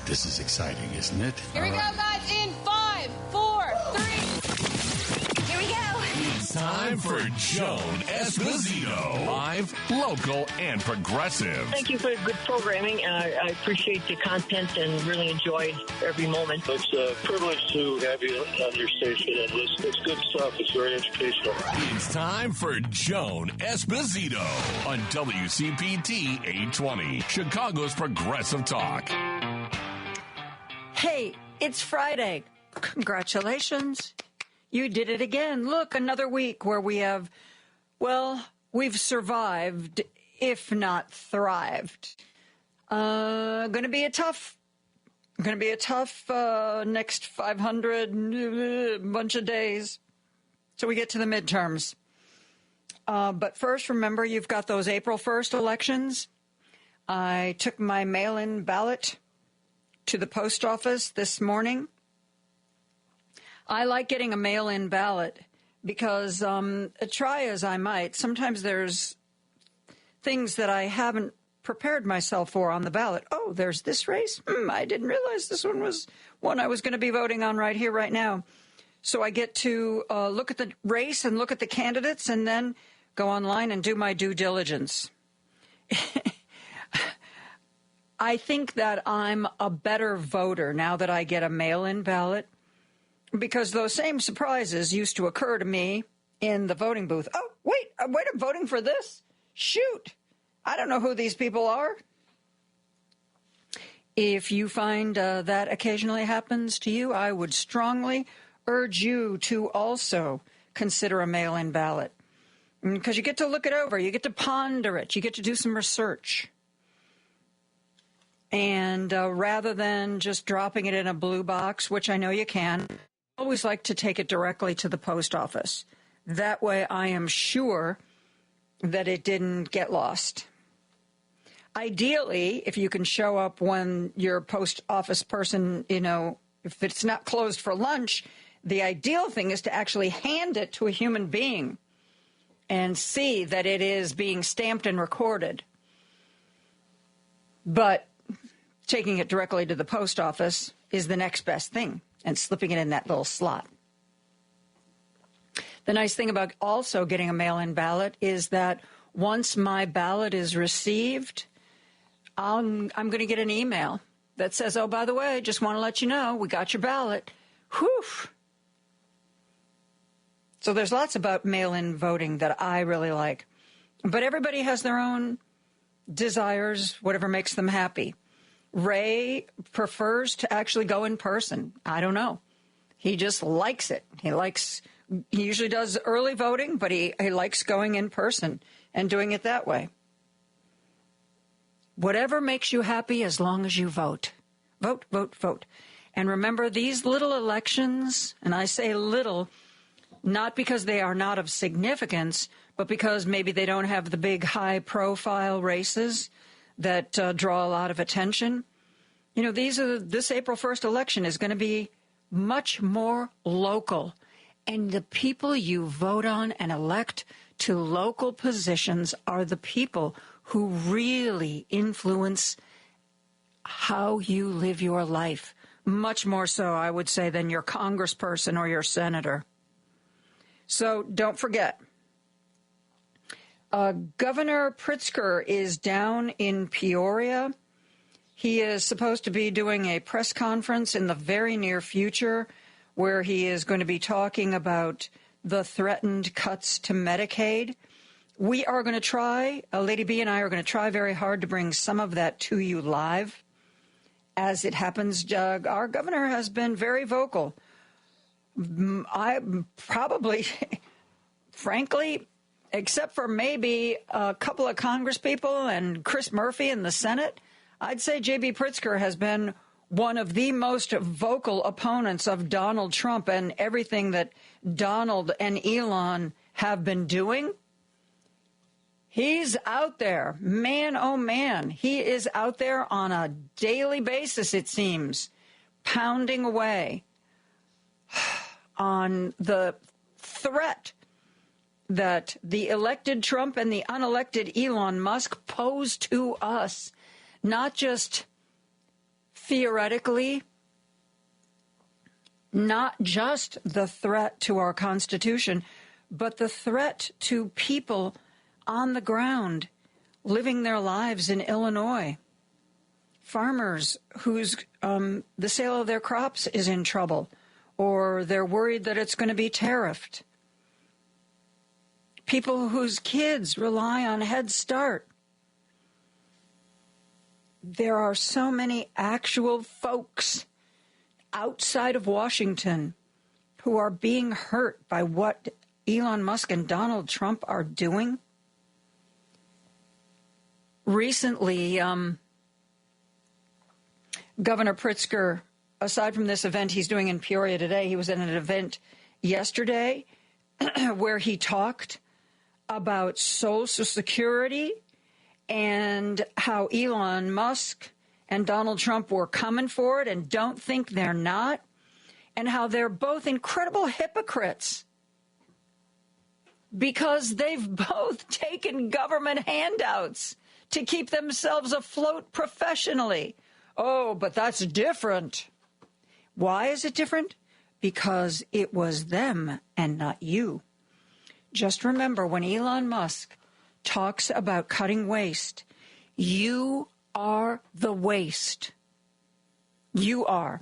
This is exciting, isn't it? Here we go, guys, in 5, 4, 3. Here we go. It's time for Joan Esposito. Live, local, and progressive. Thank you for good programming, and I appreciate the content and really enjoyed every moment. It's a privilege to have you on your station and listen. It's good stuff. It's very educational. It's time for Joan Esposito on WCPT 820, Chicago's Progressive Talk. Hey, it's Friday. Congratulations. You did it again. Look, another week where we have, we've survived, if not thrived. Going to be a tough next 500 bunch of days till we get to the midterms. But first, remember, you've got those April 1st elections. I took my mail-in ballot to the post office this morning. I like getting a mail-in ballot because, try as I might, sometimes there's things that I haven't prepared myself for on the ballot. Oh, there's this race? I didn't realize this one was one I was going to be voting on right here, right now. So I get to look at the race and look at the candidates and then go online and do my due diligence. I think that I'm a better voter now that I get a mail-in ballot, because those same surprises used to occur to me in the voting booth. Oh, wait, I'm voting for this? Shoot, I don't know who these people are. If you find that occasionally happens to you, I would strongly urge you to also consider a mail-in ballot, because you get to look it over, you get to ponder it, you get to do some research. And rather than just dropping it in a blue box, which I know you can, I always like to take it directly to the post office. That way I am sure that it didn't get lost. Ideally, if you can show up when your post office person, if it's not closed for lunch, the ideal thing is to actually hand it to a human being and see that it is being stamped and recorded. But taking it directly to the post office is the next best thing, and slipping it in that little slot. The nice thing about also getting a mail-in ballot is that once my ballot is received, I'm going to get an email that says, oh, by the way, just want to let you know, we got your ballot. Whew. So there's lots about mail-in voting that I really like. But everybody has their own desires, whatever makes them happy. Ray prefers to actually go in person. I don't know. He just likes it. He usually does early voting, but he likes going in person and doing it that way. Whatever makes you happy as long as you vote. Vote, vote, vote. And remember, these little elections, and I say little, not because they are not of significance, but because maybe they don't have the big high-profile races that draw a lot of attention. This April 1st election is going to be much more local. And the people you vote on and elect to local positions are the people who really influence how you live your life. Much more so, I would say, than your congressperson or your senator. So don't forget. Governor Pritzker is down in Peoria. He is supposed to be doing a press conference in the very near future where he is going to be talking about the threatened cuts to Medicaid. We are going to try, Lady B and I are going to try very hard to bring some of that to you live. As it happens, our governor has been very vocal. Frankly, except for maybe a couple of congresspeople and Chris Murphy in the Senate, I'd say J.B. Pritzker has been one of the most vocal opponents of Donald Trump and everything that Donald and Elon have been doing. He's out there. Man, oh man, he is out there on a daily basis, it seems, pounding away on the threat that the elected Trump and the unelected Elon Musk pose to us, not just theoretically, not just the threat to our Constitution, but the threat to people on the ground living their lives in Illinois. Farmers whose the sale of their crops is in trouble, or they're worried that it's going to be tariffed. People whose kids rely on Head Start. There are so many actual folks outside of Washington who are being hurt by what Elon Musk and Donald Trump are doing. Recently, Governor Pritzker, aside from this event he's doing in Peoria today, he was at an event yesterday where he talked about Social Security and how Elon Musk and Donald Trump were coming for it and don't think they're not, and how they're both incredible hypocrites because they've both taken government handouts to keep themselves afloat professionally. Oh, but that's different. Why is it different? Because it was them and not you. Just remember, when Elon Musk talks about cutting waste, you are the waste. You are.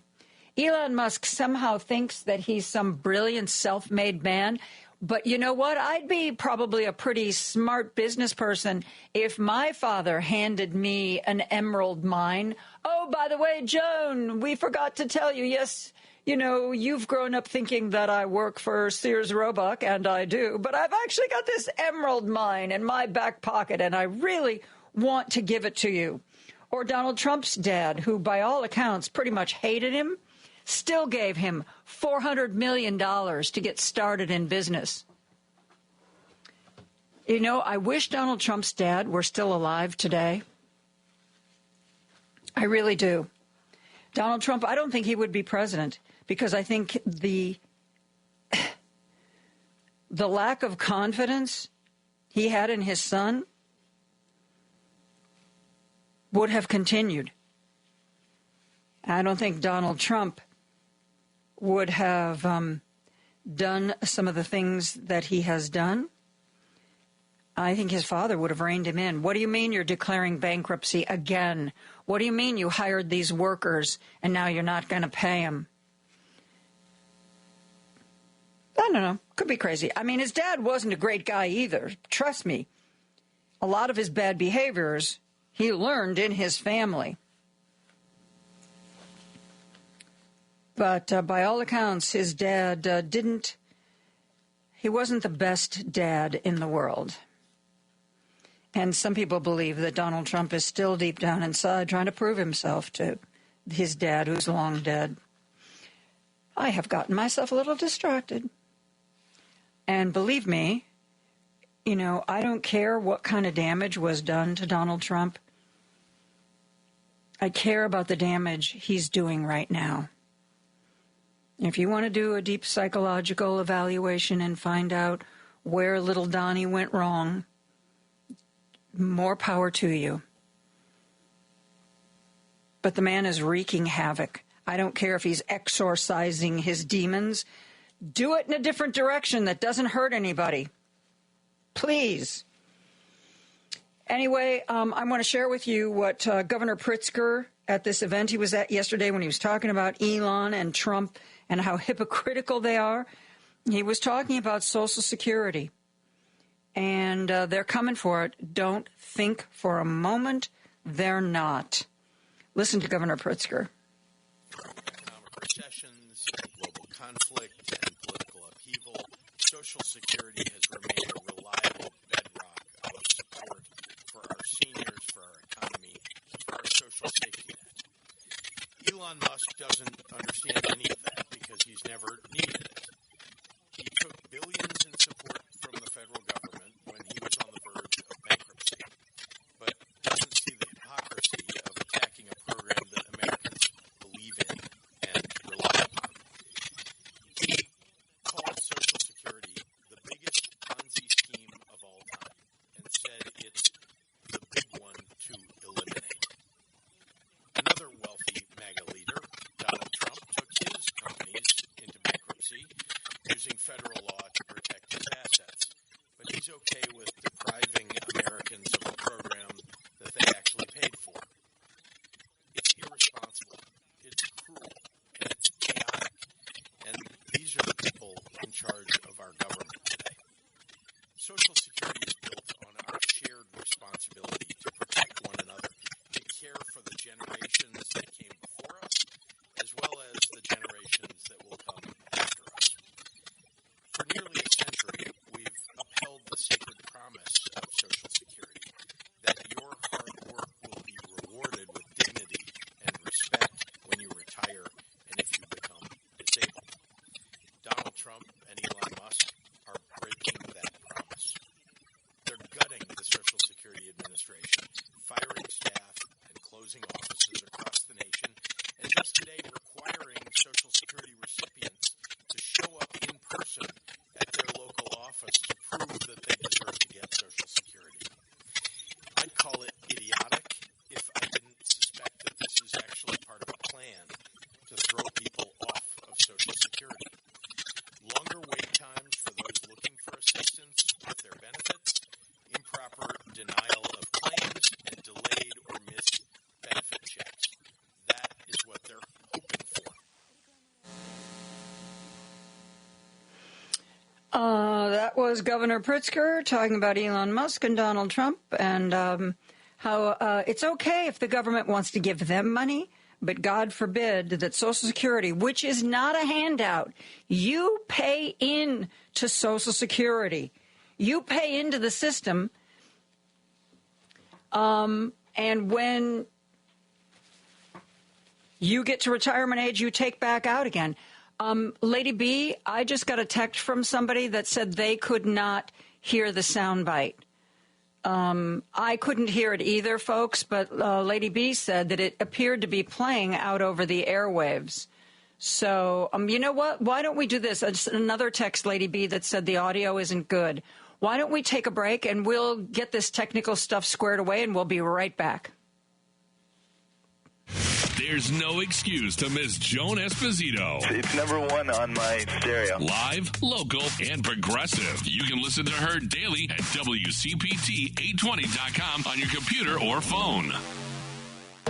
Elon Musk somehow thinks that he's some brilliant self-made man. But you know what? I'd be probably a pretty smart business person if my father handed me an emerald mine. Oh, by the way, Joan, we forgot to tell you, yes, you know, you've grown up thinking that I work for Sears Roebuck, and I do. But I've actually got this emerald mine in my back pocket, and I really want to give it to you. Or Donald Trump's dad, who by all accounts pretty much hated him, still gave him $400 million to get started in business. You know, I wish Donald Trump's dad were still alive today. I really do. Donald Trump, I don't think he would be president because I think the lack of confidence he had in his son would have continued. I don't think Donald Trump would have done some of the things that he has done. I think his father would have reined him in. What do you mean you're declaring bankruptcy again? What do you mean you hired these workers and now you're not going to pay them? I don't know. Could be crazy. I mean, his dad wasn't a great guy either. Trust me. A lot of his bad behaviors he learned in his family. But by all accounts, his dad he wasn't the best dad in the world. And some people believe that Donald Trump is still deep down inside trying to prove himself to his dad, who's long dead. I have gotten myself a little distracted. And believe me, you know, I don't care what kind of damage was done to Donald Trump. I care about the damage he's doing right now. If you want to do a deep psychological evaluation and find out where little Donnie went wrong, more power to you. But the man is wreaking havoc. I don't care if he's exorcising his demons. Do it in a different direction that doesn't hurt anybody. Please. Anyway, I want to share with you what Governor Pritzker at this event he was at yesterday when he was talking about Elon and Trump and how hypocritical they are. He was talking about Social Security. And they're coming for it. Don't think for a moment they're not. Listen to Governor Pritzker. Economic recessions, global conflict, and political upheaval, Social Security has remained a reliable bedrock of support for our seniors, for our economy, for our social safety net. Elon Musk doesn't understand any of that because he's never needed it. He took billions in support from the federal government when he was on the verge of bankruptcy, but doesn't see the hypocrisy of attacking a program that Americans believe in and rely upon. He called Social Security the biggest Ponzi scheme of all time and said it's the big one to eliminate. Another wealthy MAGA charge of our government today. Social Security is built on our shared responsibility to protect one another, to care for the generations that came before us, as well as the generations that will come after us. For nearly a century, we've upheld the sacred promise of Social Security, that your hard work will be rewarded with dignity and respect when you retire and if you become disabled. Donald Trump and Elon Musk are breaking that promise. They're gutting the Social Security Administration, firing staff and closing offices across the nation, and just today requiring Social Security recipients to show up in person at their local office to prove that they deserve to get Social Security. I'd call it idiotic if I didn't suspect that this is actually part of a plan to throw people off of Social Security. Longer wait times for those looking for assistance with their benefits, improper denial of claims, and delayed or missed benefit checks. That is what they're hoping for. That was Governor Pritzker talking about Elon Musk and Donald Trump and how it's okay if the government wants to give them money, but God forbid that Social Security, which is not a handout, you pay in to Social Security. You pay into the system, and when you get to retirement age, you take back out again. Lady B, I just got a text from somebody that said they could not hear the soundbite. I couldn't hear it either, folks, but Lady B said that it appeared to be playing out over the airwaves. So, you know what? Why don't we do this? Another text, Lady B, that said the audio isn't good. Why don't we take a break and we'll get this technical stuff squared away and we'll be right back. There's no excuse to miss Joan Esposito. It's number one on my stereo. Live, local, and progressive. You can listen to her daily at WCPT820.com on your computer or phone.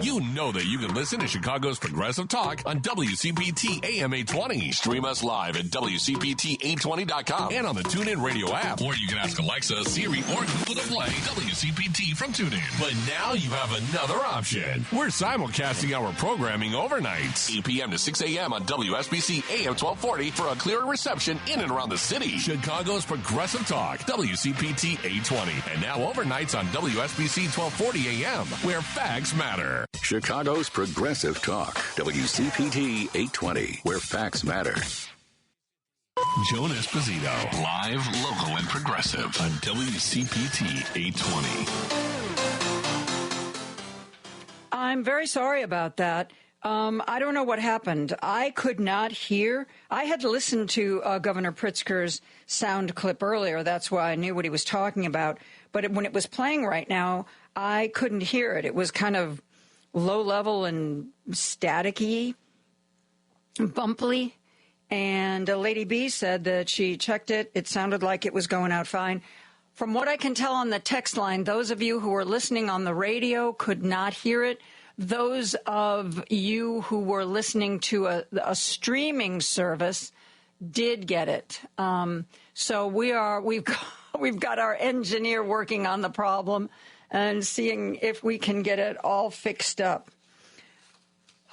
You know that you can listen to Chicago's Progressive Talk on WCPT AM 820. Stream us live at WCPT820.com and on the TuneIn Radio app. Or you can ask Alexa, Siri, or Google to play WCPT from TuneIn. But now you have another option. We're simulcasting our programming overnights, 8 p.m. to 6 a.m. on WSBC AM 1240 for a clearer reception in and around the city. Chicago's Progressive Talk, WCPT 820. And now overnights on WSBC 1240 AM, where facts matter. Chicago's Progressive Talk, WCPT 820, where facts matter. Joan Esposito, live, local, and progressive on WCPT 820. I'm very sorry about that. I don't know what happened. I could not hear. I had listened to Governor Pritzker's sound clip earlier. That's why I knew what he was talking about. But when it was playing right now, I couldn't hear it. It was kind of low level and staticky, bumpily. And Lady B said that she checked it. It sounded like it was going out fine. From what I can tell on the text line, those of you who were listening on the radio could not hear it. Those of you who were listening to a streaming service did get it. So we've got our engineer working on the problem and seeing if we can get it all fixed up.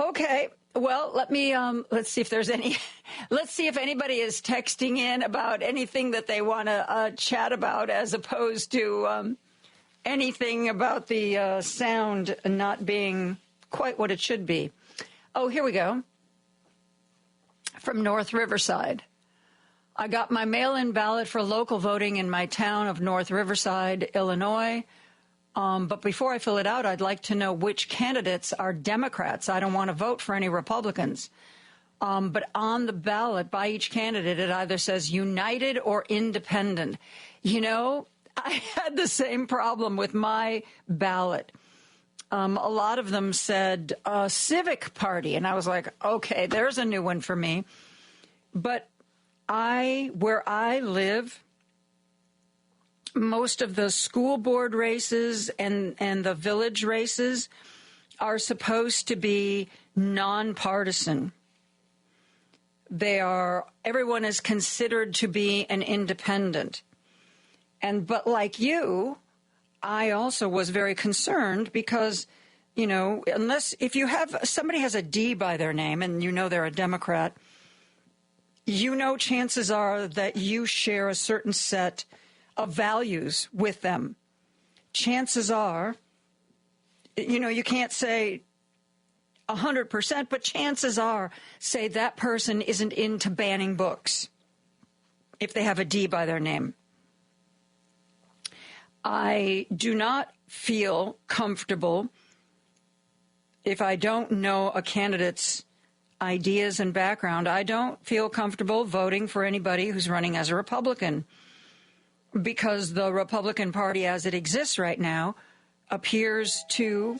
Okay, well, let's see if there's let's see if anybody is texting in about anything that they want to chat about as opposed to anything about the sound not being quite what it should be. Oh, here we go. From North Riverside. I got my mail-in ballot for local voting in my town of North Riverside, Illinois. But before I fill it out, I'd like to know which candidates are Democrats. I don't want to vote for any Republicans. But on the ballot by each candidate, it either says United or Independent. You know, I had the same problem with my ballot. A lot of them said Civic Party, and I was like, okay, there's a new one for me. But where I live, most of the school board races and the village races are supposed to be nonpartisan. everyone is considered to be an independent. But like you, I also was very concerned because, if somebody has a D by their name and they're a Democrat, chances are that you share a certain set of values with them. Chances are, you can't say 100%, but chances are, say that person isn't into banning books if they have a D by their name. I do not feel comfortable if I don't know a candidate's ideas and background. I don't feel comfortable voting for anybody who's running as a Republican because the Republican Party as it exists right now appears to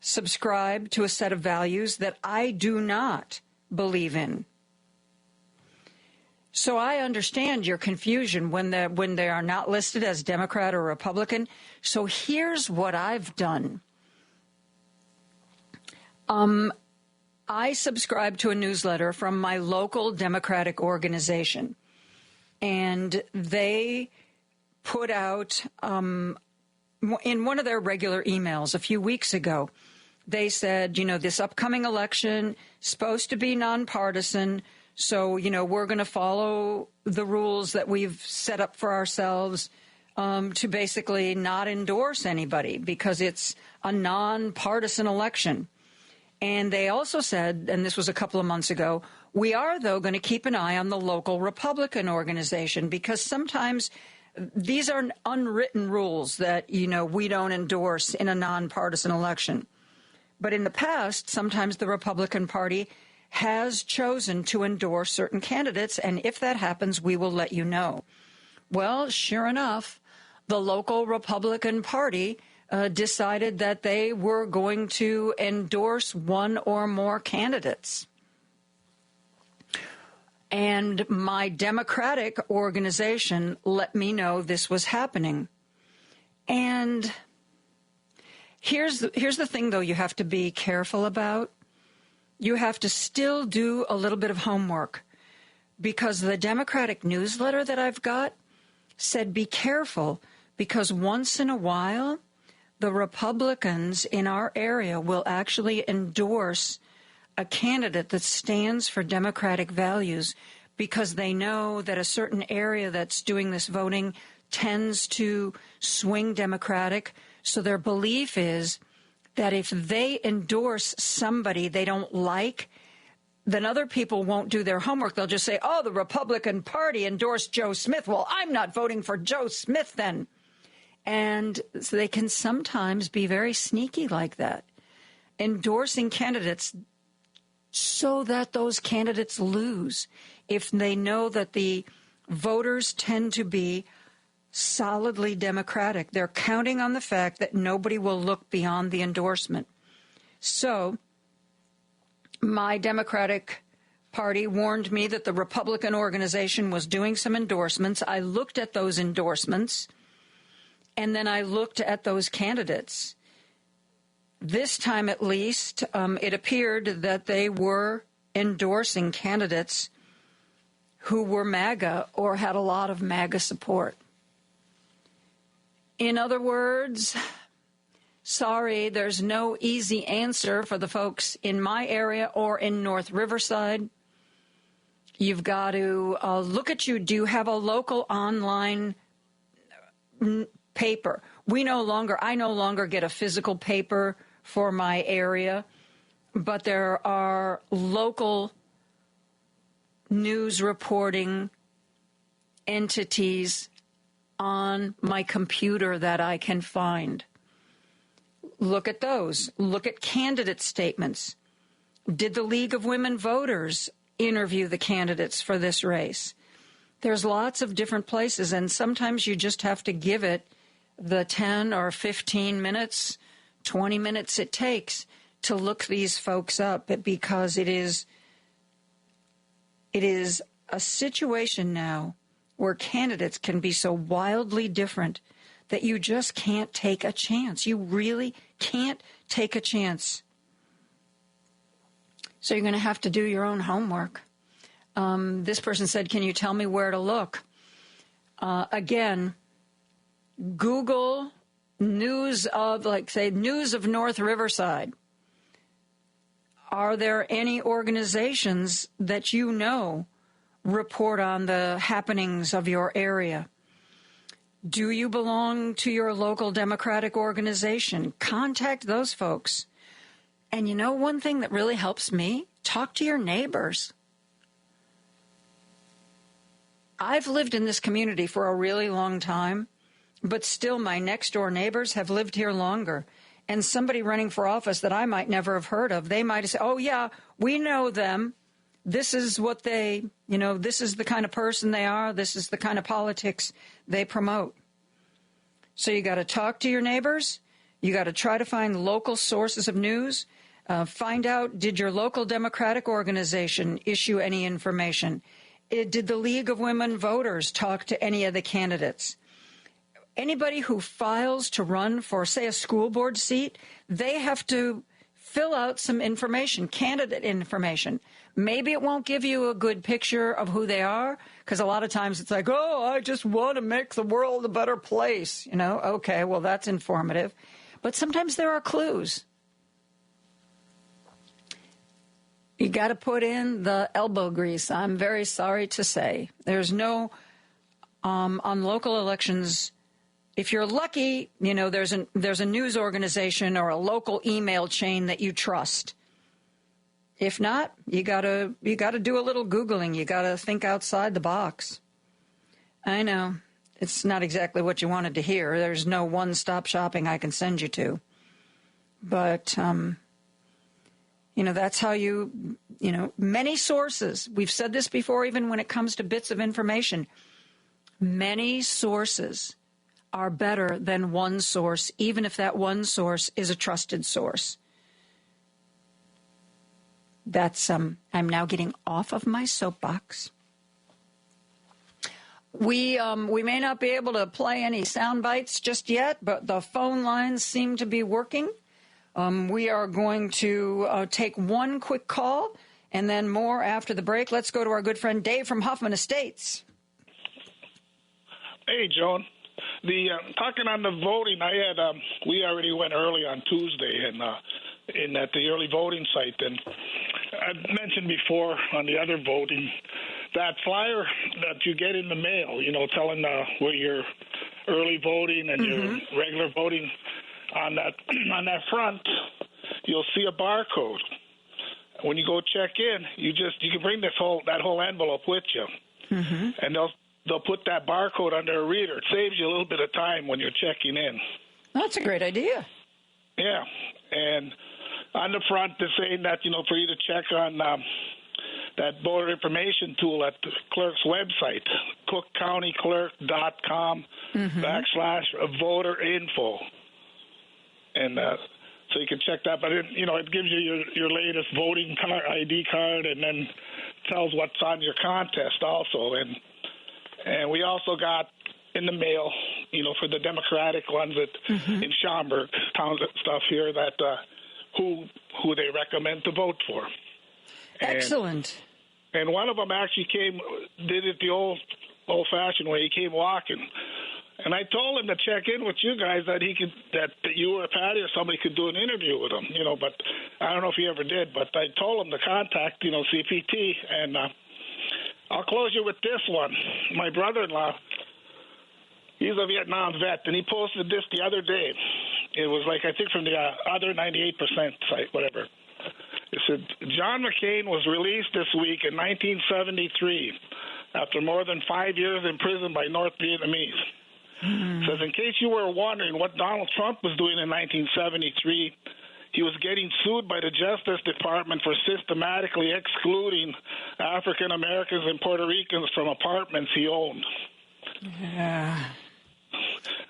subscribe to a set of values that I do not believe in. So I understand your confusion when they are not listed as Democrat or Republican. So here's what I've done. I subscribe to a newsletter from my local Democratic organization, and they put out in one of their regular emails a few weeks ago, they said, this upcoming election is supposed to be nonpartisan. So, we're going to follow the rules that we've set up for ourselves to basically not endorse anybody because it's a nonpartisan election. And they also said, and this was a couple of months ago, we are, though, going to keep an eye on the local Republican organization because sometimes these are unwritten rules that, we don't endorse in a nonpartisan election. But in the past, sometimes the Republican Party has chosen to endorse certain candidates, and if that happens, we will let you know. Well, sure enough, the local Republican Party decided that they were going to endorse one or more candidates. And my Democratic organization let me know this was happening. And here's the thing, though, you have to be careful about. You have to still do a little bit of homework because the Democratic newsletter that I've got said be careful because once in a while, the Republicans in our area will actually endorse a candidate that stands for Democratic values because they know that a certain area that's doing this voting tends to swing Democratic. So their belief is that if they endorse somebody they don't like, then other people won't do their homework. They'll just say, oh, the Republican Party endorsed Joe Smith. Well, I'm not voting for Joe Smith then. And so they can sometimes be very sneaky like that, endorsing candidates so that those candidates lose if they know that the voters tend to be solidly Democratic. They're counting on the fact that nobody will look beyond the endorsement. So my Democratic Party warned me that the Republican organization was doing some endorsements. I looked at those endorsements, and then I looked at those candidates. This time, at least, it appeared that they were endorsing candidates who were MAGA or had a lot of MAGA support. In other words, sorry, there's no easy answer for the folks in my area or in North Riverside. You've got to look at do you have a local online paper? I no longer get a physical paper for my area, but there are local news reporting entities on my computer that I can find. Look at those. Look at candidate statements. Did the League of Women Voters interview the candidates for this race? There's lots of different places, and sometimes you just have to give it the 10 or 15 minutes, 20 minutes it takes to look these folks up, because it is a situation now where candidates can be so wildly different that you just can't take a chance. You really can't take a chance. So you're going to have to do your own homework. This person said, can you tell me where to look? Again, Google news of, news of North Riverside. Are there any organizations that you know report on the happenings of your area? Do you belong to your local Democratic organization? Contact those folks. And you know one thing that really helps me? Talk to your neighbors. I've lived in this community for a really long time, but still my next door neighbors have lived here longer. And somebody running for office that I might never have heard of, they might have said, oh, yeah, we know them. This is what they, this is the kind of person they are. This is the kind of politics they promote. So you got to talk to your neighbors. You got to try to find local sources of news. Find out, did your local Democratic organization issue any information? Did the League of Women Voters talk to any of the candidates? Anybody who files to run for, say, a school board seat, they have to fill out some information, candidate information. Maybe it won't give you a good picture of who they are, because a lot of times it's like, oh, I just want to make the world a better place. Okay, well, that's informative. But sometimes there are clues. You got to put in the elbow grease. I'm very sorry to say. There's no, on local elections, if you're lucky, there's a news organization or a local email chain that you trust. If not, you gotta do a little Googling. You gotta think outside the box. I know it's not exactly what you wanted to hear. There's no one-stop shopping I can send you to, but that's how many sources. We've said this before, even when it comes to bits of information. Many sources are better than one source, even if that one source is a trusted source. That's I'm now getting off of my soapbox. We may not be able to play any sound bites just yet, but the phone lines seem to be working. We are going to take one quick call and then more after the break. Let's go to our good friend Dave from Huffman Estates. Hey, Joan. Talking on the voting, we already went early on Tuesday and at the early voting site, and I mentioned before on the other voting that flyer that you get in the mail, telling where you're early voting and your regular voting. On that front, you'll see a barcode. When you go check in, you can bring that whole envelope with you, and they'll put that barcode under a reader. It saves you a little bit of time when you're checking in. That's a great idea. Yeah, and on the front, they're saying that for you to check on that voter information tool at the clerk's website, cookcountyclerk.com /voter info. And so you can check that. But, it gives you your latest voting ID card and then tells what's on your contest also. And we also got in the mail, for the Democratic ones in Schaumburg, town stuff here, that who they recommend to vote for. Excellent. And one of them actually did it the old-fashioned way. He came walking. And I told him to check in with you guys that you or Patty or somebody could do an interview with him, but I don't know if he ever did. But I told him to contact, CPT, and I'll close you with this one. My brother-in-law, he's a Vietnam vet, and he posted this the other day. It was I think from the other 98% site, whatever. It said, John McCain was released this week in 1973 after more than 5 years in prison by North Vietnamese. Says, in case you were wondering what Donald Trump was doing in 1973, he was getting sued by the Justice Department for systematically excluding African Americans and Puerto Ricans from apartments he owned.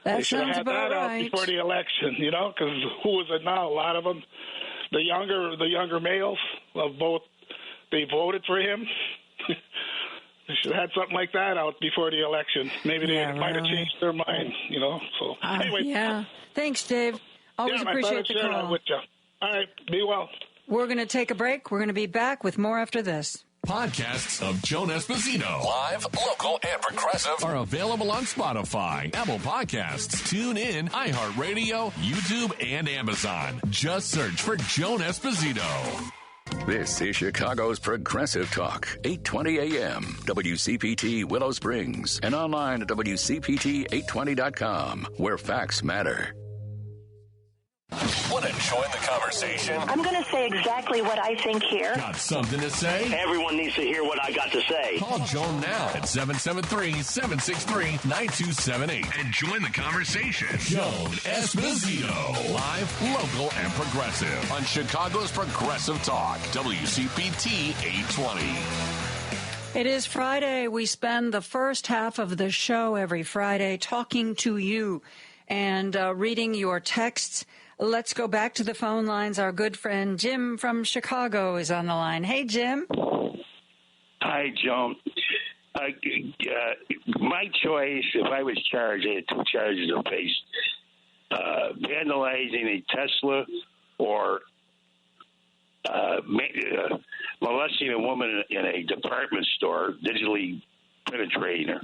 That sounds about right. Before the election, because who is it now? A lot of them, the younger males of both, they voted for him. They should have had something like that out before the election. Maybe they might have changed their mind, So anyway. Yeah. Thanks, Dave. Always appreciate the call. With you. All right. Be well. We're going to take a break. We're going to be back with more after this. Podcasts of Joan Esposito, live, local, and progressive, are available on Spotify, Apple Podcasts, TuneIn, iHeartRadio, YouTube, and Amazon. Just search for Joan Esposito. This is Chicago's Progressive Talk, 820 AM, WCPT Willow Springs, and online at WCPT820.com, where facts matter. Want to join the conversation? I'm going to say exactly what I think here. Got something to say? Everyone needs to hear what I got to say. Call Joan now at 773-763-9278 and join the conversation. Joan Esposito, live, local, and progressive on Chicago's Progressive Talk, WCPT 820. It is Friday. We spend the first half of the show every Friday talking to you and reading your texts. Let's go back to the phone lines. Our good friend Jim from Chicago is on the line. Hey, Jim. Hi, Joan. My choice, if I was charged, I had two charges to face. Vandalizing a Tesla or molesting a woman in a department store, digitally penetrating her.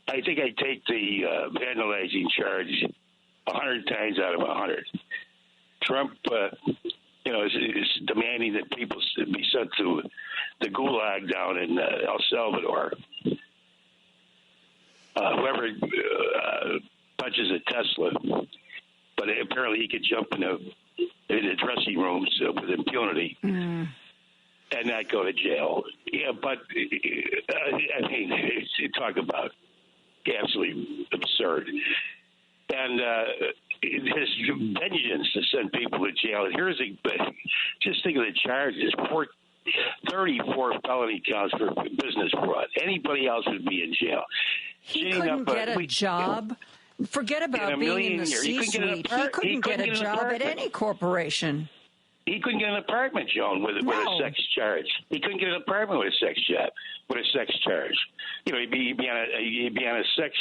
I think I'd take the vandalizing charge 100 times out of 100. Trump, is demanding that people be sent to the gulag down in El Salvador. Whoever punches a Tesla, but apparently he could jump into dressing rooms with impunity and not go to jail. Yeah, but I mean, talk about absolutely absurd. And his vengeance to send people to jail. Just think of the charges: 34 felony counts for business fraud. Anybody else would be in jail. He couldn't get a job. Forget about being in the C-suite. He couldn't get a job at any corporation. He couldn't get an apartment, Joan, with a sex charge. He couldn't get an apartment with a sex job, with a sex charge. He'd be on a sex.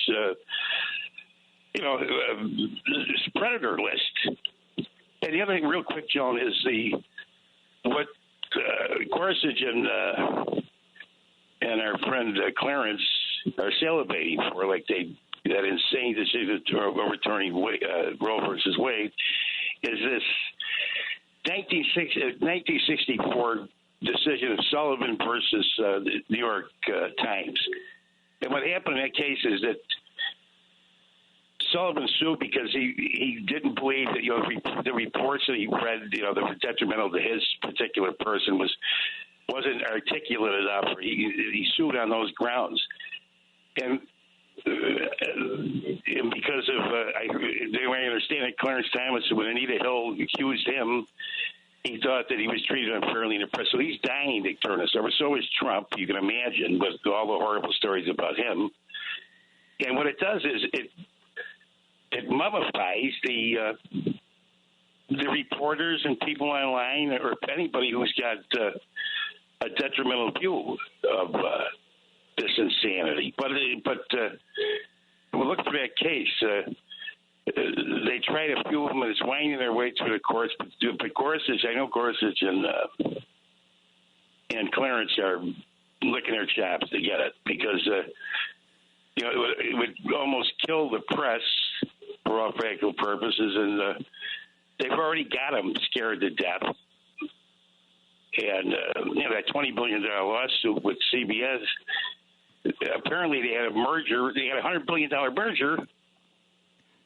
Predator list. And the other thing, real quick, Joan, is what Gorsuch and our friend Clarence are salivating for, like that insane decision to overturning Roe versus Wade, is this 1964 decision of Sullivan versus the New York Times. And what happened in that case is that Sullivan sued because he didn't believe that the reports that he read that were detrimental to his particular person wasn't articulate enough. He sued on those grounds, and because of the way I understand it, Clarence Thomas, when Anita Hill accused him, he thought that he was treated unfairly in the press. So he's dying to turn us over. So is Trump, you can imagine, with all the horrible stories about him. And what it does is it mummifies the reporters and people online, or anybody who's got a detrimental view of this insanity. But look for that case. They tried a few of them, and it's winding their way through the courts. But Gorsuch, I know Gorsuch and Clarence are licking their chops to get it because it would almost kill the press for all practical purposes, and they've already got them scared to death. And that $20 billion lawsuit with CBS, apparently they had a merger. They had a $100 billion merger.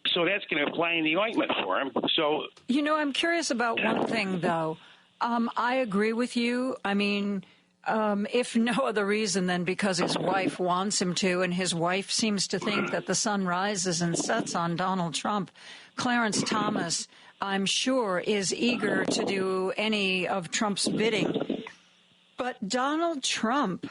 So that's going to fly in the ointment for him. So, I'm curious about one thing, though. I agree with you. I mean, if no other reason than because his wife wants him to, and his wife seems to think that the sun rises and sets on Donald Trump. Clarence Thomas, I'm sure, is eager to do any of Trump's bidding. But Donald Trump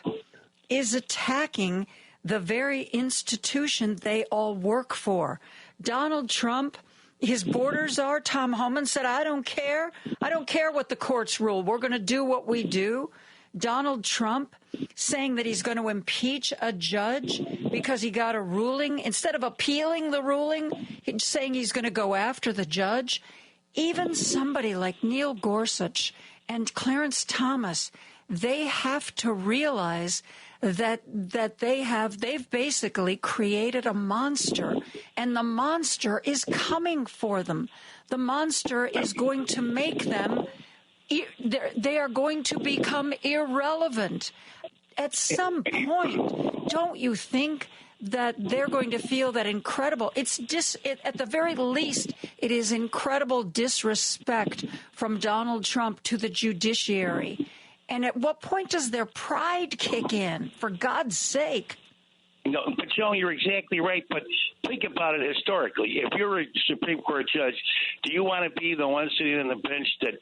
is attacking the very institution they all work for. Donald Trump, his borders are, Tom Homan said, I don't care. I don't care what the courts rule. We're going to do what we do. Donald Trump saying that he's going to impeach a judge because he got a ruling. Instead of appealing the ruling, he's saying he's going to go after the judge. Even somebody like Neil Gorsuch and Clarence Thomas, they have to realize that they've basically created a monster, and the monster is coming for them. The monster is going to make them, they are going to become irrelevant. At some point, don't you think that they're going to feel that incredible, at the very least, it is incredible disrespect from Donald Trump to the judiciary. And at what point does their pride kick in, for God's sake? No, but Joan, you're exactly right. But think about it historically. If you're a Supreme Court judge, do you want to be the one sitting on the bench that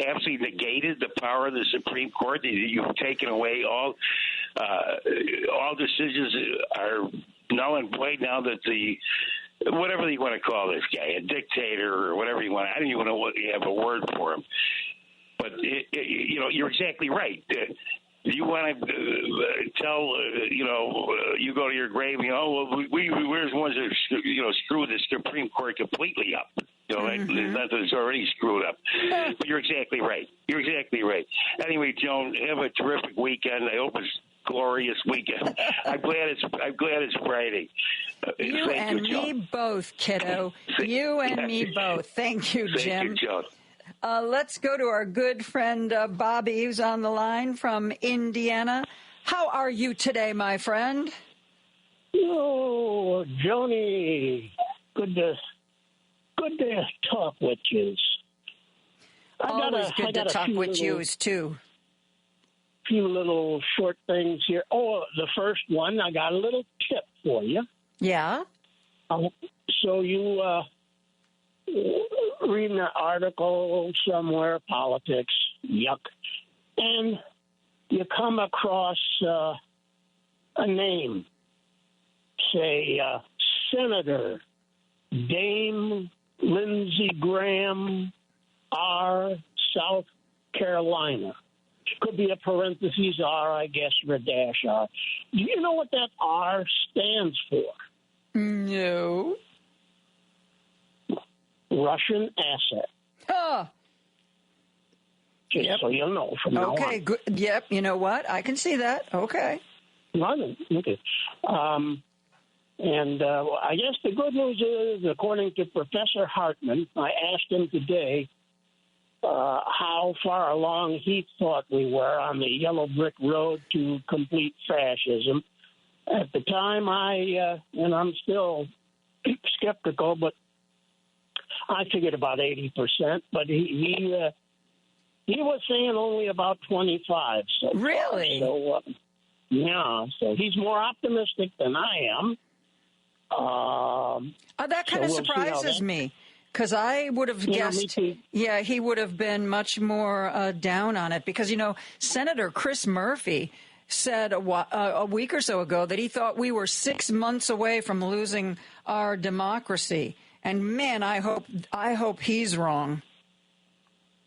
absolutely negated the power of the Supreme Court? You've taken away all decisions are null and void now that whatever you want to call this guy, a dictator or whatever you want. I don't even know what you have a word for him. But you're exactly right. You want to tell, you go to your grave, we're the ones that, screw the Supreme Court completely up. Not that it's already screwed up. But you're exactly right. Anyway, Joan, have a terrific weekend. I hope it's glorious weekend. I'm glad it's Friday. You and me both, kiddo. You and me both. Thank you, Jim. Thank you, Joan. Let's go to our good friend Bobby, who's on the line from Indiana. How are you today, my friend? Oh, Joni, good to talk with you. Always good to talk with you, too. Few little short things here. Oh, the first one, I got a little tip for you. Yeah? So you reading an article somewhere, politics, yuck, and you come across a name, say Senator Dame Lindsey Graham, R, South Carolina. Could be a parentheses R, I guess, or a dash R. Do you know what that R stands for? No. Russian asset. Oh. Just so you'll know from now on. Okay, good. Yep, you know what? I can see that. Okay. Okay. And I guess the good news is, according to Professor Hartman, I asked him today how far along he thought we were on the yellow brick road to complete fascism. At the time, and I'm still skeptical, but I figured about 80%. But he was saying only about 25. So really? So yeah. So he's more optimistic than I am. That kind of surprises me, because I would have guessed, he would have been much more down on it, because, Senator Chris Murphy said a week or so ago that he thought we were 6 months away from losing our democracy. And, man, I hope he's wrong.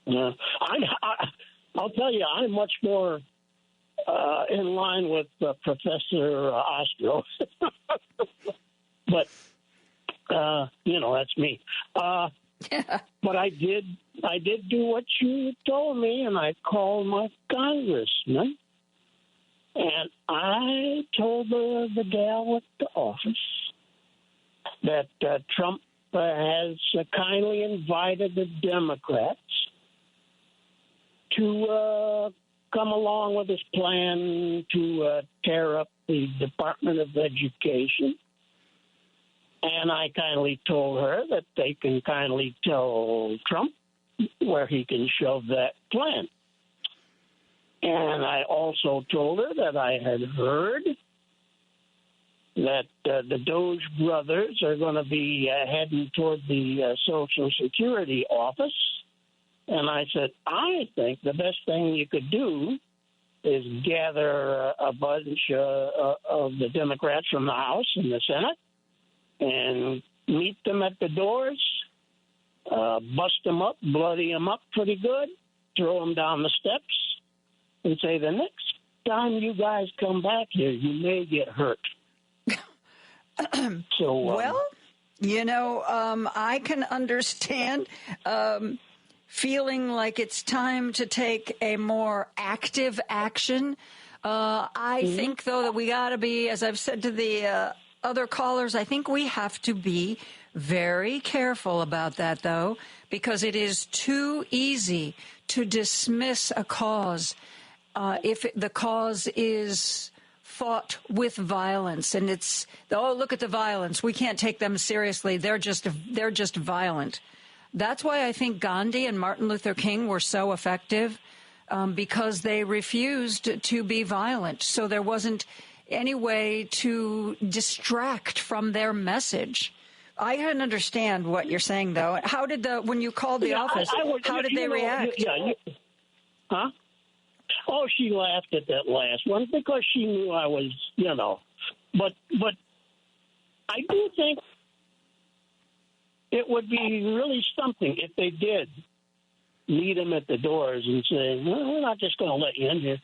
Yeah, I'll tell you, I'm much more in line with Professor Ostro. But, that's me. But I did do what you told me, and I called my congressman, and I told the gal at the office that Trump has kindly invited the Democrats to come along with his plan to tear up the Department of Education. And I kindly told her that they can kindly tell Trump where he can shove that plan. And I also told her that I had heard that the Doge brothers are going to be heading toward the Social Security office. And I said, I think the best thing you could do is gather a bunch of the Democrats from the House and the Senate and meet them at the doors, bust them up, bloody them up pretty good, throw them down the steps, and say, the next time you guys come back here, you may get hurt. So, well, I can understand. feeling like it's time to take a more active action. I think, though, that we got to be, as I've said to the other callers, I think we have to be very careful about that, though, because it is too easy to dismiss a cause if the cause is fought with violence. And it's, oh, look at the violence. We can't take them seriously. They're just violent. That's why I think Gandhi and Martin Luther King were so effective, because they refused to be violent. So there wasn't any way to distract from their message. I can understand what you're saying, though. How did when you called the office, how did they react? Huh? Oh, she laughed at that last one because she knew I was, But I do think it would be really something if they did meet him at the doors and say, well, we're not just going to let you in here.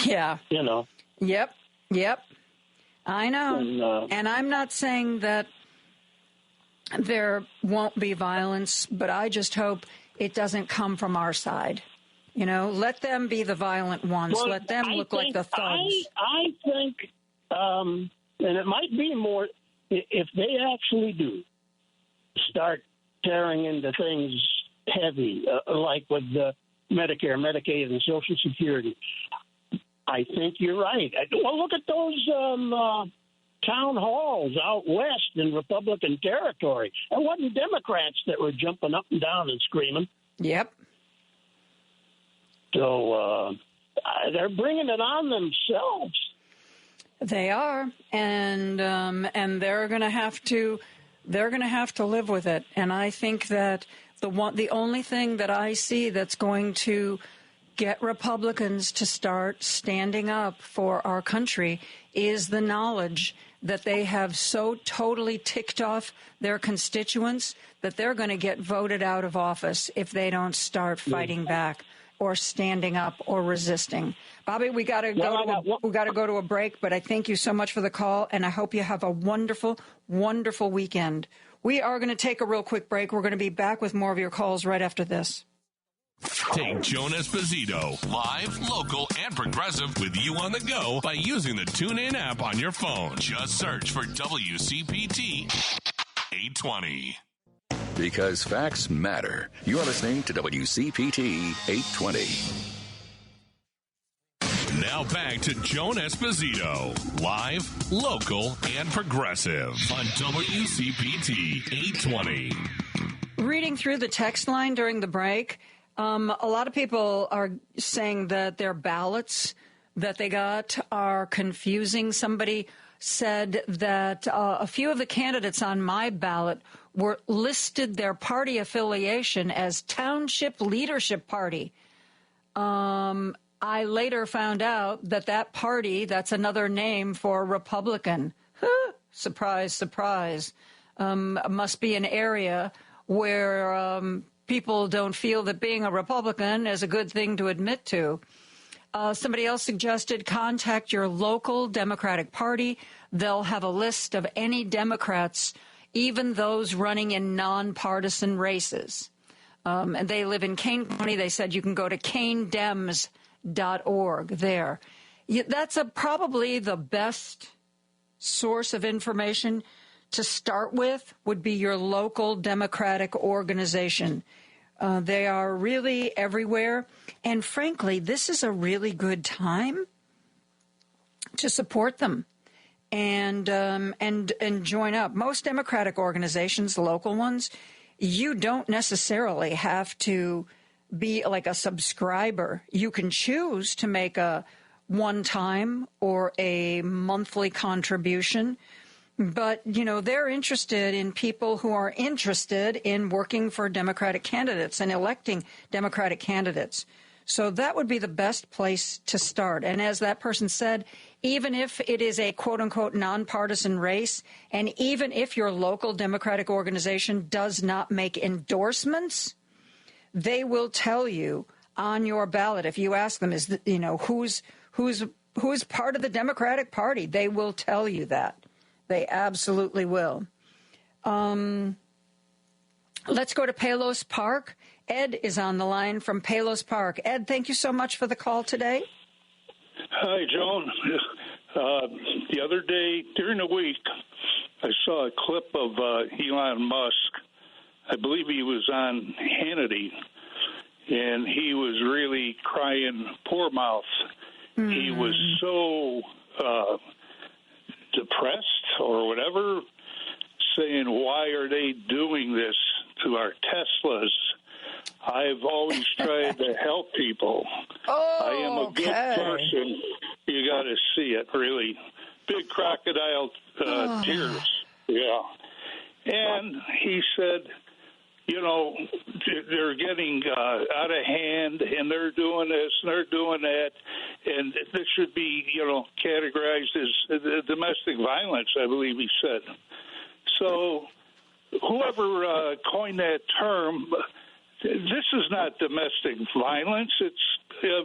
Yeah. Yep. I know. And I'm not saying that there won't be violence, but I just hope it doesn't come from our side. Let them be the violent ones. Well, let them look like the thugs. I think, and it might be more, if they actually do start tearing into things heavy, like with the Medicare, Medicaid, and Social Security, I think you're right. Well, look at those town halls out west in Republican territory. It wasn't Democrats that were jumping up and down and screaming. Yep. So they're bringing it on themselves. They are, and they're going to have to live with it. And I think that the only thing that I see that's going to get Republicans to start standing up for our country is the knowledge that they have so totally ticked off their constituents that they're going to get voted out of office if they don't start fighting back or standing up or resisting. Bobby, we got to go to a break, but I thank you so much for the call, and I hope you have a wonderful, wonderful weekend. We are going to take a real quick break. We're going to be back with more of your calls right after this. Take Joan Esposito, live, local, and progressive, with you on the go by using the TuneIn app on your phone. Just search for WCPT 820. Because facts matter. You're listening to WCPT 820. Now back to Joan Esposito, live, local, and progressive on WCPT 820. Reading through the text line during the break, a lot of people are saying that their ballots that they got are confusing. Somebody said that a few of the candidates on my ballot were listed their party affiliation as Township Leadership Party. I later found out that party, that's another name for Republican. Surprise, surprise. Must be an area where people don't feel that being a Republican is a good thing to admit to. Somebody else suggested contact your local Democratic Party. They'll have a list of any Democrats, even those running in nonpartisan races. And they live in Kane County. They said you can go to kanedems.org there. That's probably the best source of information to start with would be your local Democratic organization. They are really everywhere. And frankly, this is a really good time to support them and join up. Most Democratic organizations, local ones, you don't necessarily have to be like a subscriber. You can choose to make a one-time or a monthly contribution. But, they're interested in people who are interested in working for Democratic candidates and electing Democratic candidates. So that would be the best place to start. And as that person said, even if it is a quote-unquote nonpartisan race, and even if your local Democratic organization does not make endorsements, they will tell you on your ballot, if you ask them, who's part of the Democratic Party, they will tell you that. They absolutely will. Let's go to Palos Park. Ed is on the line from Palos Park. Ed, thank you so much for the call today. Hi, Joan. The other day, during the week, I saw a clip of Elon Musk. I believe he was on Hannity, and he was really crying poor mouth. He was so depressed or whatever, saying, why are they doing this to our Teslas? I've always tried to help people. I am a good person. You got to see it, really. Big crocodile tears. Yeah. And he said, you know, they're getting out of hand, and they're doing this, and they're doing that, and this should be, you know, categorized as domestic violence, I believe he said. So whoever coined that term, this is not domestic violence. It's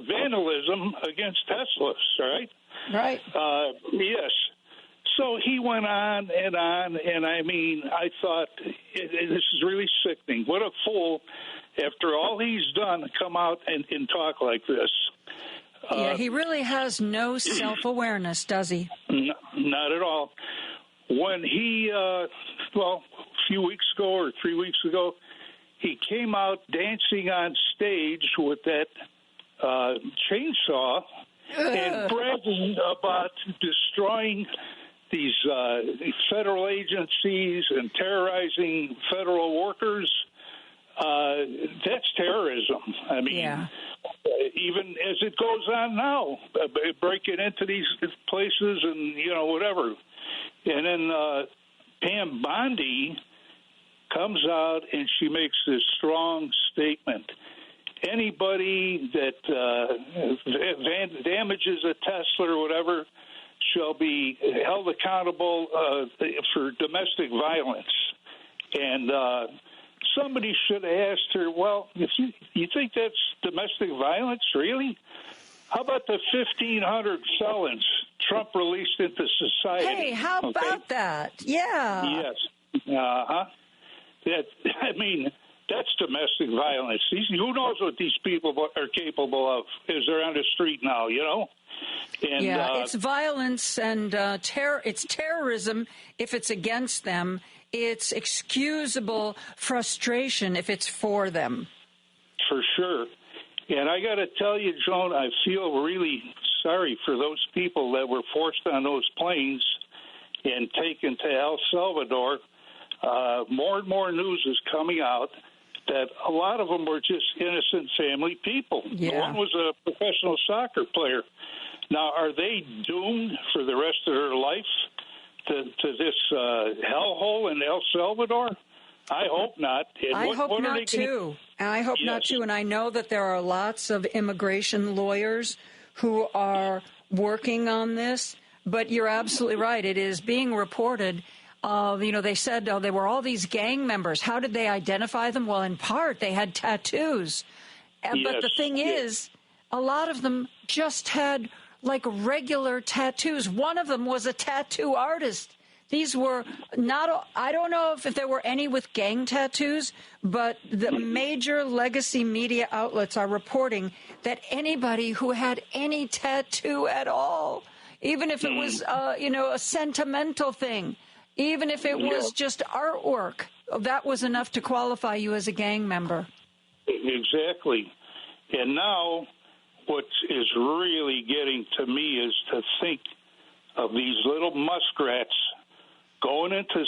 vandalism against Teslas, right? Right. Yes. So he went on, and I mean, I thought, this is really sickening. What a fool, after all he's done, come out and talk like this. Yeah, he really has no self-awareness, does he? Not at all. When he, a few weeks ago or 3 weeks ago, he came out dancing on stage with that chainsaw and bragging about destroying these federal agencies and terrorizing federal workers. That's terrorism. I mean, even as it goes on now, breaking into these places and, you know, whatever. And then Pam Bondi comes out and she makes this strong statement. Anybody that damages a Tesla or whatever shall be held accountable for domestic violence. And somebody should have asked her, well, if you think that's domestic violence, really? How about the 1,500 felons Trump released into society? Hey, how about that? Yeah. Yes. Uh-huh. I mean, that's domestic violence. Who knows what these people are capable of as they're on the street now, you know? And, it's violence and it's terrorism if it's against them. It's excusable frustration if it's for them. For sure. And I got to tell you, Joan, I feel really sorry for those people that were forced on those planes and taken to El Salvador. More and more news is coming out that a lot of them were just innocent family people. Yeah. One was a professional soccer player. Now, are they doomed for the rest of their life to this hellhole in El Salvador? I hope not. And I hope not, too. I hope not, too. And I know that there are lots of immigration lawyers who are working on this. But you're absolutely right. It is being reported. They said they were all these gang members. How did they identify them? Well, in part, they had tattoos. But the thing is, a lot of them just had like regular tattoos. One of them was a tattoo artist. These were not, I don't know if there were any with gang tattoos, but the major legacy media outlets are reporting that anybody who had any tattoo at all, even if it was, a sentimental thing, even if it was just artwork, that was enough to qualify you as a gang member. Exactly. And now what is really getting to me is to think of these little muskrats going into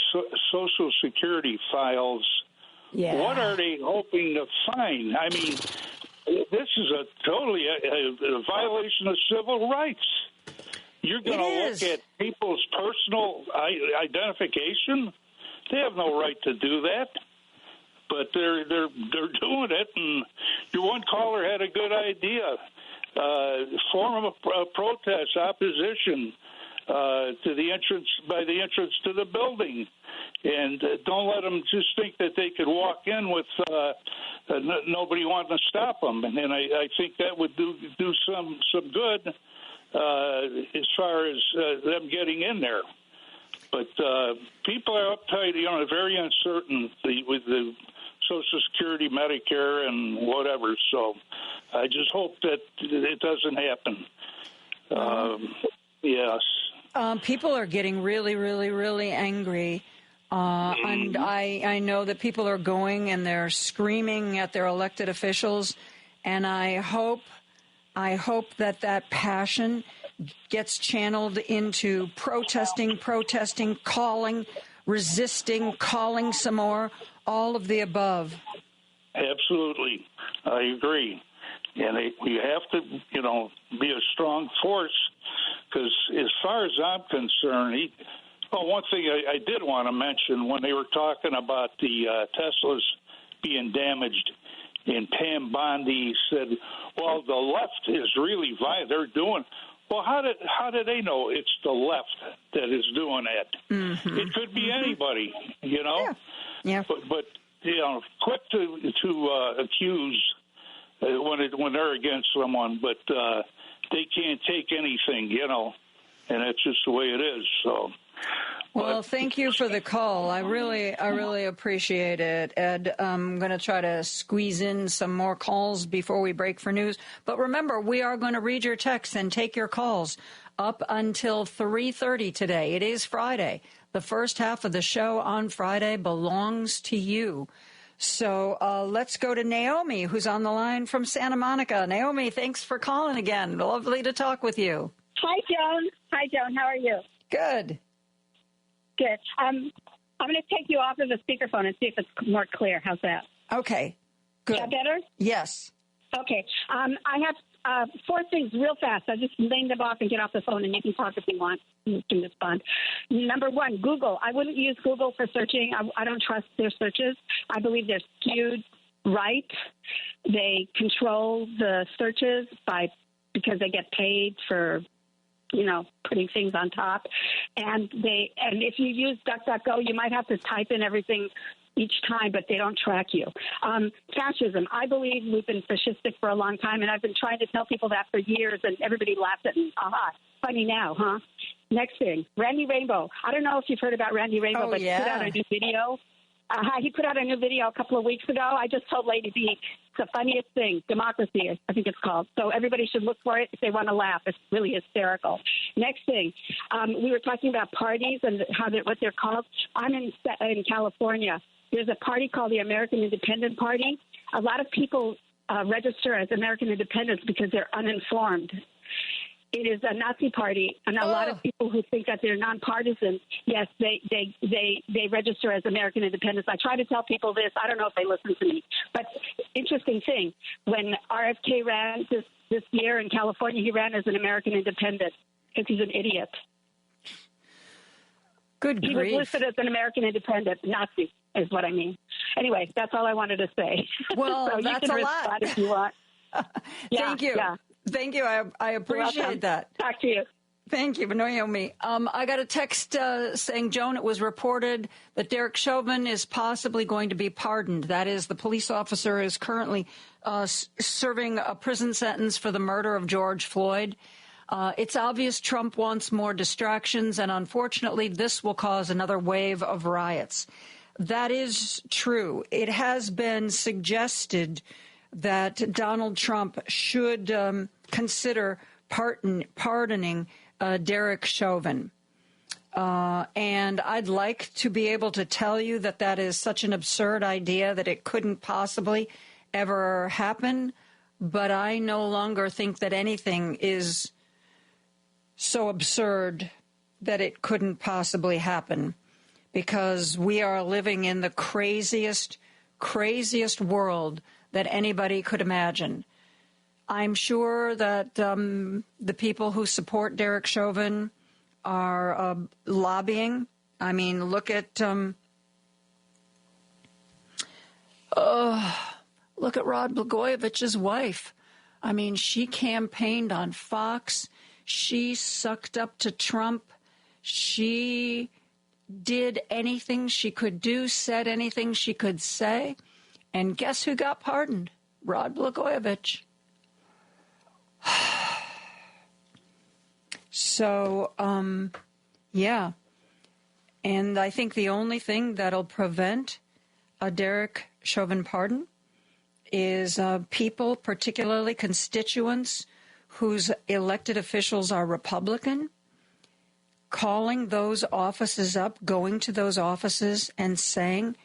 Social Security files. Yeah. What are they hoping to find? I mean, this is totally a violation of civil rights. You're going to look at people's personal identification. They have no right to do that, but they're doing it. And your one caller had a good idea. Form a protest, opposition to the entrance to the building, and don't let them just think that they could walk in with nobody wanting to stop them. And I think that would do some good as far as them getting in there. But people are uptight, very uncertain with the Social Security, Medicare, and whatever. So I just hope that it doesn't happen. Yes. People are getting really, really, really angry. And I know that people are going and they're screaming at their elected officials. And I hope that passion gets channeled into protesting, calling, resisting, calling some more, all of the above. Absolutely. I agree. And we have to, be a strong force, because as far as I'm concerned, one thing I did want to mention when they were talking about the Teslas being damaged, and Pam Bondi said, well, the left is really violent. They're doing... Well, how did they know it's the left that is doing that? Mm-hmm. It could be anybody, Yeah. But quick to accuse when they're against someone, but they can't take anything, and that's just the way it is. So. Well, thank you for the call. I really appreciate it, Ed. I'm going to try to squeeze in some more calls before we break for news. But remember, we are going to read your texts and take your calls up until 3:30 today. It is Friday. The first half of the show on Friday belongs to you. So let's go to Naomi, who's on the line from Santa Monica. Naomi, thanks for calling again. Lovely to talk with you. Hi, Joan. How are you? Good. Good. I'm going to take you off of the speakerphone and see if it's more clear. How's that? Okay. Good. Is that better? Yes. Okay. I have 4 things real fast. I'll just name them off and get off the phone, and you can talk if you want. You can respond. Number 1, Google. I wouldn't use Google for searching. I don't trust their searches. I believe they're skewed right. They control the searches because they get paid for putting things on top. And if you use DuckDuckGo, you might have to type in everything each time, but they don't track you. Fascism. I believe we've been fascistic for a long time, and I've been trying to tell people that for years, and everybody laughs at me. Aha, funny now, huh? Next thing, Randy Rainbow. I don't know if you've heard about Randy Rainbow, but yeah. He put out a new video. He put out a new video a couple of weeks ago. I just told Lady B, it's the funniest thing, Democracy, I think it's called. So everybody should look for it if they want to laugh. It's really hysterical. Next thing, we were talking about parties and what they're called. I'm in California. There's a party called the American Independent Party. A lot of people register as American Independents because they're uninformed. It is a Nazi party, and a lot of people who think that they're nonpartisan, yes, they register as American Independents. I try to tell people this. I don't know if they listen to me. But interesting thing, when RFK ran this year in California, he ran as an American Independent because he's an idiot. Good grief. He was listed as an American Independent. Nazi is what I mean. Anyway, that's all I wanted to say. Well, so that's you can a lot. If you want. Thank you. Yeah. Thank you. I appreciate that. Talk to you. Thank you, Naomi. I got a text saying, Joan, it was reported that Derek Chauvin is possibly going to be pardoned. That is, the police officer is currently serving a prison sentence for the murder of George Floyd. It's obvious Trump wants more distractions, and unfortunately, this will cause another wave of riots. That is true. It has been suggested that Donald Trump should consider pardoning Derek Chauvin. And I'd like to be able to tell you that is such an absurd idea that it couldn't possibly ever happen. But I no longer think that anything is so absurd that it couldn't possibly happen, because we are living in the craziest world that anybody could imagine. I'm sure that the people who support Derek Chauvin are lobbying. I mean, look at Rod Blagojevich's wife. I mean, she campaigned on Fox. She sucked up to Trump. She did anything she could do, said anything she could say. And guess who got pardoned? Rod Blagojevich. So, yeah. And I think the only thing that'll prevent a Derek Chauvin pardon, is people, particularly constituents whose elected officials are Republican, calling those offices up, going to those offices and saying,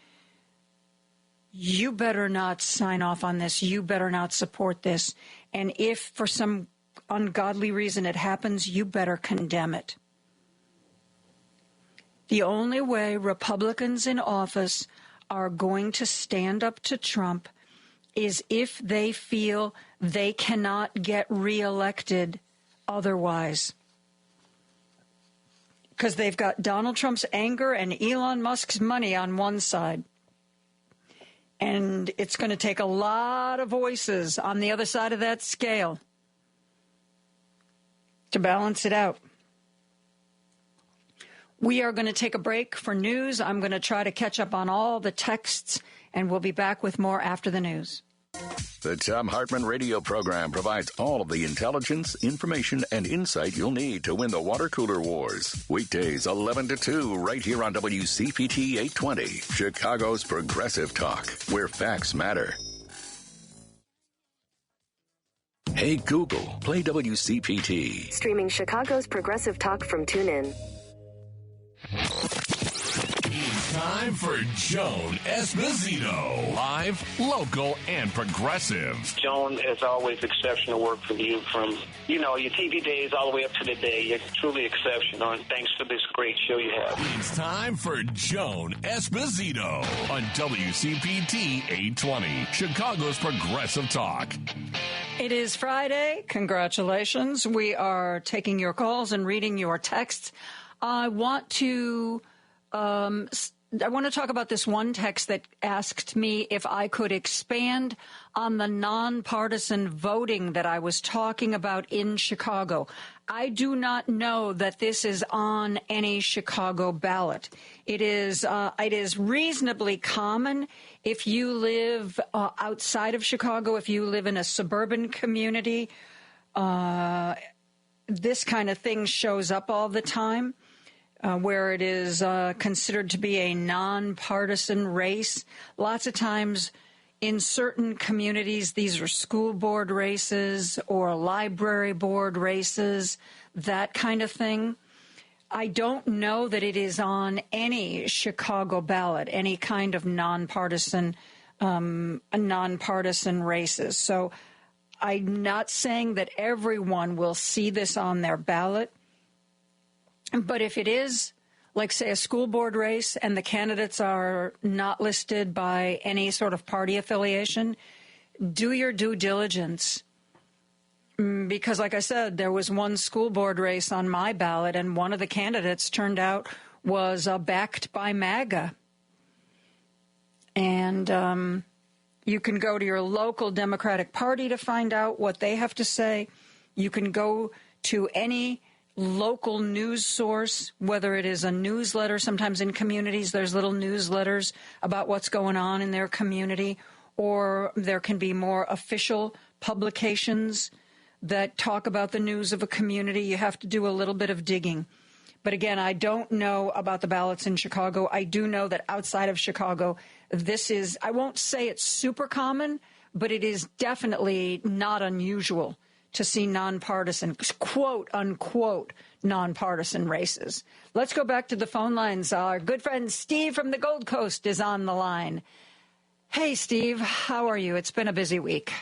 you better not sign off on this, you better not support this, and if for some ungodly reason it happens, you better condemn it. The only way Republicans in office are going to stand up to Trump is if they feel they cannot get reelected otherwise. Because they've got Donald Trump's anger and Elon Musk's money on one side. And it's going to take a lot of voices on the other side of that scale to balance it out. We are going to take a break for news. I'm going to try to catch up on all the texts, and we'll be back with more after the news. The Thom Hartmann radio program provides all of the intelligence, information, and insight you'll need to win the water cooler wars. Weekdays 11 to 2 right here on WCPT 820, Chicago's Progressive Talk, where facts matter. Hey Google, play WCPT. Streaming Chicago's Progressive Talk from TuneIn. It's time for Joan Esposito. Live, local, and progressive. Joan, as always, exceptional work from you from, your TV days all the way up to today. You're truly exceptional, and thanks for this great show you have. It's time for Joan Esposito on WCPT 820, Chicago's Progressive Talk. It is Friday. Congratulations. We are taking your calls and reading your texts. I want to talk about this one text that asked me if I could expand on the nonpartisan voting that I was talking about in Chicago. I do not know that this is on any Chicago ballot. It is reasonably common if you live outside of Chicago, if you live in a suburban community. This kind of thing shows up all the time. Where it is considered to be a nonpartisan race. Lots of times in certain communities, these are school board races or library board races, that kind of thing. I don't know that it is on any Chicago ballot, any kind of nonpartisan races. So I'm not saying that everyone will see this on their ballot. But if it is, like, say, a school board race and the candidates are not listed by any sort of party affiliation, do your due diligence. Because, like I said, there was one school board race on my ballot, and one of the candidates turned out was backed by MAGA. And you can go to your local Democratic Party to find out what they have to say. You can go to any local news source, whether it is a newsletter. Sometimes in communities there's little newsletters about what's going on in their community, or there can be more official publications that talk about the news of a community. You have to do a little bit of digging. But again, I don't know about the ballots in Chicago. I do know that outside of Chicago, this is, I won't say it's super common, but it is definitely not unusual to see nonpartisan, quote unquote, nonpartisan races. Let's go back to the phone lines. Our good friend Steve from the Gold Coast is on the line. Hey, Steve, how are you? It's been a busy week.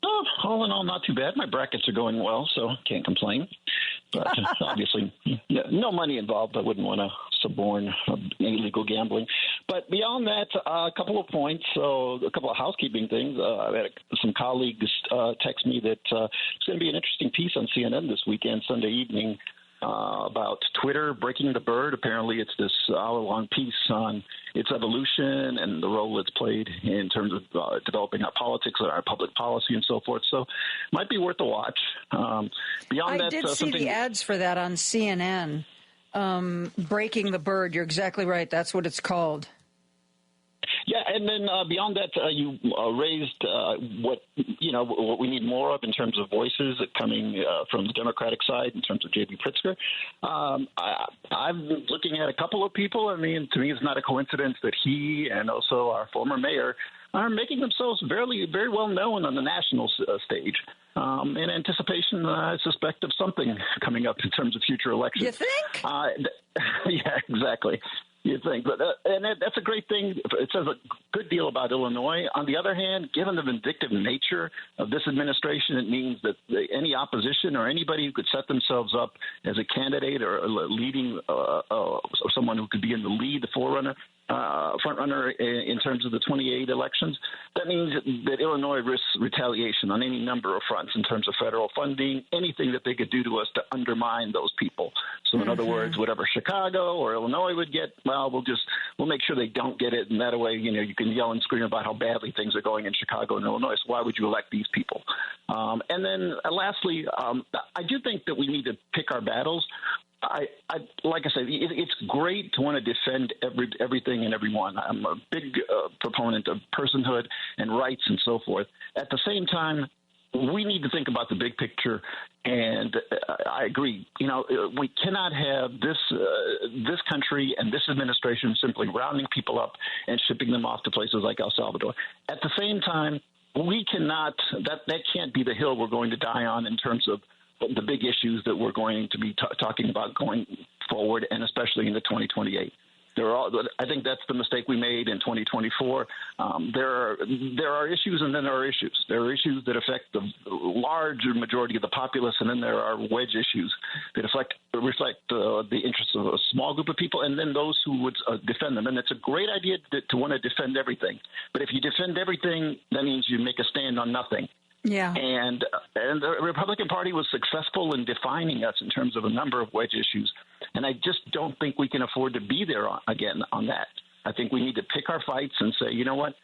Oh, all in all, not too bad. My brackets are going well, so can't complain. But obviously, no money involved. I wouldn't want to suborn illegal gambling. But beyond that, a couple of points. So a couple of housekeeping things. I've had some colleagues text me that it's going to be an interesting piece on CNN this weekend, Sunday evening, about Twitter breaking the bird. Apparently, it's this hour-long piece on its evolution and the role it's played in terms of developing our politics, our public policy, and so forth. So, might be worth a watch. Beyond that, I did see the ads for that on CNN. Breaking the bird. You're exactly right. That's what it's called. Yeah, and then beyond that, you raised what we need more of in terms of voices coming from the Democratic side in terms of J.B. Pritzker. I'm looking at a couple of people. I mean, to me, it's not a coincidence that he and also our former mayor are making themselves very, very well known on the national stage. In anticipation, I suspect, of something coming up in terms of future elections. You think? Yeah, exactly. You think, but that's a great thing. It says a good deal about Illinois. On the other hand, given the vindictive nature of this administration, it means that any opposition or anybody who could set themselves up as a candidate or leading or someone who could be in the lead, the front runner in terms of the 28 elections, that means that Illinois risks retaliation on any number of fronts in terms of federal funding, anything that they could do to us to undermine those people. So in other words, whatever Chicago or Illinois would get, well, we'll make sure they don't get it, and that way, you can yell and scream about how badly things are going in Chicago and Illinois. So why would you elect these people? And then lastly, I do think that we need to pick our battles. Like I said, it's great to want to defend everything and everyone. I'm a big proponent of personhood and rights and so forth. At the same time, we need to think about the big picture, and I agree. We cannot have this country and this administration simply rounding people up and shipping them off to places like El Salvador. At the same time, we cannot. That can't be the hill we're going to die on in terms of the big issues that we're going to be talking about going forward, and especially into 2028. I think that's the mistake we made in 2024. There are issues, and then there are issues. There are issues that affect the larger majority of the populace, and then there are wedge issues that reflect the interests of a small group of people, and then those who would defend them. And it's a great idea to want to defend everything. But if you defend everything, that means you make a stand on nothing. Yeah. And the Republican Party was successful in defining us in terms of a number of wedge issues. And I just don't think we can afford to be there again on that. I think we need to pick our fights and say, you know what?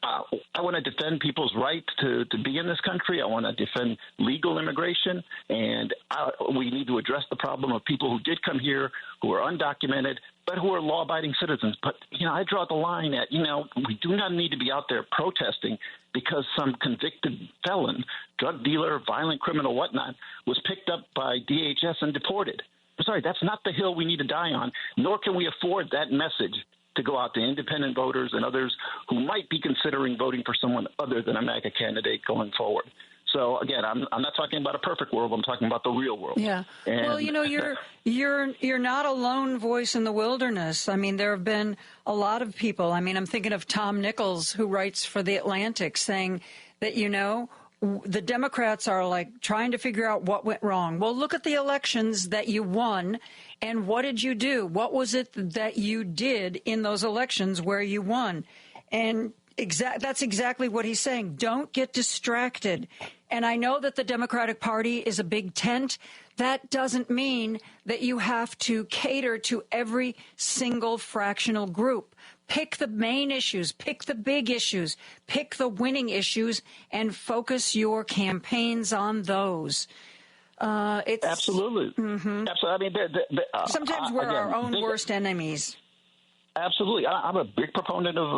I want to defend people's right to be in this country. I want to defend legal immigration. And we need to address the problem of people who did come here, who are undocumented, but who are law-abiding citizens. But, I draw the line at, we do not need to be out there protesting because some convicted felon, drug dealer, violent criminal, whatnot, was picked up by DHS and deported. I'm sorry, that's not the hill we need to die on, nor can we afford that message to go out to independent voters and others who might be considering voting for someone other than a MAGA candidate going forward. So again, I'm not talking about a perfect world. I'm talking about the real world. Yeah. And, well, you're not a lone voice in the wilderness. I mean, there have been a lot of people. I mean, I'm thinking of Tom Nichols, who writes for The Atlantic, saying that, the Democrats are like trying to figure out what went wrong. Well, look at the elections that you won. And what did you do? What was it that you did in those elections where you won? And that's exactly what he's saying. Don't get distracted. And I know that the Democratic Party is a big tent. That doesn't mean that you have to cater to every single fractional group. Pick the main issues, pick the big issues, pick the winning issues, and focus your campaigns on those. Absolutely. Mm-hmm. Absolutely. I mean, sometimes we're our own worst enemies. Absolutely. I'm a big proponent of,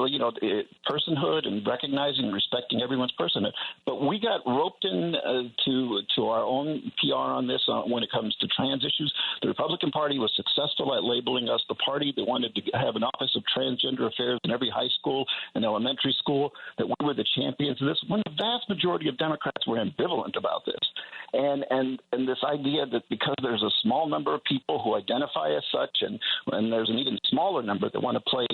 personhood and recognizing and respecting everyone's personhood. But we got roped in to our own PR on this when it comes to trans issues. The Republican Party was successful at labeling us the party that wanted to have an Office of Transgender Affairs in every high school and elementary school, that we were the champions of this, when the vast majority of Democrats were ambivalent about this. And this idea that because there's a small number of people who identify as such, and there's an even smaller number that want to play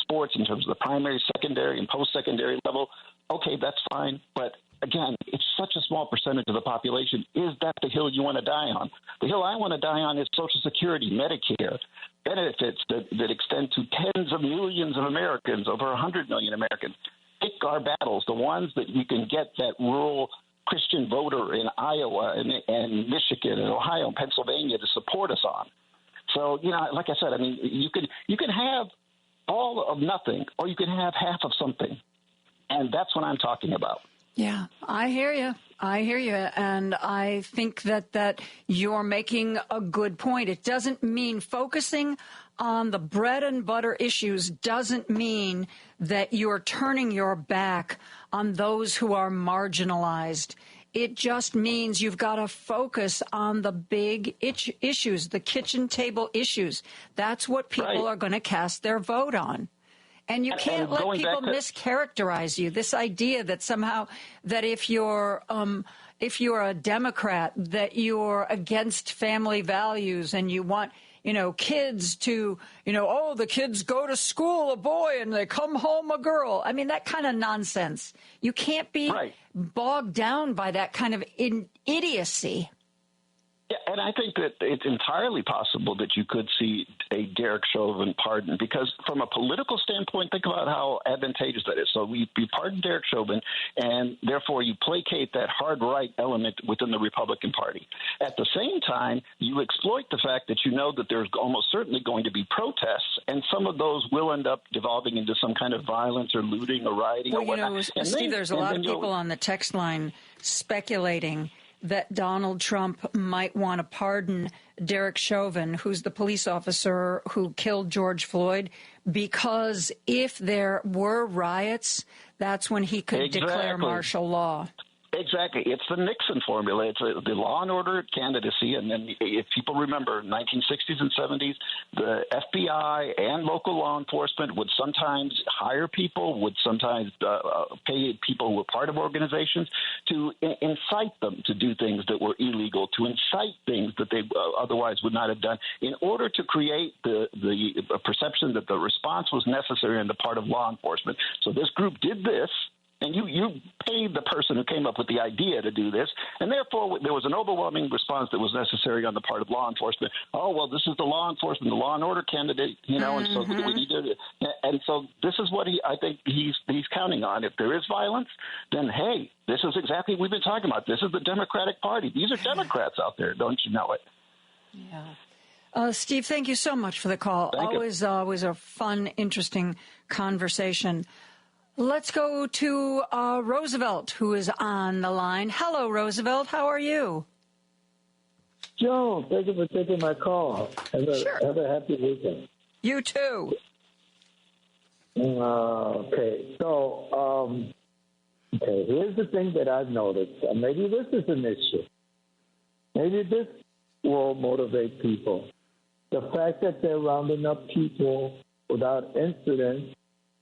sports in terms of the primary, secondary, and post-secondary level, okay, that's fine. But again, it's such a small percentage of the population. Is that the hill you want to die on? The hill I want to die on is Social Security, Medicare, benefits that extend to tens of millions of Americans, over 100 million Americans. Pick our battles, the ones that you can get that rural Christian voter in Iowa and Michigan and Ohio and Pennsylvania to support us on. So, like I said, I mean, you can have all of nothing, or you can have half of something. And that's what I'm talking about. Yeah, I hear you. And I think that you're making a good point. It doesn't mean focusing on the bread and butter issues doesn't mean that you're turning your back on those who are marginalized. It just means you've got to focus on the big issues, the kitchen table issues. That's what people are going to cast their vote on. And you can't let people mischaracterize you. This idea that somehow that if you're a Democrat, that you're against family values and you want, kids to, the kids go to school a boy and they come home a girl. I mean, that kind of nonsense. You can't be bogged down by that kind of idiocy. Yeah, and I think that it's entirely possible that you could see a Derek Chauvin pardon, because from a political standpoint, think about how advantageous that is. So you pardon Derek Chauvin, and therefore you placate that hard right element within the Republican Party. At the same time, you exploit the fact that you know that there's almost certainly going to be protests, and some of those will end up devolving into some kind of violence or looting or rioting or whatnot. Steve, there's a lot of people on the text line speculating that Donald Trump might want to pardon Derek Chauvin, who's the police officer who killed George Floyd, because if there were riots, that's when he could declare martial law. Exactly. It's the Nixon formula. It's the law and order candidacy. And then if people remember, 1960s and 70s, the FBI and local law enforcement would sometimes hire people, would sometimes pay people who were part of organizations to incite them to do things that were illegal, to incite things that they otherwise would not have done, in order to create the perception that the response was necessary on the part of law enforcement. So this group did this. And you paid the person who came up with the idea to do this, and therefore there was an overwhelming response that was necessary on the part of law enforcement. Oh, well, this is the law enforcement, the law and order candidate, and so we need to. And so this is what I think he's counting on. If there is violence, then hey, this is exactly what we've been talking about. This is the Democratic Party. These are Democrats out there, don't you know it? Yeah. Steve, thank you so much for the call. Always a fun, interesting conversation. Let's go to Roosevelt, who is on the line. Hello, Roosevelt. How are you? Joan, thank you for taking my call. Have a happy weekend. You too. Okay. So, here's the thing that I've noticed. Maybe this is an issue. Maybe this will motivate people. The fact that they're rounding up people without incident.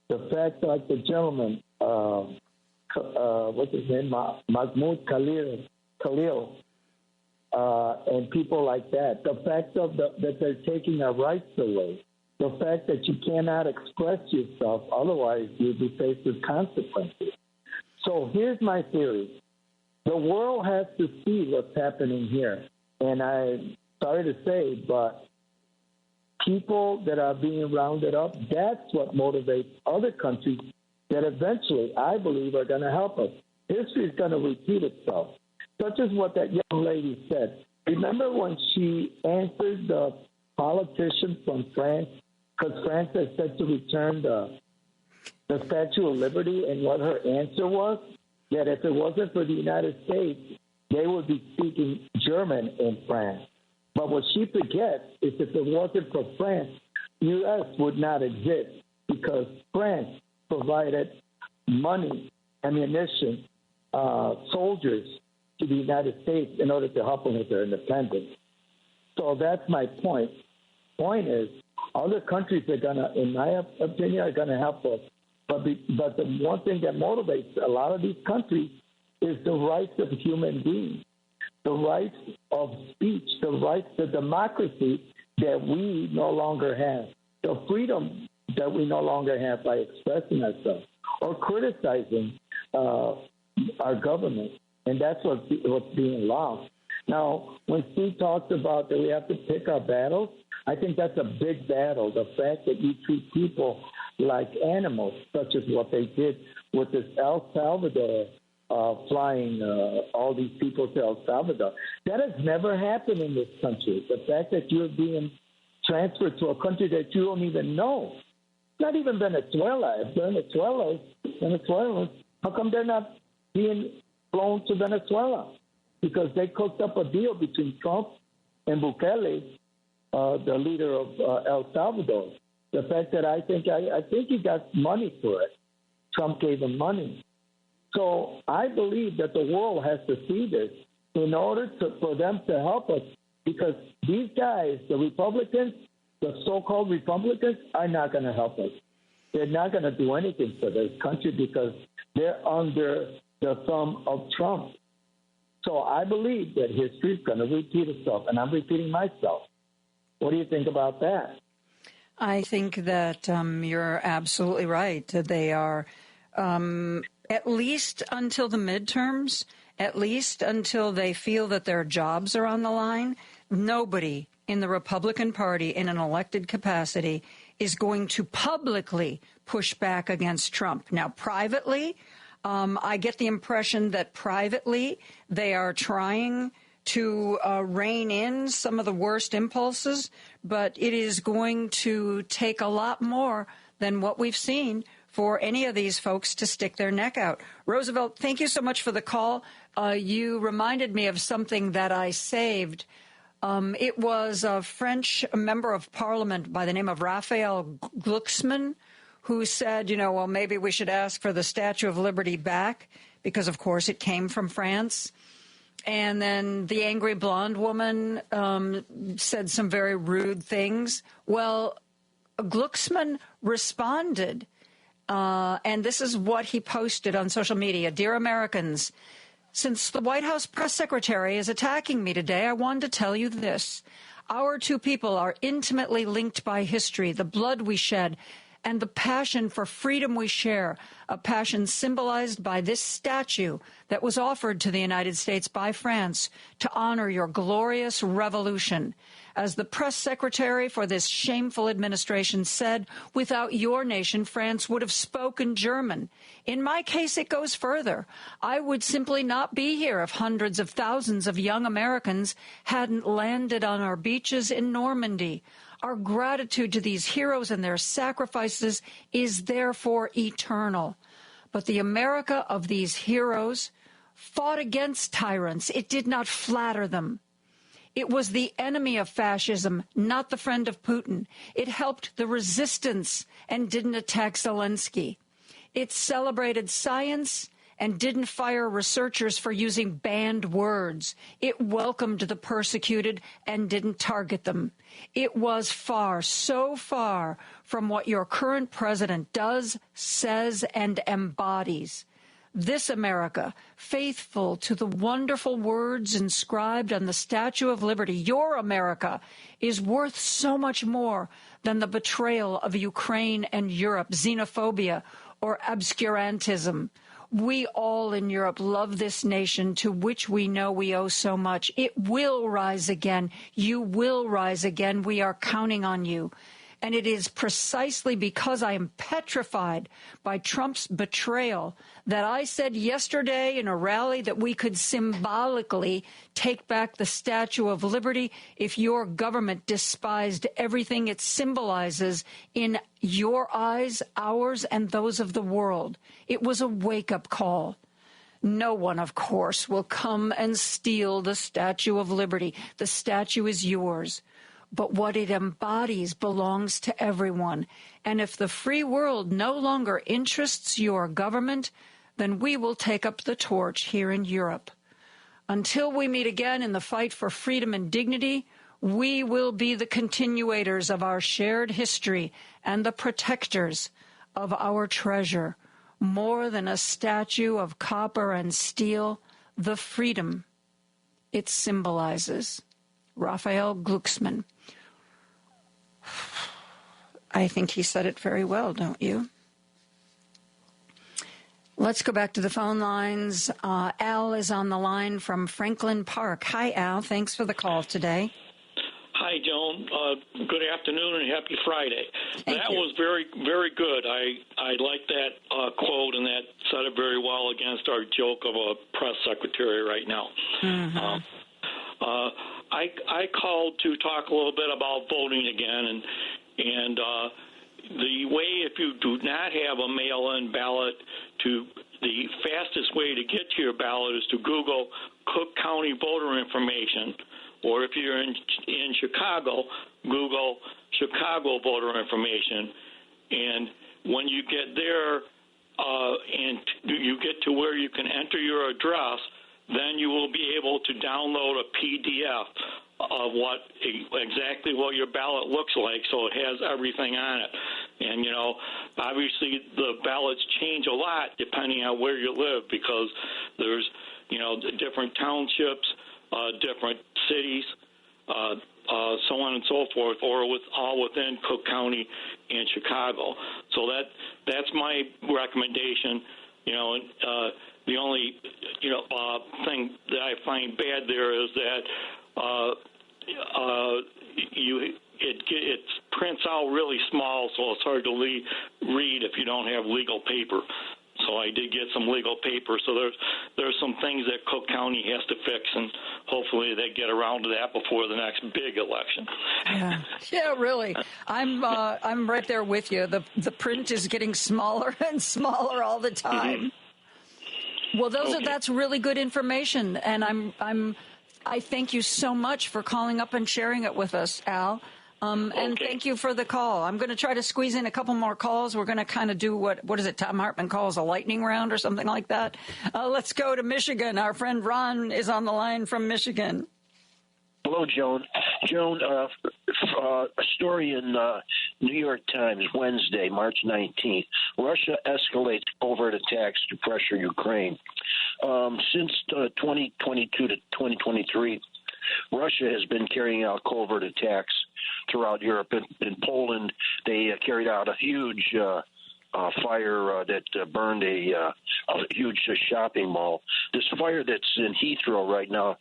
The fact, like the gentleman, what's his name, Mahmoud Khalil, and people like that. The fact that they're taking our rights away. The fact that you cannot express yourself, otherwise you'll be faced with consequences. So here's my theory. The world has to see what's happening here. And I'm sorry to say, but people that are being rounded up, that's what motivates other countries that eventually, I believe, are going to help us. History is going to repeat itself, such as what that young lady said. Remember when she answered the politician from France, because France has said to return the Statue of Liberty, and what her answer was? That if it wasn't for the United States, they would be speaking German in France. But what she forgets is if it wasn't for France, U.S. would not exist, because France provided money, ammunition, soldiers to the United States in order to help them with their independence. So that's my point. Point is, other countries are going to, in my opinion, are going to help us. But the one thing that motivates a lot of these countries is the rights of human beings. The rights of speech, the rights to democracy that we no longer have, the freedom that we no longer have by expressing ourselves or criticizing our government. And that's what's being lost. Now, when Steve talks about that we have to pick our battles, I think that's a big battle. The fact that you treat people like animals, such as what they did with this El Salvador flying all these people to El Salvador. That has never happened in this country. The fact that you're being transferred to a country that you don't even know. Not even Venezuela. If Venezuelans, how come they're not being flown to Venezuela? Because they cooked up a deal between Trump and Bukele the leader of El Salvador. The fact that I think he got money for it. Trump gave him money. So I believe that the world has to see this in order for them to help us, because these guys, the Republicans, the so-called Republicans, are not going to help us. They're not going to do anything for this country because they're under the thumb of Trump. So I believe that history is going to repeat itself, and I'm repeating myself. What do you think about that? I think that you're absolutely right. They are, at least until the midterms, at least until they feel that their jobs are on the line, nobody in the Republican Party in an elected capacity is going to publicly push back against Trump. Now, privately, I get the impression that privately they are trying to rein in some of the worst impulses, but it is going to take a lot more than what we've seen for any of these folks to stick their neck out. Roosevelt, thank you so much for the call. You reminded me of something that I saved. It was a French member of parliament by the name of Raphael Glucksmann who said, well, maybe we should ask for the Statue of Liberty back because, of course, it came from France. And then the angry blonde woman said some very rude things. Well, Glucksmann responded, and this is what he posted on social media. Dear Americans, since the White House press secretary is attacking me today, I wanted to tell you this. Our two people are intimately linked by history, the blood we shed, and the passion for freedom we share, a passion symbolized by this statue that was offered to the United States by France to honor your glorious revolution. As the press secretary for this shameful administration said, without your nation, France would have spoken German. In my case, it goes further. I would simply not be here if hundreds of thousands of young Americans hadn't landed on our beaches in Normandy. Our gratitude to these heroes and their sacrifices is therefore eternal. But the America of these heroes fought against tyrants. It did not flatter them. It was the enemy of fascism, not the friend of Putin. It helped the resistance and didn't attack Zelensky. It celebrated science and didn't fire researchers for using banned words. It welcomed the persecuted and didn't target them. It was far, so far from what your current president does, says, and embodies. This America, faithful to the wonderful words inscribed on the Statue of Liberty, your America, is worth so much more than the betrayal of Ukraine and Europe, xenophobia, or obscurantism. We all in Europe love this nation to which we know we owe so much. It will rise again. You will rise again. We are counting on you. And it is precisely because I am petrified by Trump's betrayal that I said yesterday in a rally that we could symbolically take back the Statue of Liberty if your government despised everything it symbolizes in your eyes, ours, and those of the world. It was a wake-up call. No one, of course, will come and steal the Statue of Liberty. The statue is yours. But what it embodies belongs to everyone. And if the free world no longer interests your government, then we will take up the torch here in Europe. Until we meet again in the fight for freedom and dignity, we will be the continuators of our shared history and the protectors of our treasure. More than a statue of copper and steel, the freedom it symbolizes. Raphael Glucksmann. I think he said it very well, don't you? Let's go back to the phone lines. Al is on the line from Franklin Park. Hi, Al. Thanks for the call today. Hi, Joan. Good afternoon and happy Friday. Thank you. Was very, very good. I like that quote, and that said it very well against our joke of a press secretary right now. Mm-hmm. I called to talk a little bit about voting again, and the way, if you do not have a mail-in ballot, the fastest way to get to your ballot is to Google Cook County voter information, or if you're in Chicago, Google Chicago voter information. And when you get there and you get to where you can enter your address, then you will be able to download a PDF of exactly what your ballot looks like, so it has everything on it. And, obviously the ballots change a lot depending on where you live, because there's, different townships, different cities, so on and so forth, or all within Cook County and Chicago. So that's my recommendation. The only thing that I find bad there is that it prints out really small, so it's hard to read if you don't have legal paper. So I did get some legal paper. So there's some things that Cook County has to fix, and hopefully they get around to that before the next big election. Yeah, really. I'm right there with you. The print is getting smaller and smaller all the time. Well, that's really good information, and I thank you so much for calling up and sharing it with us, Al. And thank you for the call. I'm going to try to squeeze in a couple more calls. We're going to kind of do what is it Tom Hartman calls a lightning round or something like that. Let's go to Michigan. Our friend Ron is on the line from Michigan. Hello, Joan. Joan, a story in New York Times Wednesday, March 19th. Russia escalates covert attacks to pressure Ukraine. Since 2022 to 2023, Russia has been carrying out covert attacks throughout Europe. In Poland, they carried out a huge fire that burned a huge shopping mall. This fire that's in Heathrow right now,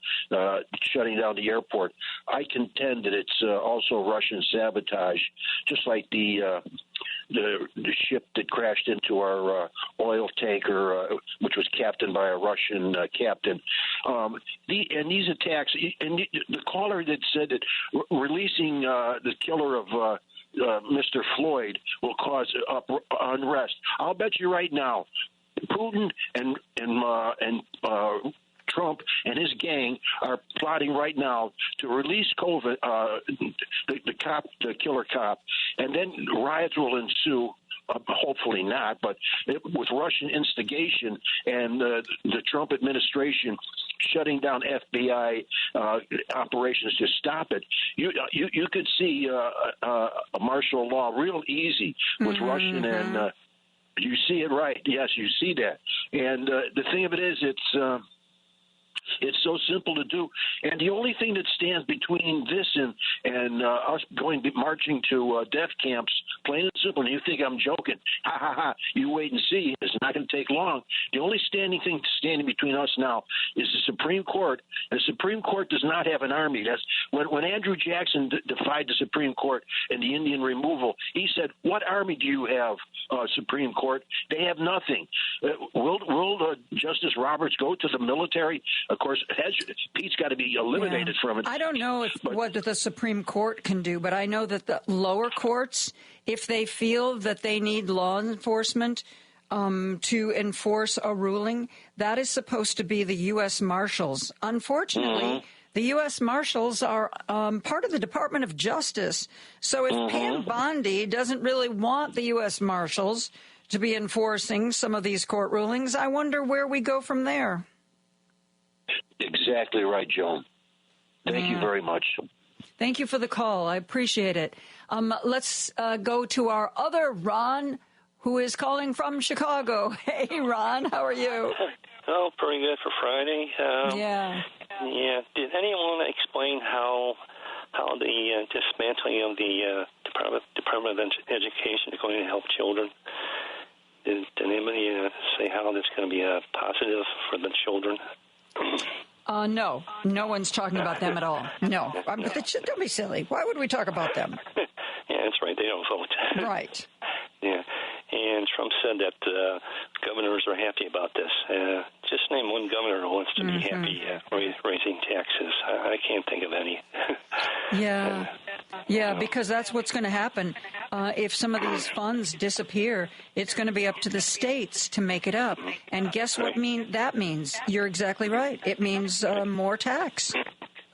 shutting down the airport, I contend that it's also Russian sabotage, just like the ship that crashed into our oil tanker, which was captained by a Russian captain. These attacks, and the caller that said that releasing the killer of Mr. Floyd will cause unrest. I'll bet you right now, Putin and Trump and his gang are plotting right now to release COVID, the killer cop, and then riots will ensue. Hopefully not, but with Russian instigation and the Trump administration shutting down FBI operations to stop it, you could see a martial law real easy with Russian and you see it right. Yes, you see that. And the thing of it is, it's so simple to do, and the only thing that stands between this and us marching to death camps, plain and simple. And you think I'm joking? Ha ha ha! You wait and see. It's not going to take long. The only thing standing between us now is the Supreme Court. And the Supreme Court does not have an army. That's when Andrew Jackson defied the Supreme Court and the Indian removal. He said, "What army do you have, Supreme Court? They have nothing." Will Justice Roberts go to the military? Of course, Pete's got to be eliminated from it. I don't know what the Supreme Court can do, but I know that the lower courts, if they feel that they need law enforcement to enforce a ruling, that is supposed to be the U.S. Marshals. Unfortunately, the U.S. Marshals are part of the Department of Justice. So if Pam Bondi doesn't really want the U.S. Marshals to be enforcing some of these court rulings, I wonder where we go from there. Exactly right, Joan. Thank you very much. Thank you for the call. I appreciate it. Let's go to our other Ron, who is calling from Chicago. Hey, Ron, how are you? Oh, pretty good for Friday. Yeah. Did anyone explain how the dismantling of the Department of Education is going to help children? Did anybody say how this is going to be positive for the children? No. No one's talking about them at all. No. Don't be silly. Why would we talk about them? Yeah, that's right. They don't vote. Right. Yeah. And Trump said that governors are happy about this. Just name one governor who wants to be happy raising taxes. I can't think of any. Yeah, because that's what's going to happen. if some of these funds disappear, it's going to be up to the states to make it up. And guess what that means? You're exactly right. It means more tax.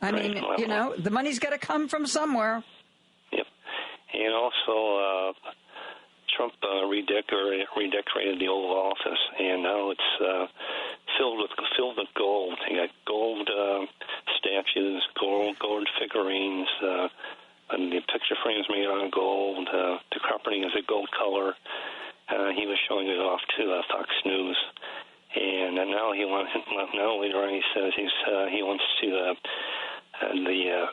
I mean, the money's got to come from somewhere. Yep. And also, Trump redecorated the Oval Office, and now it's filled with gold. You got gold statues, gold figurines, and the picture frames made out of gold. The carpeting is a gold color. He was showing it off to Fox News, and now later on he says he wants to the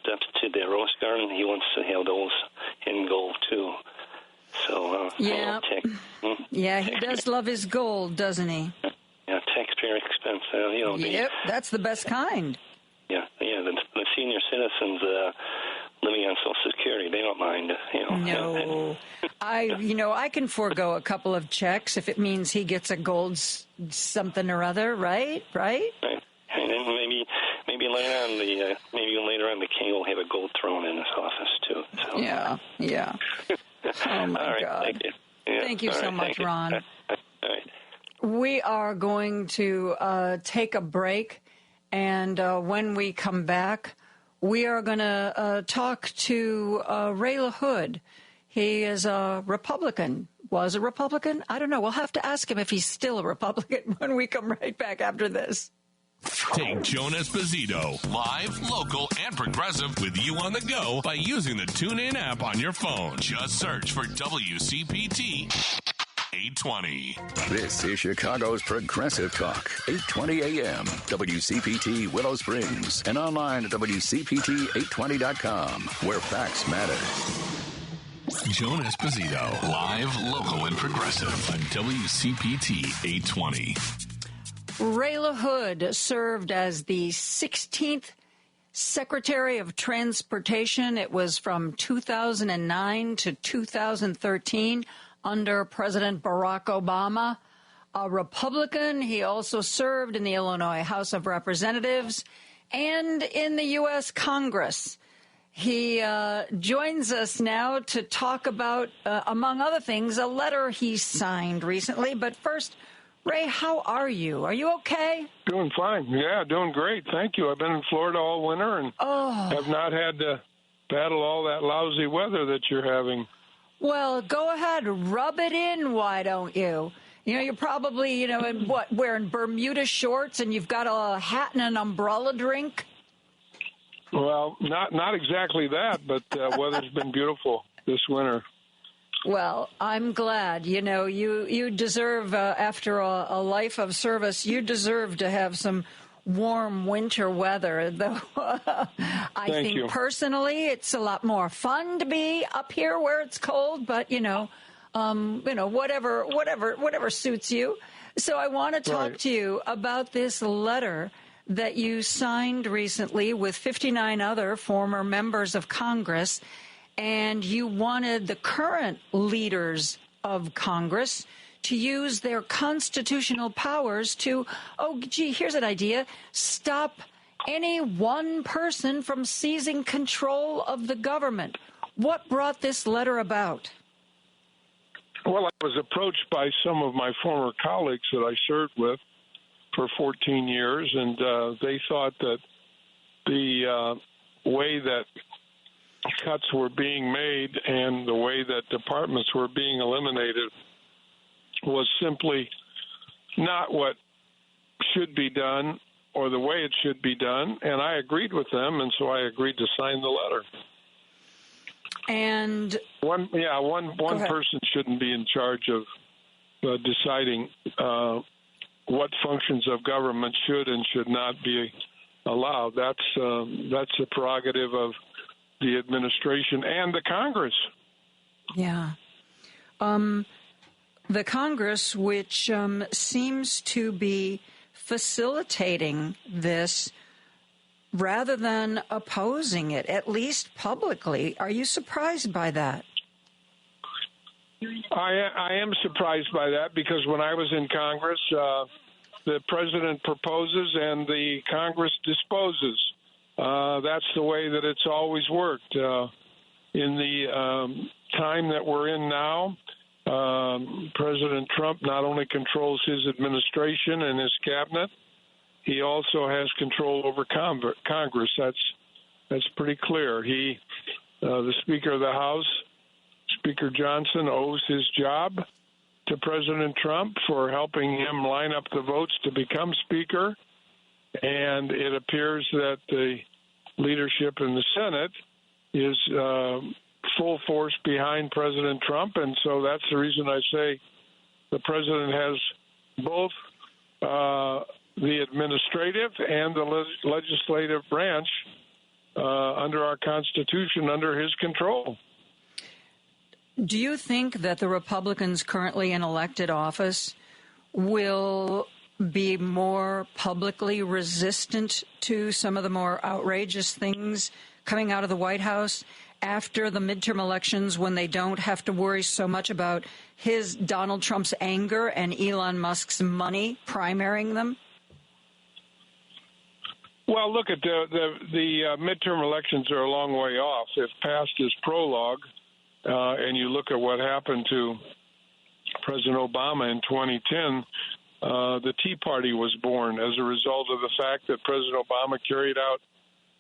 steps to the Rose Garden. He wants to have those in gold too. So yeah, he does love his gold, doesn't he? Yeah, taxpayer expense. Yep, that's the best kind. Yeah. The senior citizens living on Social Security, they don't mind. No, I can forego a couple of checks if it means he gets a gold something or other, right? Right. And then maybe later on the king will have a gold throne in his office too. So. Yeah. Oh my God! Thank you. Yeah. Thank you so much, Ron. All right. We are going to take a break, and when we come back, we are going to talk to Ray LaHood. He is a Republican. Was a Republican? I don't know. We'll have to ask him if he's still a Republican when we come right back after this. Take Joan Esposito, live, local, and progressive with you on the go by using the TuneIn app on your phone. Just search for WCPT 820. This is Chicago's Progressive Talk, 820 AM, WCPT Willow Springs, and online at WCPT820.com, where facts matter. Joan Esposito, live, local, and progressive on WCPT 820. Ray LaHood served as the 16th Secretary of Transportation. It was from 2009 to 2013 under President Barack Obama. A Republican, he also served in the Illinois House of Representatives and in the U.S. Congress. He joins us now to talk about, among other things, a letter he signed recently. But first, Ray, how are you? Are you okay? Doing fine. Yeah, doing great. Thank you. I've been in Florida all winter and have not had to battle all that lousy weather that you're having. Well, go ahead. Rub it in, why don't you? You're probably, wearing Bermuda shorts and you've got a hat and an umbrella drink? Well, not exactly that, but weather's been beautiful this winter. Well, I'm glad. You deserve, after a life of service, you deserve to have some warm winter weather. Though I think personally, it's a lot more fun to be up here where it's cold. But whatever suits you. So I want to talk to you about this letter that you signed recently with 59 other former members of Congress. And you wanted the current leaders of Congress to use their constitutional powers to, here's an idea, stop any one person from seizing control of the government. What brought this letter about? Well, I was approached by some of my former colleagues that I served with for 14 years, and they thought that the way that cuts were being made and the way that departments were being eliminated was simply not what should be done or the way it should be done. And I agreed with them, and so I agreed to sign the letter. And one person shouldn't be in charge of deciding what functions of government should and should not be allowed. That's a prerogative of the administration and the Congress. Yeah. The Congress, which seems to be facilitating this rather than opposing it, at least publicly. Are you surprised by that? I am surprised by that because when I was in Congress, the president proposes and the Congress disposes. That's the way that it's always worked. in the time that we're in now, President Trump not only controls his administration and his cabinet, he also has control over Congress. That's pretty clear. The Speaker of the House, Speaker Johnson, owes his job to President Trump for helping him line up the votes to become Speaker, and it appears that the leadership in the Senate is full force behind President Trump, and so that's the reason I say the president has both the administrative and the legislative branch under our Constitution under his control. Do you think that the Republicans currently in elected office will be more publicly resistant to some of the more outrageous things coming out of the White House after the midterm elections, when they don't have to worry so much about Donald Trump's anger and Elon Musk's money primarying them? Well, look at the midterm elections are a long way off. If past is prologue, and you look at what happened to President Obama in 2010, the Tea Party was born as a result of the fact that President Obama carried out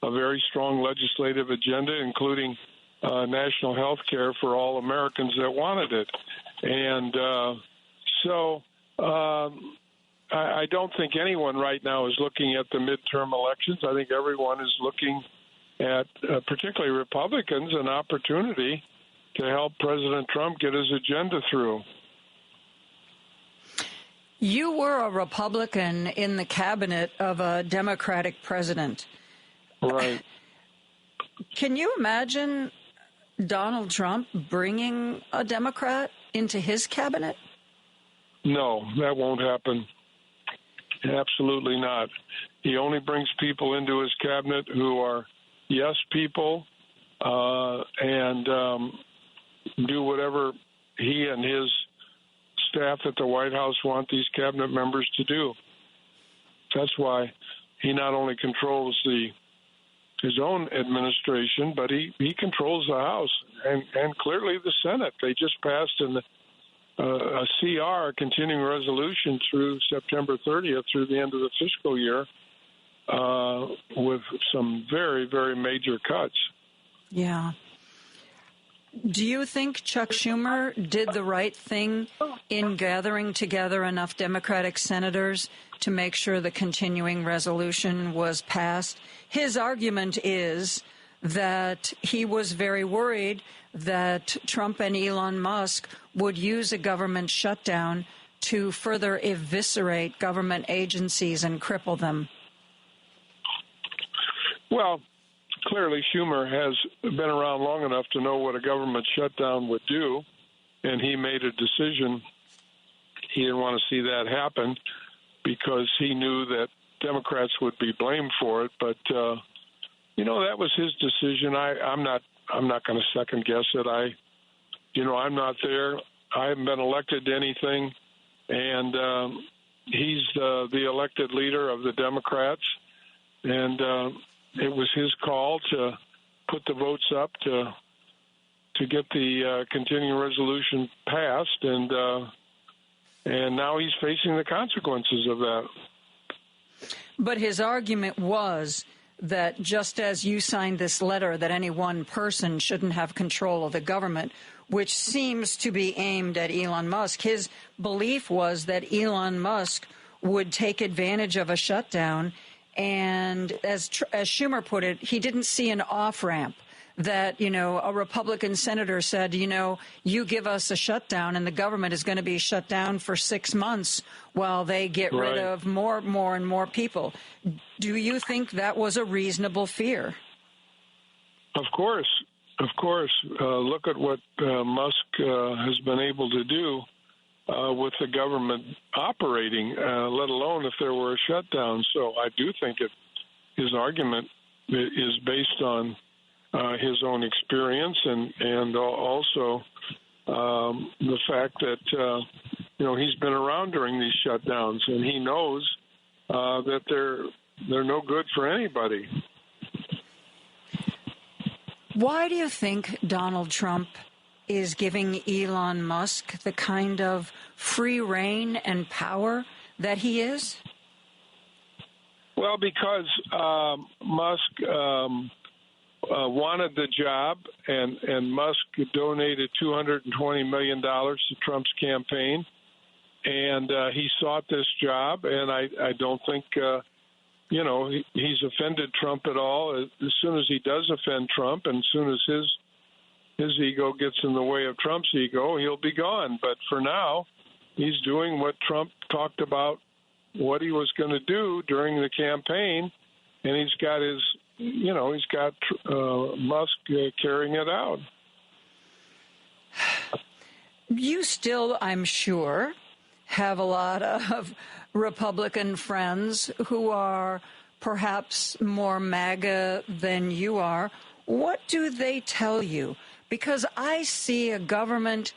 a very strong legislative agenda, including national health care for all Americans that wanted it. And so I don't think anyone right now is looking at the midterm elections. I think everyone is looking at, particularly Republicans, an opportunity to help President Trump get his agenda through. You were a Republican in the cabinet of a Democratic president. Right. Can you imagine Donald Trump bringing a Democrat into his cabinet? No, that won't happen. Absolutely not. He only brings people into his cabinet who are yes people and do whatever he and his staff at the White House want these cabinet members to do. That's why he not only controls his own administration, but he controls the House and clearly the Senate. They just passed a CR, continuing resolution, through September 30th, through the end of the fiscal year, with some very, very major cuts. Yeah. Do you think Chuck Schumer did the right thing in gathering together enough Democratic senators to make sure the continuing resolution was passed? His argument is that he was very worried that Trump and Elon Musk would use a government shutdown to further eviscerate government agencies and cripple them. Well, clearly Schumer has been around long enough to know what a government shutdown would do, and he made a decision. He didn't want to see that happen because he knew that Democrats would be blamed for it. But that was his decision. I'm not going to second guess it. I'm not there. I haven't been elected to anything, and he's the elected leader of the Democrats, and it was his call to put the votes up to get the continuing resolution passed, and now he's facing the consequences of that. But his argument was that just as you signed this letter that any one person shouldn't have control of the government, which seems to be aimed at Elon Musk, his belief was that Elon Musk would take advantage of a shutdown. And as Schumer put it, he didn't see an off-ramp that, a Republican senator said, you give us a shutdown and the government is going to be shut down for 6 months while they get rid of more and more people. Do you think that was a reasonable fear? Of course. Look at what Musk has been able to do with the government operating, let alone if there were a shutdown. So I do think his argument is based on his own experience and also the fact that, he's been around during these shutdowns, and he knows that they're no good for anybody. Why do you think Donald Trump is giving Elon Musk the kind of free reign and power that he is? Well, because Musk wanted the job, and Musk donated $220 million to Trump's campaign, and he sought this job, and I don't think, he's offended Trump at all. As soon as he does offend Trump, and as soon as his ego gets in the way of Trump's ego, he'll be gone. But for now, he's doing what Trump talked about, what he was going to do during the campaign, and he's got Musk carrying it out. You still, I'm sure, have a lot of Republican friends who are perhaps more MAGA than you are. What do they tell you? Because I see a government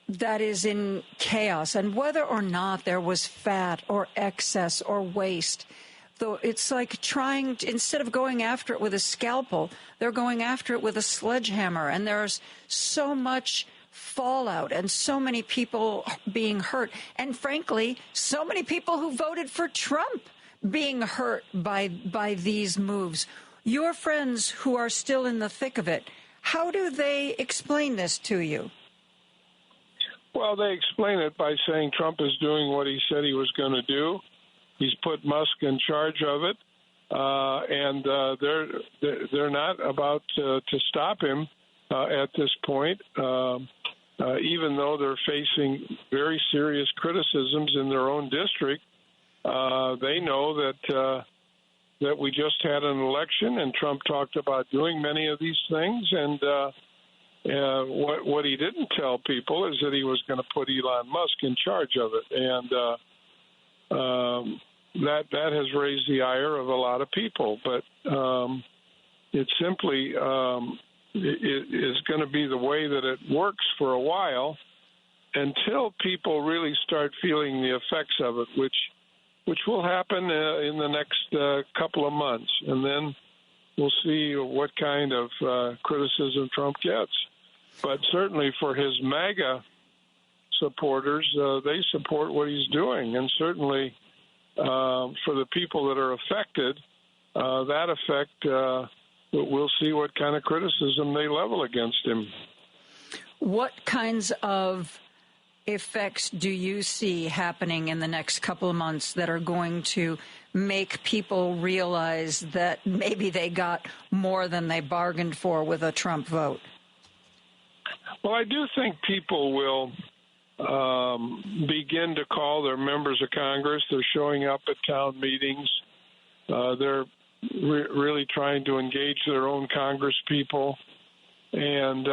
that is in chaos, and whether or not there was fat or excess or waste, though it's like instead of going after it with a scalpel, they're going after it with a sledgehammer, and there's so much fallout and so many people being hurt, and frankly, so many people who voted for Trump being hurt by these moves. Your friends who are still in the thick of it, how do they explain this to you? Well, they explain it by saying Trump is doing what he said he was going to do. He's put Musk in charge of it, and they're not about to stop him at this point, even though they're facing very serious criticisms in their own district. They know that we just had an election, and Trump talked about doing many of these things, and what he didn't tell people is that he was going to put Elon Musk in charge of it, and that has raised the ire of a lot of people. But it simply it is going to be the way that it works for a while until people really start feeling the effects of it, which will happen in the next couple of months, and then we'll see what kind of criticism Trump gets. But certainly for his MAGA supporters, they support what he's doing. And certainly for the people that are affected, that effect, we'll see what kind of criticism they level against him. What kinds of effects do you see happening in the next couple of months that are going to make people realize that maybe they got more than they bargained for with a Trump vote? Well, I do think people will begin to call their members of Congress. They're showing up at town meetings. They're really trying to engage their own Congress people. And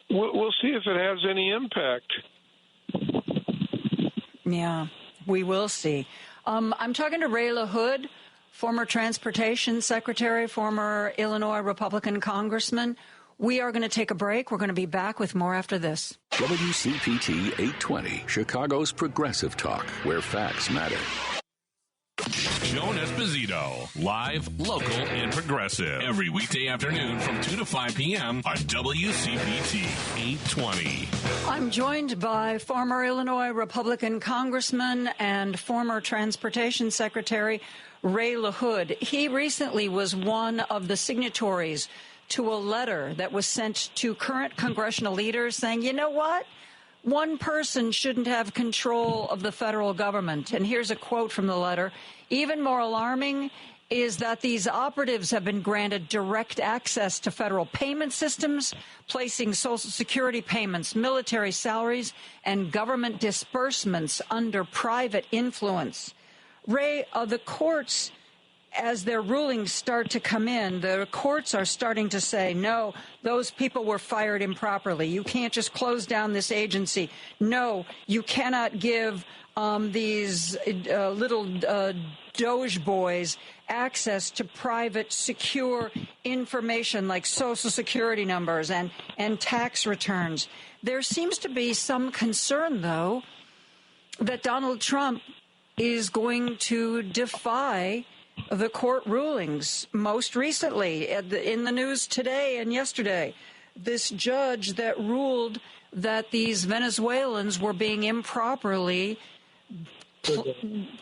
we'll see if it has any impact. Yeah, we will see. I'm talking to Ray LaHood, former transportation secretary, former Illinois Republican congressman. We are going to take a break. We're going to be back with more after this. WCPT 820, Chicago's progressive talk, where facts matter. Joan Esposito, live, local, and progressive. Every weekday afternoon from 2 to 5 p.m. on WCPT 820. I'm joined by former Illinois Republican congressman and former transportation secretary Ray LaHood. He recently was one of the signatories to a letter that was sent to current congressional leaders saying, you know what? One person shouldn't have control of the federal government. And here's a quote from the letter. Even more alarming is that these operatives have been granted direct access to federal payment systems, placing Social Security payments, military salaries, and government disbursements under private influence. Ray, the courts, as their rulings start to come in, the courts are starting to say, no, those people were fired improperly. You can't just close down this agency. No, you cannot give these little Doge boys access to private, secure information like Social Security numbers and tax returns. There seems to be some concern, though, that Donald Trump is going to defy the court rulings. Most recently, in the news today and yesterday, this judge that ruled that these Venezuelans were being improperly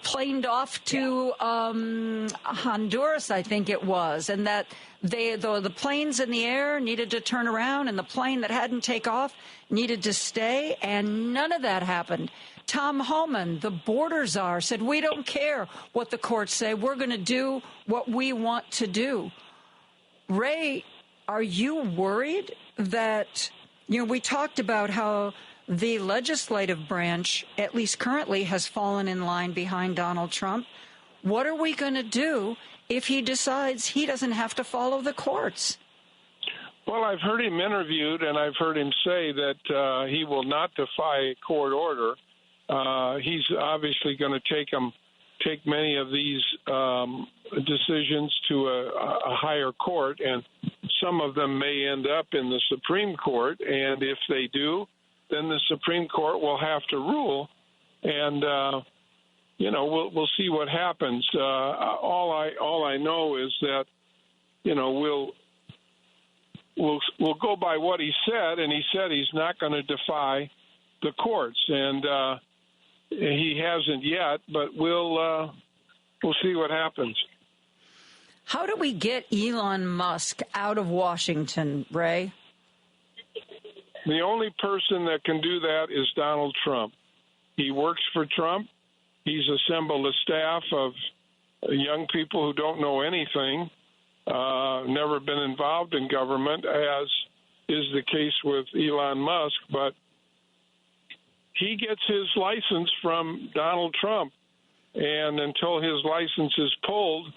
planed off to Honduras, I think it was, and that the planes in the air needed to turn around and the plane that hadn't taken off needed to stay, and none of that happened. Tom Homan, the border czar, said, we don't care what the courts say. We're going to do what we want to do. Ray, are you worried that, we talked about how the legislative branch, at least currently, has fallen in line behind Donald Trump. What are we going to do if he decides he doesn't have to follow the courts? Well, I've heard him interviewed, and I've heard him say that he will not defy a court order. He's obviously going to take many of these decisions to a higher court, and some of them may end up in the Supreme Court. And if they do, then the Supreme Court will have to rule, and we'll see what happens. All I know is that we'll go by what he said, and he said he's not going to defy the courts, and he hasn't yet, but we'll see what happens. How do we get Elon Musk out of Washington, Ray? The only person that can do that is Donald Trump. He works for Trump. He's assembled a staff of young people who don't know anything, never been involved in government, as is the case with Elon Musk. But he gets his license from Donald Trump, and until his license is pulled,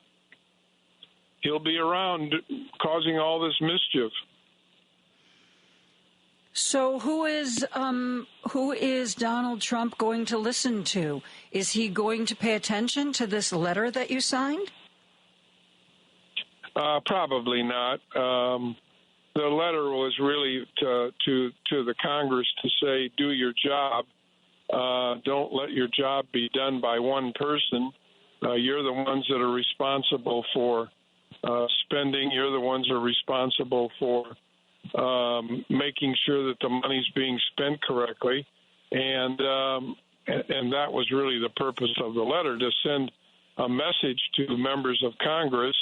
he'll be around causing all this mischief. So who is Donald Trump going to listen to? Is he going to pay attention to this letter that you signed? Probably not. The letter was really to the Congress to say, do your job. Don't let your job be done by one person. You're the ones that are responsible for spending. You're the ones that are responsible for making sure that the money's being spent correctly. And that was really the purpose of the letter, to send a message to members of Congress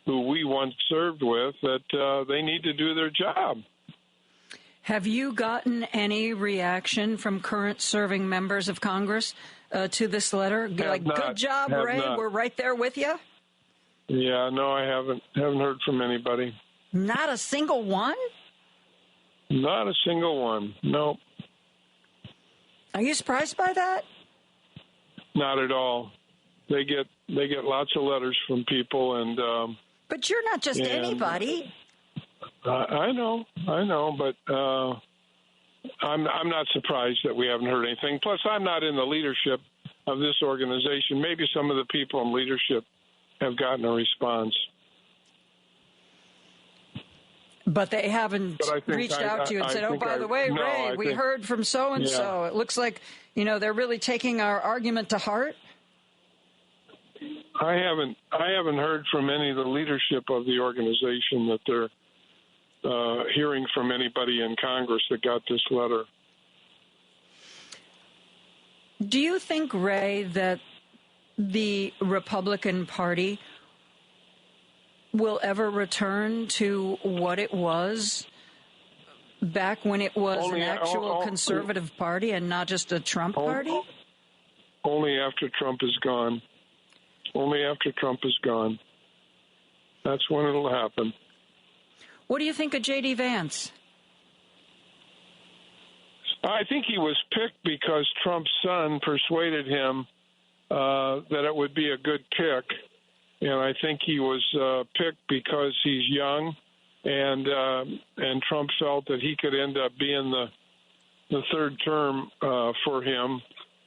who we once served with that they need to do their job. Have you gotten any reaction from current serving members of Congress to this letter? Like, good job, Ray. We're right there with you. Yeah, no, I haven't heard from anybody. Not a single one? Not a single one. No. Are you surprised by that? Not at all. They get lots of letters from people, and but you're not just anybody. I know, but I'm not surprised that we haven't heard anything. Plus, I'm not in the leadership of this organization. Maybe some of the people in leadership have gotten a response. But they haven't reached out to you and said, oh, by the way, Ray, we heard from so-and-so. Yeah. It looks like, they're really taking our argument to heart. I haven't heard from any of the leadership of the organization that they're hearing from anybody in Congress that got this letter. Do you think, Ray, that the Republican Party will ever return to what it was back when it was an actual conservative party and not just a Trump party? Only after Trump is gone. Only after Trump is gone. That's when it'll happen. What do you think of J.D. Vance? I think he was picked because Trump's son persuaded him that it would be a good pick. And I think he was picked because he's young, and Trump felt that he could end up being the third term for him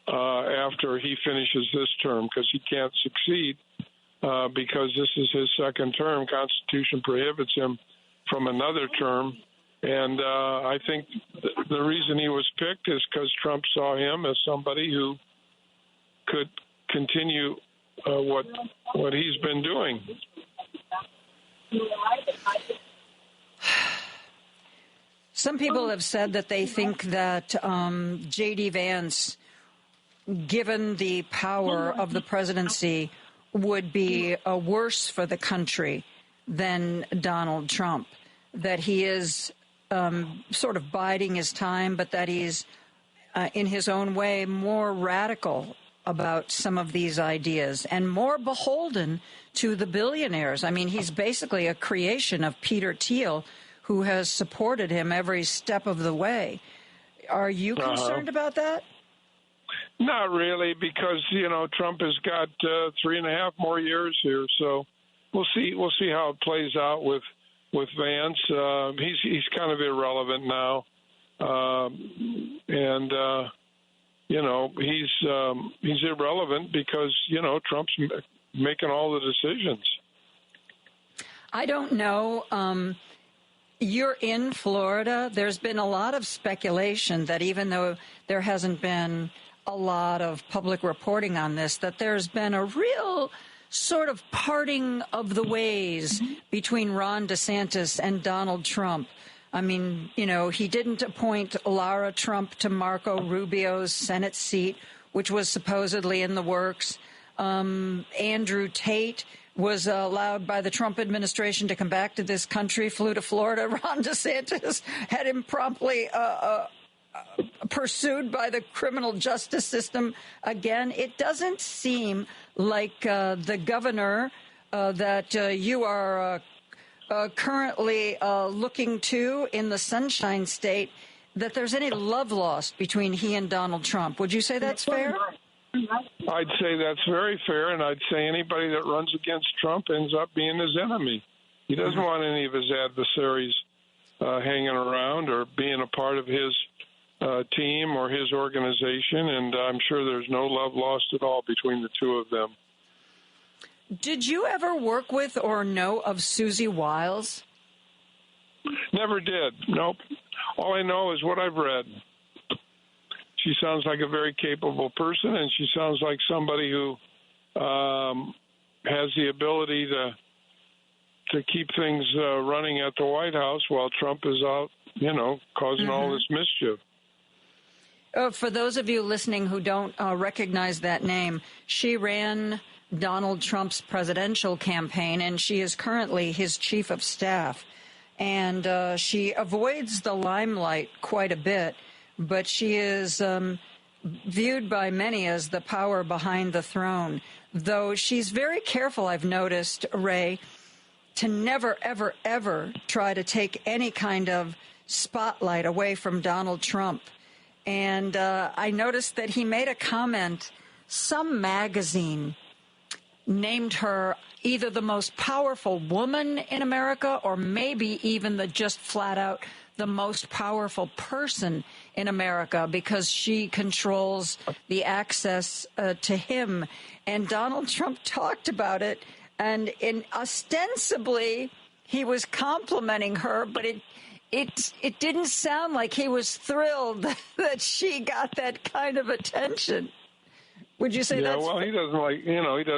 after he finishes this term, because he can't succeed because this is his second term. Constitution prohibits him from another term. And I think the reason he was picked is because Trump saw him as somebody who could continue what he's been doing. Some people have said that they think that J.D. Vance, given the power of the presidency, would be worse for the country than Donald Trump, that he is sort of biding his time, but that he's, in his own way, more radical about some of these ideas and more beholden to the billionaires. I mean, he's basically a creation of Peter Thiel, who has supported him every step of the way. Are you concerned about that? Not really, because, Trump has got 3.5 more years here. So we'll see how it plays out with Vance. He's kind of irrelevant now. He's irrelevant because, Trump's making all the decisions. I don't know. You're in Florida. There's been a lot of speculation that even though there hasn't been a lot of public reporting on this, that there's been a real sort of parting of the ways between Ron DeSantis and Donald Trump. I mean, he didn't appoint Lara Trump to Marco Rubio's Senate seat, which was supposedly in the works. Andrew Tate was allowed by the Trump administration to come back to this country, flew to Florida. Ron DeSantis had him promptly pursued by the criminal justice system again. It doesn't seem like the governor that you are currently looking to in the Sunshine State, that there's any love lost between he and Donald Trump. Would you say that's fair? I'd say that's very fair, and I'd say anybody that runs against Trump ends up being his enemy. He doesn't want any of his adversaries hanging around or being a part of his team or his organization, and I'm sure there's no love lost at all between the two of them. Did you ever work with or know of Susie Wiles? Never did. Nope. All I know is what I've read. She sounds like a very capable person, and she sounds like somebody who has the ability to keep things running at the White House while Trump is out, causing all this mischief. For those of you listening who don't recognize that name, she ran Donald Trump's presidential campaign, and she is currently his chief of staff. And she avoids the limelight quite a bit, but she is viewed by many as the power behind the throne, though she's very careful, I've noticed, Ray, to never, ever, ever try to take any kind of spotlight away from Donald Trump. And I noticed that he made a comment. Some magazine named her either the most powerful woman in America or maybe even just flat out the most powerful person in America, because she controls the access to him. And Donald Trump talked about it, and ostensibly he was complimenting her, but it didn't sound like he was thrilled that she got that kind of attention. Would you say that's... Yeah, well, he doesn't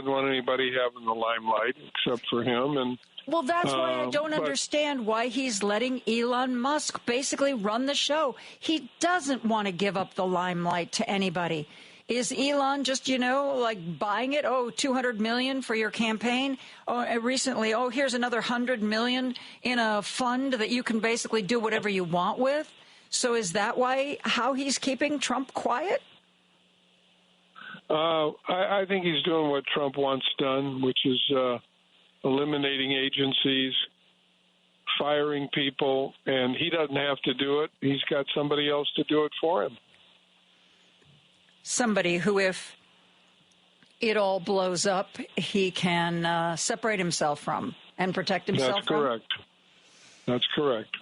want anybody having the limelight except for him. And well, that's why I don't understand why he's letting Elon Musk basically run the show. He doesn't want to give up the limelight to anybody. Is Elon just, like buying it? Oh, $200 million for your campaign? Oh, recently, here's another $100 million in a fund that you can basically do whatever you want with. So is that how he's keeping Trump quiet? I think he's doing what Trump wants done, which is eliminating agencies, firing people, and he doesn't have to do it. He's got somebody else to do it for him. Somebody who, if it all blows up, he can separate himself from and protect himself from? That's correct. That's correct.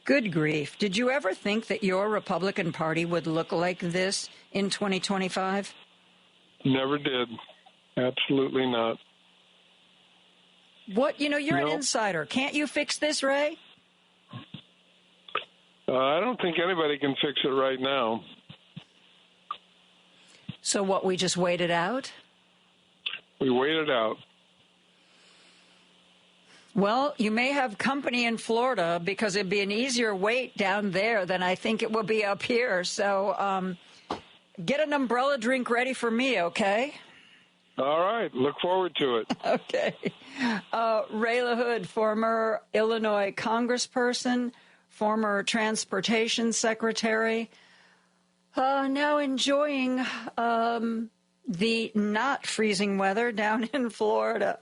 Good grief. Did you ever think that your Republican Party would look like this in 2025? Never did. Absolutely not. What? You're an insider. Can't you fix this, Ray? I don't think anybody can fix it right now. So what, we just wait it out? We wait it out. Well, you may have company in Florida because it'd be an easier wait down there than I think it will be up here. So get an umbrella drink ready for me, okay? All right. Look forward to it. Okay. Ray LaHood, former Illinois congressperson, former transportation secretary, now enjoying the not freezing weather down in Florida.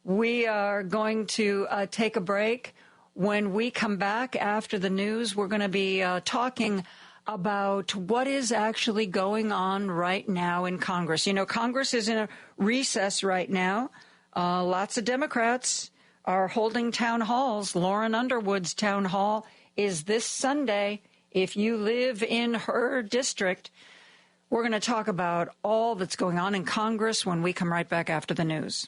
We are going to take a break. When we come back after the news, we're going to be talking about what is actually going on right now in Congress. You know, Congress is in a recess right now. Lots of Democrats are holding town halls. Lauren Underwood's town hall is this Sunday. If you live in her district, we're going to talk about all that's going on in Congress when we come right back after the news.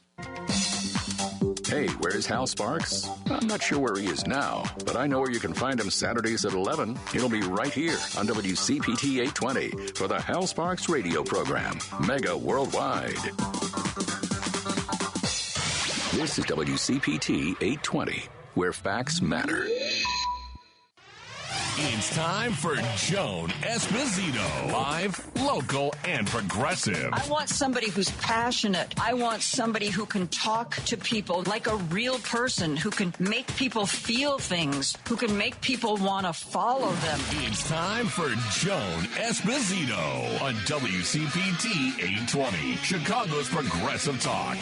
Hey, where's Hal Sparks? I'm not sure where he is now, but I know where you can find him Saturdays at 11. He'll be right here on WCPT 820 for the Hal Sparks radio program, Mega Worldwide. This is WCPT 820, where facts matter. It's time for Joan Esposito. Live, local, and progressive. I want somebody who's passionate. I want somebody who can talk to people like a real person, who can make people feel things, who can make people want to follow them. It's time for Joan Esposito on WCPT 820, Chicago's Progressive Talk.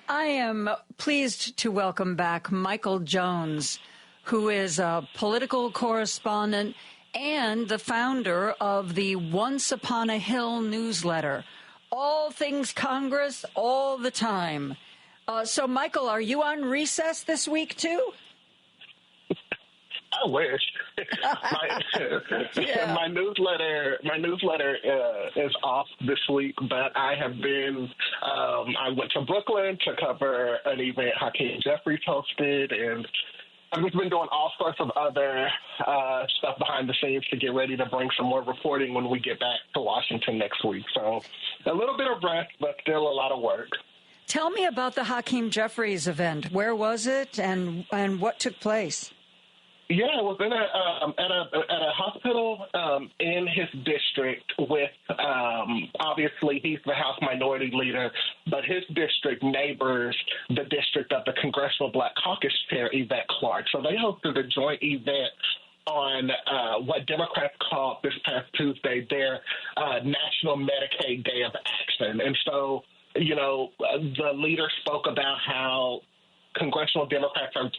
I am pleased to welcome back Michael Jones, who is a political correspondent and the founder of the Once Upon a Hill newsletter. All things Congress, all the time. So, Michael, are you on recess this week, too? I wish. My newsletter is off this week, but I have been. I went to Brooklyn to cover an event Hakeem Jeffries hosted, and I've just been doing all sorts of other stuff behind the scenes to get ready to bring some more reporting when we get back to Washington next week. So a little bit of rest, but still a lot of work. Tell me about the Hakeem Jeffries event. Where was it, and what took place? Yeah, it was in at a hospital in his district with, obviously, he's the House Minority Leader, but his district neighbors the district of the Congressional Black Caucus Chair, Yvette Clarke. So they hosted a joint event on what Democrats called this past Tuesday their National Medicaid Day of Action. And so, you know, the leader spoke about how congressional Democrats are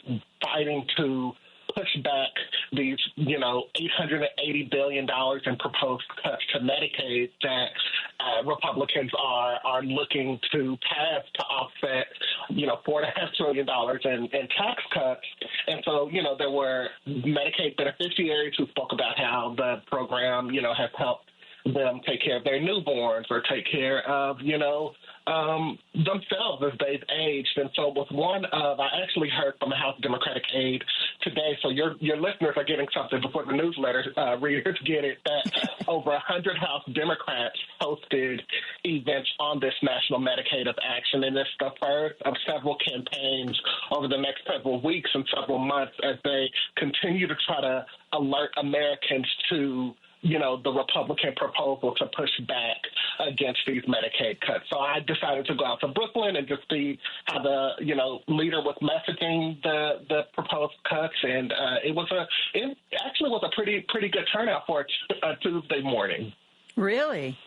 fighting to push back these, you know, $880 billion in proposed cuts to Medicaid that Republicans are looking to pass to offset, you know, $4.5 trillion in tax cuts. And so, you know, there were Medicaid beneficiaries who spoke about how the program, you know, has helped them take care of their newborns or take care of, you know, themselves as they've aged. And so with one of, I actually heard from a House Democratic aide today, so your listeners are getting something before the newsletter readers get it, that over 100 House Democrats hosted events on this National Medicaid of Action. And it's the first of several campaigns over the next several weeks and several months as they continue to try to alert Americans to, you know, the Republican proposal to push back against these Medicaid cuts. So I decided to go out to Brooklyn and just see how the, you know, leader was messaging the proposed cuts, and it actually was a pretty good turnout for a Tuesday morning. Really?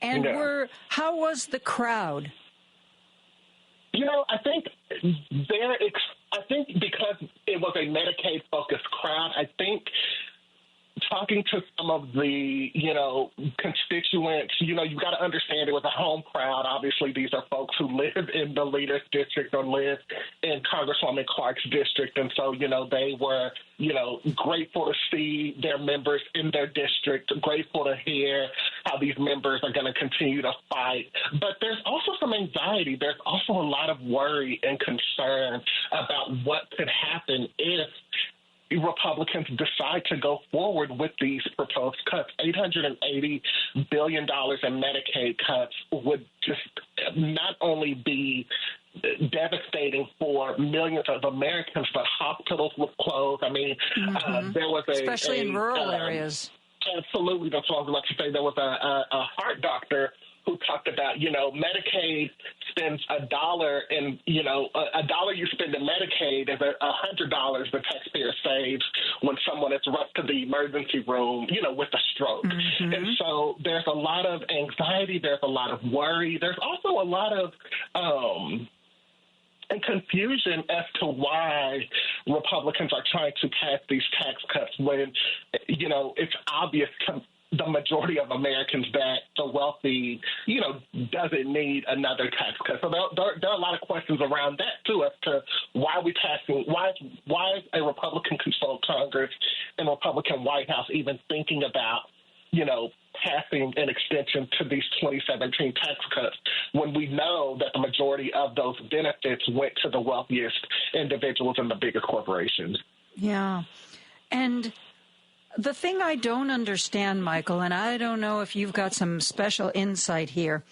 And yeah. How was the crowd? You know, I think because it was a Medicaid-focused crowd, I think talking to some of the, you know, constituents, you know, you got to understand it was a home crowd. Obviously, these are folks who live in the leader's district or live in Congresswoman Clark's district. And so, you know, they were, you know, grateful to see their members in their district, grateful to hear how these members are going to continue to fight. But there's also some anxiety. There's also a lot of worry and concern about what could happen if Republicans decide to go forward with these proposed cuts. $880 billion in Medicaid cuts would just not only be devastating for millions of Americans, but hospitals would close. I mean, there was especially in rural areas. Absolutely. That's what I was about to say. There was a heart doctor who talked about, Medicaid spends $1 and, $1 you spend in Medicaid is $100 the taxpayer saves when someone is rushed to the emergency room, with a stroke. And so there's a lot of anxiety. There's a lot of worry. There's also a lot of and confusion as to why Republicans are trying to pass these tax cuts when, it's obvious to the majority of Americans that the wealthy, doesn't need another tax cut. So there are a lot of questions around that, too, as to why is a Republican-controlled Congress and Republican White House even thinking about, passing an extension to these 2017 tax cuts when we know that the majority of those benefits went to the wealthiest individuals and the biggest corporations. Yeah. And the thing I don't understand, Michael, and I don't know if you've got some special insight here.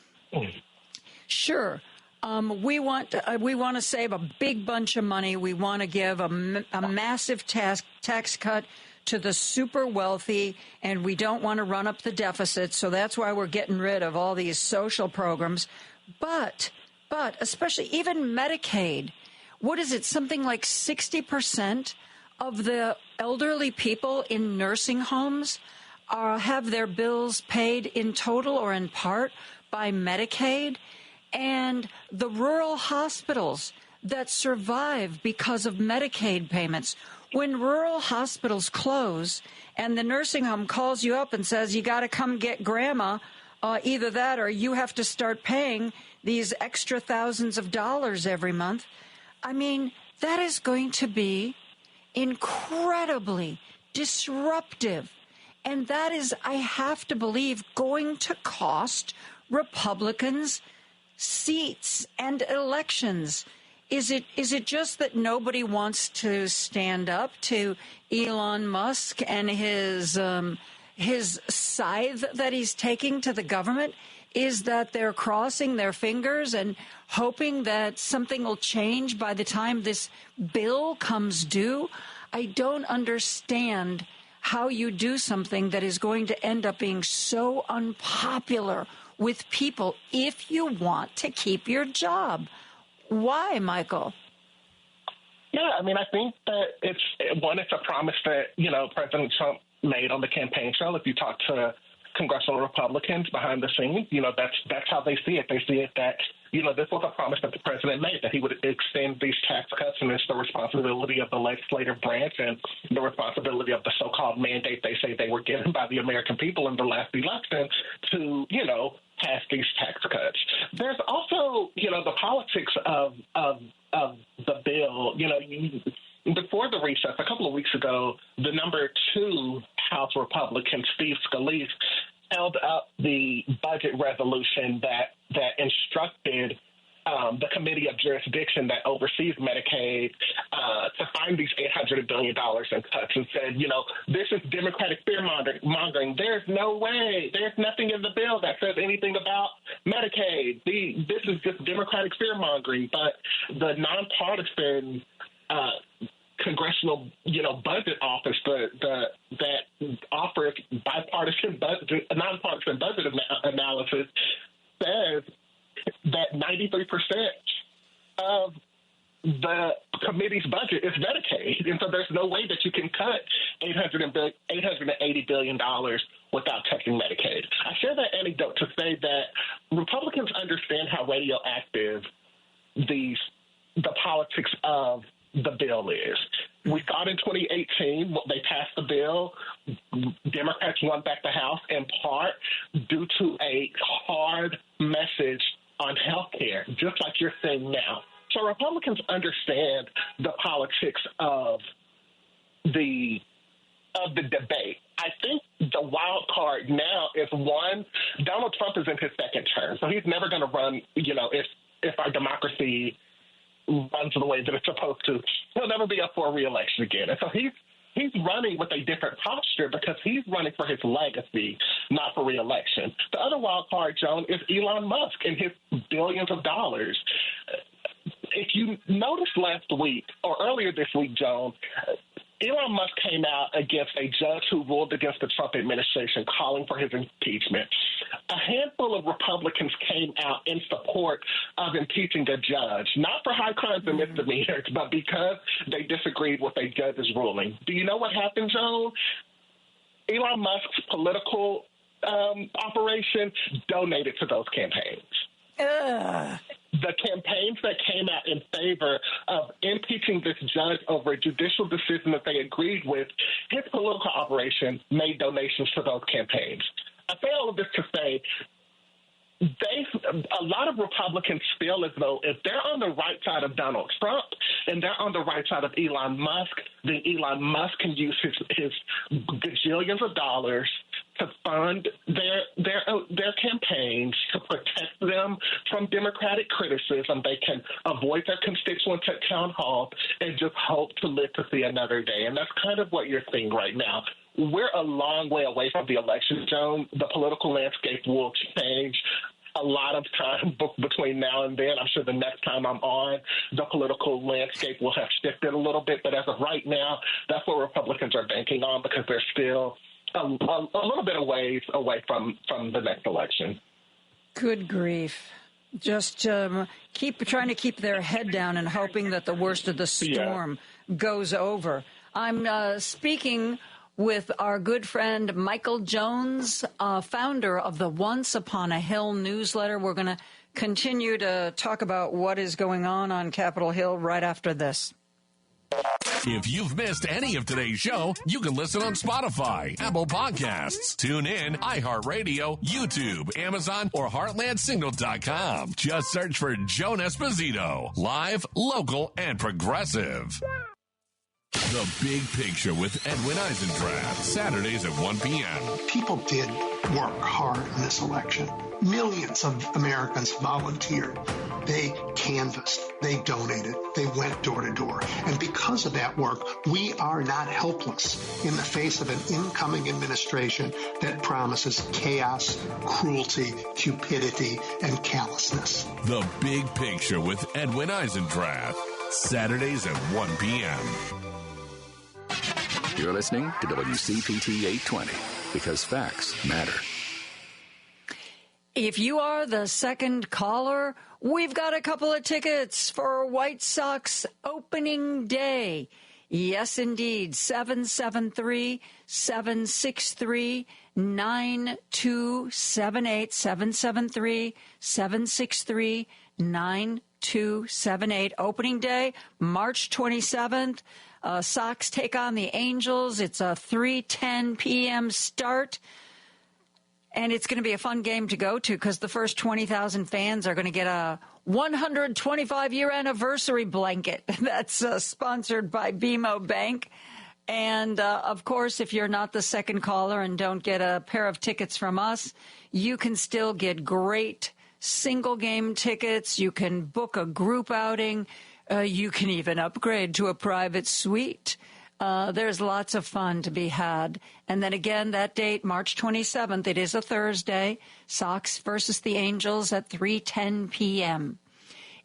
Sure. We want to save a big bunch of money. We want to give a massive tax cut to the super wealthy, and we don't want to run up the deficit, so that's why we're getting rid of all these social programs. But especially even Medicaid, what is it, something like 60% of the elderly people in nursing homes have their bills paid in total or in part by Medicaid? And the rural hospitals that survive because of Medicaid payments. When rural hospitals close and the nursing home calls you up and says, you got to come get grandma, either that or you have to start paying these extra thousands of dollars every month. I mean, that is going to be incredibly disruptive. And that is, I have to believe, going to cost Republicans seats and elections. Is it just that nobody wants to stand up to Elon Musk and his scythe that he's taking to the government? Is that they're crossing their fingers and hoping that something will change by the time this bill comes due? I don't understand how you do something that is going to end up being so unpopular with people if you want to keep your job. Why, Michael? Yeah, I mean, I think that it's a promise that, President Trump made on the campaign trail. If you talk to congressional Republicans behind the scenes, that's how they see it. They see it that, this was a promise that the president made, that he would extend these tax cuts, and it's the responsibility of the legislative branch and the responsibility of the so-called mandate they say they were given by the American people in the last election to, pass these tax cuts. There's also, the politics of the bill. Before the recess, a couple of weeks ago, the number 2 House Republican, Steve Scalise, held up the budget resolution that instructed the Committee of Jurisdiction that oversees Medicaid to find these $800 billion in cuts and said, this is Democratic fear-mongering. There's no way. There's nothing in the bill that says anything about Medicaid. This is just Democratic fear-mongering. But the nonpartisan congressional, budget office that offers nonpartisan budget analysis says that 93% of the committee's budget is Medicaid. And so there's no way that you can cut $880 billion without touching Medicaid. I share that anecdote to say that Republicans understand how radioactive the politics of the bill is. We thought in 2018, they passed the bill, Democrats won back the House in part due to a hard message on health care, just like you're saying now. So Republicans understand the politics of the debate. I think the wild card now is, one, Donald Trump is in his second term, so he's never going to run, if our democracy runs the way that it's supposed to, he'll never be up for a re-election again. And so he's he's running with a different posture because he's running for his legacy, not for re-election. The other wild card, Joan, is Elon Musk and his billions of dollars. If you noticed last week or earlier this week, Joan, Elon Musk came out against a judge who ruled against the Trump administration, calling for his impeachment. A handful of Republicans came out in support of impeaching a judge, not for high crimes and misdemeanors, but because they disagreed with a judge's ruling. Do you know what happened, Joan? Elon Musk's political operation donated to those campaigns. The campaigns that came out in favor of impeaching this judge over a judicial decision that they agreed with, his political operation made donations to those campaigns. I say all of this to say a lot of Republicans feel as though if they're on the right side of Donald Trump and they're on the right side of Elon Musk, then Elon Musk can use his gajillions of dollars to fund their campaigns, to protect them from Democratic criticism. They can avoid their constituents at town hall and just hope to live to see another day. And that's kind of what you're seeing right now. We're a long way away from the election, Joan. The political landscape will change a lot of time between now and then. I'm sure the next time I'm on, the political landscape will have shifted a little bit. But as of right now, that's what Republicans are banking on because they're still a little bit of ways away from the next election. Good grief. Just keep trying to keep their head down and hoping that the worst of the storm goes over. I'm speaking with our good friend Michael Jones, founder of the Once Upon a Hill newsletter. We're going to continue to talk about what is going on Capitol Hill right after this. If you've missed any of today's show, you can listen on Spotify, Apple Podcasts, TuneIn, iHeartRadio, YouTube, Amazon, or HeartlandSignal.com. Just search for Joan Esposito, live, local, and progressive. The Big Picture with Edwin Eisendrath, Saturdays at 1 p.m. People did work hard in this election. Millions of Americans volunteered. They canvassed. They donated. They went door to door. And because of that work, we are not helpless in the face of an incoming administration that promises chaos, cruelty, cupidity, and callousness. The Big Picture with Edwin Eisendrath, Saturdays at 1 p.m. You're listening to WCPT 820 because facts matter. If you are the second caller, we've got a couple of tickets for White Sox opening day. Yes, indeed. 773-763-9278. 773-763-9278. Opening day, March 27th. Sox take on the Angels. It's a 3:10 p.m. start. And it's going to be a fun game to go to because the first 20,000 fans are going to get a 125-year anniversary blanket that's sponsored by BMO Bank. And, of course, if you're not the second caller and don't get a pair of tickets from us, you can still get great single-game tickets. You can book a group outing. You can even upgrade to a private suite. There's lots of fun to be had. And then again, that date, March 27th, it is a Thursday, Sox versus the Angels at 3:10 p.m.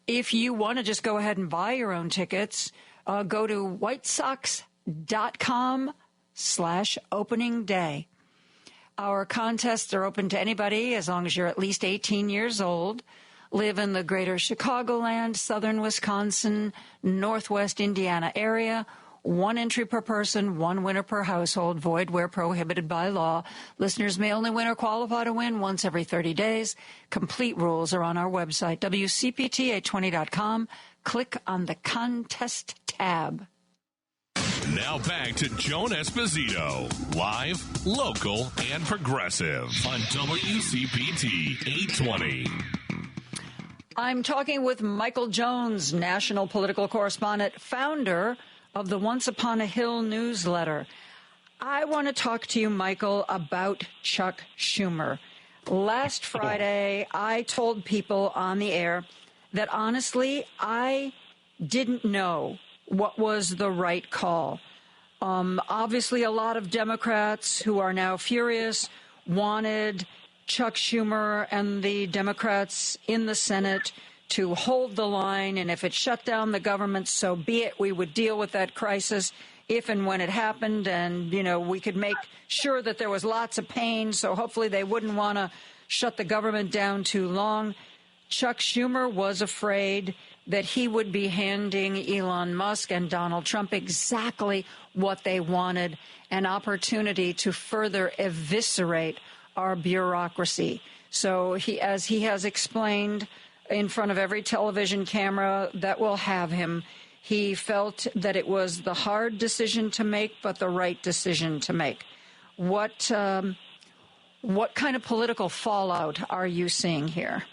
If you want to just go ahead and buy your own tickets, go to whitesox.com/opening day. Our contests are open to anybody as long as you're at least 18 years old, live in the greater Chicagoland, southern Wisconsin, northwest Indiana area. One entry per person, one winner per household, void where prohibited by law. Listeners may only win or qualify to win once every 30 days. Complete rules are on our website, WCPT820.com. Click on the contest tab. Now back to Joan Esposito, live, local, and progressive on WCPT 820. I'm talking with Michael Jones, national political correspondent, founder of the Once Upon a Hill newsletter. I want to talk to you, Michael, about Chuck Schumer. Last Friday, I told people on the air that honestly, I didn't know what was the right call. Obviously, a lot of Democrats who are now furious wanted Chuck Schumer and the Democrats in the Senate to hold the line, and if it shut down the government, so be it. We would deal with that crisis if and when it happened, and, we could make sure that there was lots of pain, so hopefully they wouldn't want to shut the government down too long. Chuck Schumer was afraid that he would be handing Elon Musk and Donald Trump exactly what they wanted, an opportunity to further eviscerate our bureaucracy. So as he has explained in front of every television camera that will have him, he felt that it was the hard decision to make, but the right decision to make. What kind of political fallout are you seeing here?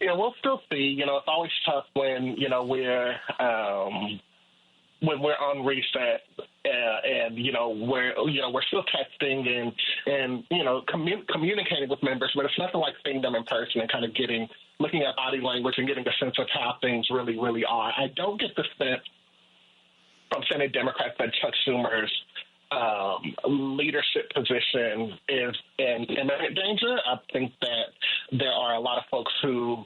Yeah, we'll still see. It's always tough when we're on reset and we're still texting and communicating with members, but it's nothing like seeing them in person and kind of looking at body language and getting a sense of how things really, really are. I don't get the sense from Senate Democrats that Chuck Schumer's leadership position is in imminent danger. I think that there are a lot of folks who,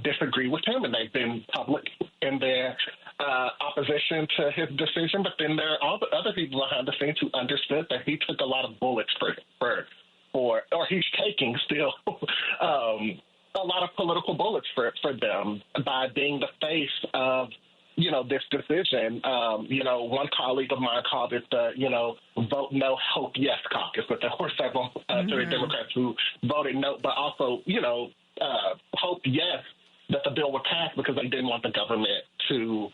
disagree with him, and they've been public in their opposition to his decision. But then there are other people behind the scenes who understood that he took a lot of bullets or he's taking still a lot of political bullets for them by being the face of this decision. One colleague of mine called it the, vote no, hope yes caucus, but there were several Democrats who voted no, but also, hope yes that the bill would pass because they didn't want the government to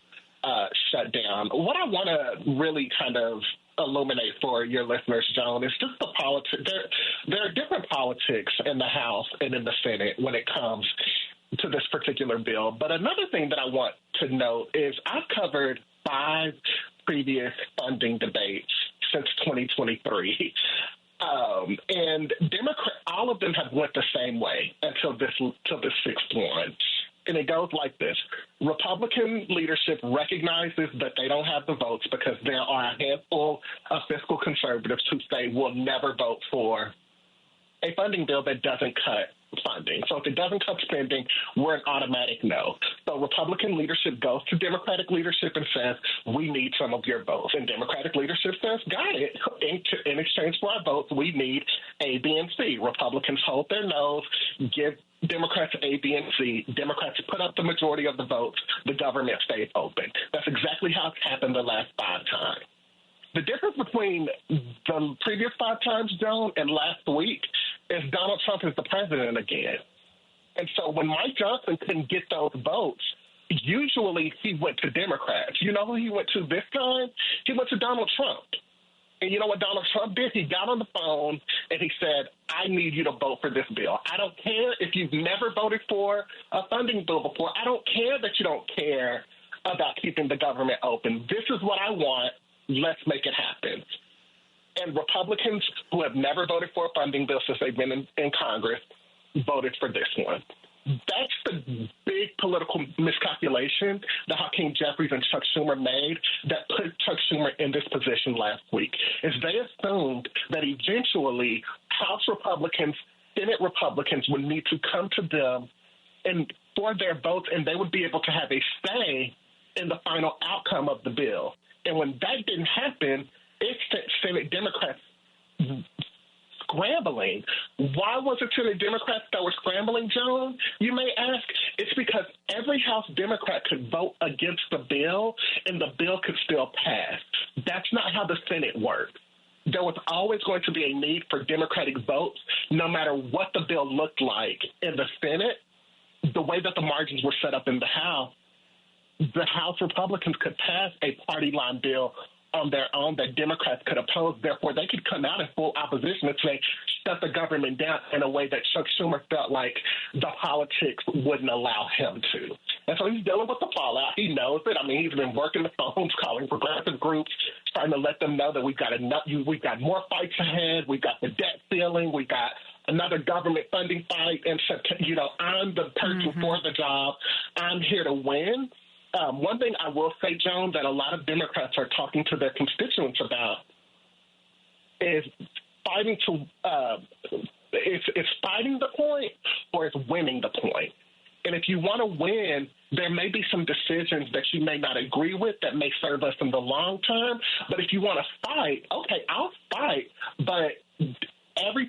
shut down. What I want to really kind of illuminate for your listeners, Joan, is just the politics. There are different politics in the House and in the Senate when it comes to this particular bill. But another thing that I want to note is I've covered 5 previous funding debates since 2023. And all of them have went the same way until this 6th one. And it goes like this. Republican leadership recognizes that they don't have the votes because there are a handful of fiscal conservatives who say we'll never vote for a funding bill that doesn't cut funding. So if it doesn't cut spending, we're an automatic no. So Republican leadership goes to Democratic leadership and says, we need some of your votes. And Democratic leadership says, got it. In exchange for our votes, we need A, B, and C. Republicans hold their nose, give Democrats A, B, and C. Democrats put up the majority of the votes. The government stays open. That's exactly how it's happened the last 5 times. The difference between the previous 5 times, Joan, and last week is Donald Trump is the president again. And so when Mike Johnson couldn't get those votes, usually he went to Democrats. You know who he went to this time? He went to Donald Trump. And you know what Donald Trump did? He got on the phone and he said, I need you to vote for this bill. I don't care if you've never voted for a funding bill before. I don't care that you don't care about keeping the government open. This is what I want. Let's make it happen. And Republicans who have never voted for a funding bill since they've been in Congress voted for this one. That's the big political miscalculation that Hakeem Jeffries and Chuck Schumer made that put Chuck Schumer in this position last week, is they assumed that eventually House Republicans, Senate Republicans would need to come to them and for their votes, and they would be able to have a say in the final outcome of the bill. And when that didn't happen, it sent Senate Democrats scrambling. Why was it Senate Democrats that were scrambling, Joan? You may ask. It's because every House Democrat could vote against the bill, and the bill could still pass. That's not how the Senate works. There was always going to be a need for Democratic votes, no matter what the bill looked like in the Senate. The way that the margins were set up in the House Republicans could pass a party line bill on their own that Democrats could oppose. Therefore, they could come out in full opposition and say, shut the government down in a way that Chuck Schumer felt like the politics wouldn't allow him to. And so he's dealing with the fallout. He knows it. I mean, he's been working the phones, calling progressive groups, trying to let them know that we've got more fights ahead. We've got the debt ceiling. We've got another government funding fight. And, I'm the person for the job. I'm here to win. one thing I will say, Joan, that a lot of Democrats are talking to their constituents about is fighting it's fighting the point or it's winning the point. And if you want to win, there may be some decisions that you may not agree with that may serve us in the long term. But if you want to fight, okay, I'll fight. But every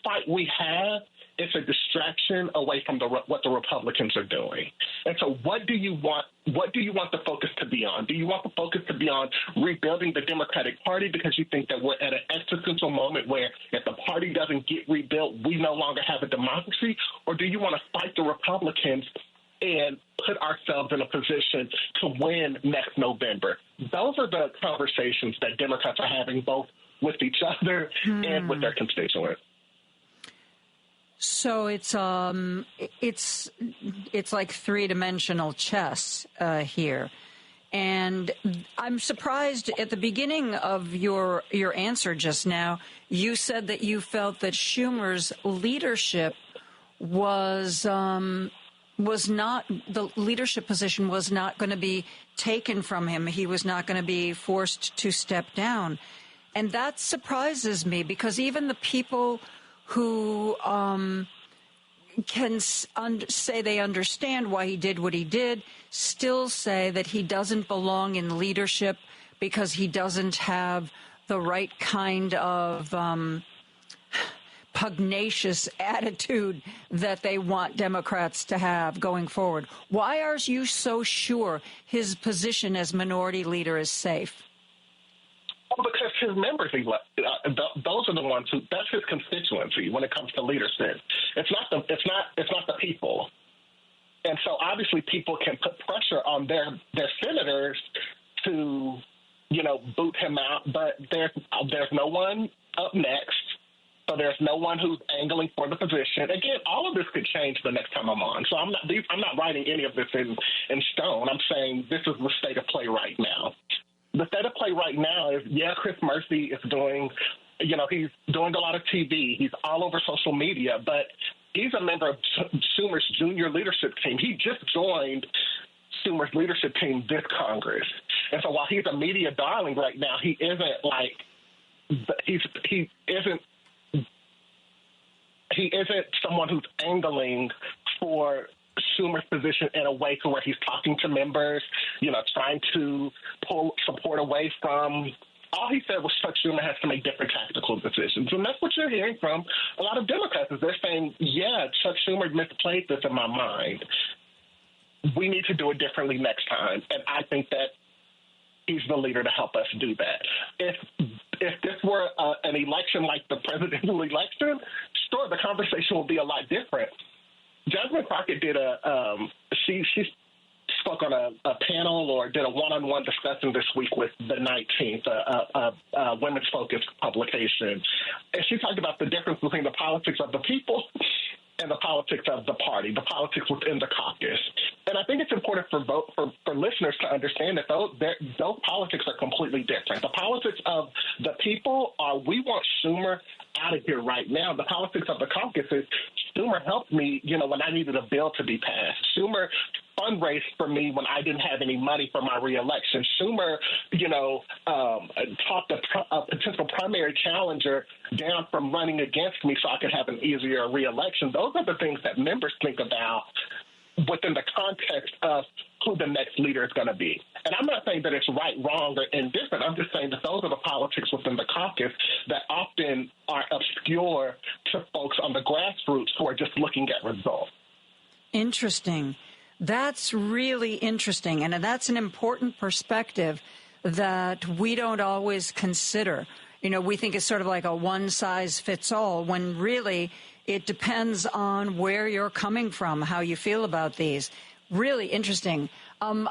fight we have is a distraction away from what the Republicans are doing. And so what do you want the focus to be on? Do you want the focus to be on rebuilding the Democratic Party because you think that we're at an existential moment where if the party doesn't get rebuilt, we no longer have a democracy? Or do you want to fight the Republicans and put ourselves in a position to win next November? Those are the conversations that Democrats are having both with each other and with their constituents. So it's like three-dimensional chess here. And I'm surprised at the beginning of your answer just now, you said that you felt that Schumer's leadership was not, the leadership position was not going to be taken from him. He was not going to be forced to step down. And that surprises me because even the people who can say they understand why he did what he did, still say that he doesn't belong in leadership because he doesn't have the right kind of pugnacious attitude that they want Democrats to have going forward. Why are you so sure his position as minority leader is safe? Because his members, those are the ones who, that's his constituency when it comes to leadership. It's not the people. And so obviously people can put pressure on their senators to, boot him out, but there's no one up next. So there's no one who's angling for the position. Again, all of this could change the next time I'm on. So I'm not writing any of this in stone. I'm saying this is the state of play right now. The state of play right now is, Chris Murphy is doing, he's doing a lot of TV. He's all over social media, but he's a member of Schumer's junior leadership team. He just joined Schumer's leadership team this Congress. And so while he's a media darling right now, he isn't someone who's angling for Schumer's position in a way to where he's talking to members, trying to pull support away from. All he said was Chuck Schumer has to make different tactical decisions. And that's what you're hearing from a lot of Democrats is they're saying, Chuck Schumer misplayed this in my mind. We need to do it differently next time. And I think that he's the leader to help us do that. If this were an election like the presidential election, sure, the conversation will be a lot different. Jasmine Crockett did she spoke on a panel or did a one-on-one discussion this week with the 19th, a women's focused publication. And she talked about the difference between the politics of the people and the politics of the party, the politics within the caucus. And I think it's important for listeners to understand that those politics are completely different. The politics of the people are, we want Schumer out of here right now. The politics of the caucus is, Schumer helped me, when I needed a bill to be passed. Schumer fundraised for me when I didn't have any money for my reelection. Schumer, talked a potential primary challenger down from running against me so I could have an easier reelection. Those are the things that members think about within the context of who the next leader is going to be. And I'm not saying that it's right, wrong, or indifferent. I'm just saying that those are the politics within the caucus that often are obscure to folks on the grassroots who are just looking at results. Interesting. That's really interesting. And that's an important perspective that we don't always consider. We think it's sort of like a one-size-fits-all when really it depends on where you're coming from, how you feel about these. Really interesting.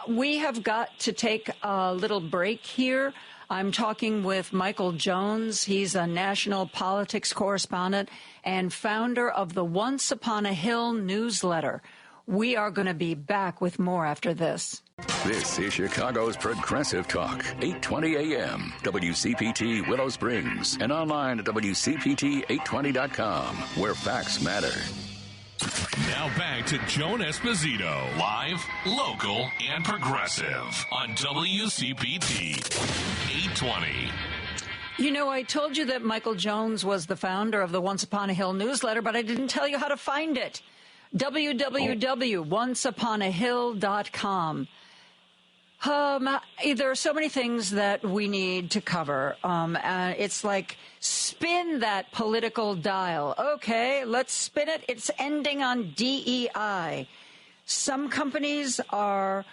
We have got to take a little break here. I'm talking with Michael Jones. He's a national politics correspondent and founder of the Once Upon a Hill newsletter. We are going to be back with more after this. This is Chicago's Progressive Talk, 820 AM, WCPT Willow Springs, and online at WCPT820.com, where facts matter. Now back to Joan Esposito, live, local, and progressive on WCPT 820. You know, I told you that Michael Jones was the founder of the Once Upon a Hill newsletter, but I didn't tell you how to find it. www.onceuponahill.com. There are so many things that we need to cover. It's like, spin that political dial. Okay, let's spin it. It's ending on DEI. Some companies are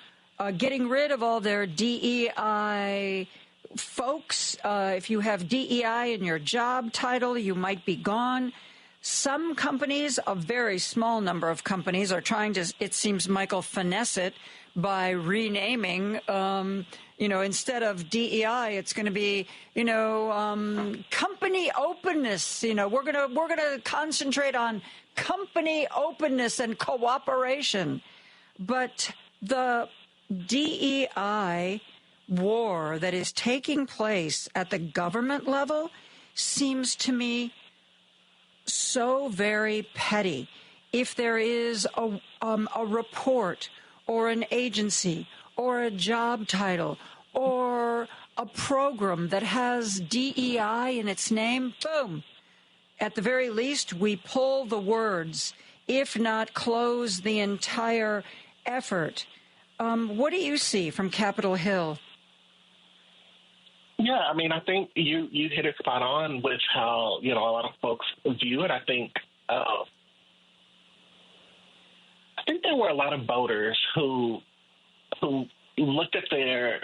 getting rid of all their DEI folks. If you have DEI in your job title, you might be gone. Some companies, a very small number of companies, are trying to, it seems, Michael, finesse it by renaming, instead of DEI, it's going to be, company openness. We're going to concentrate on company openness and cooperation. But the DEI war that is taking place at the government level seems to me so very petty. If there is a report or an agency or a job title or a program that has DEI in its name, boom. At the very least, we pull the words, if not close the entire effort. What do you see from Capitol Hill? Yeah, I mean, I think you hit it spot on with how, a lot of folks view it. I think there were a lot of voters who looked at their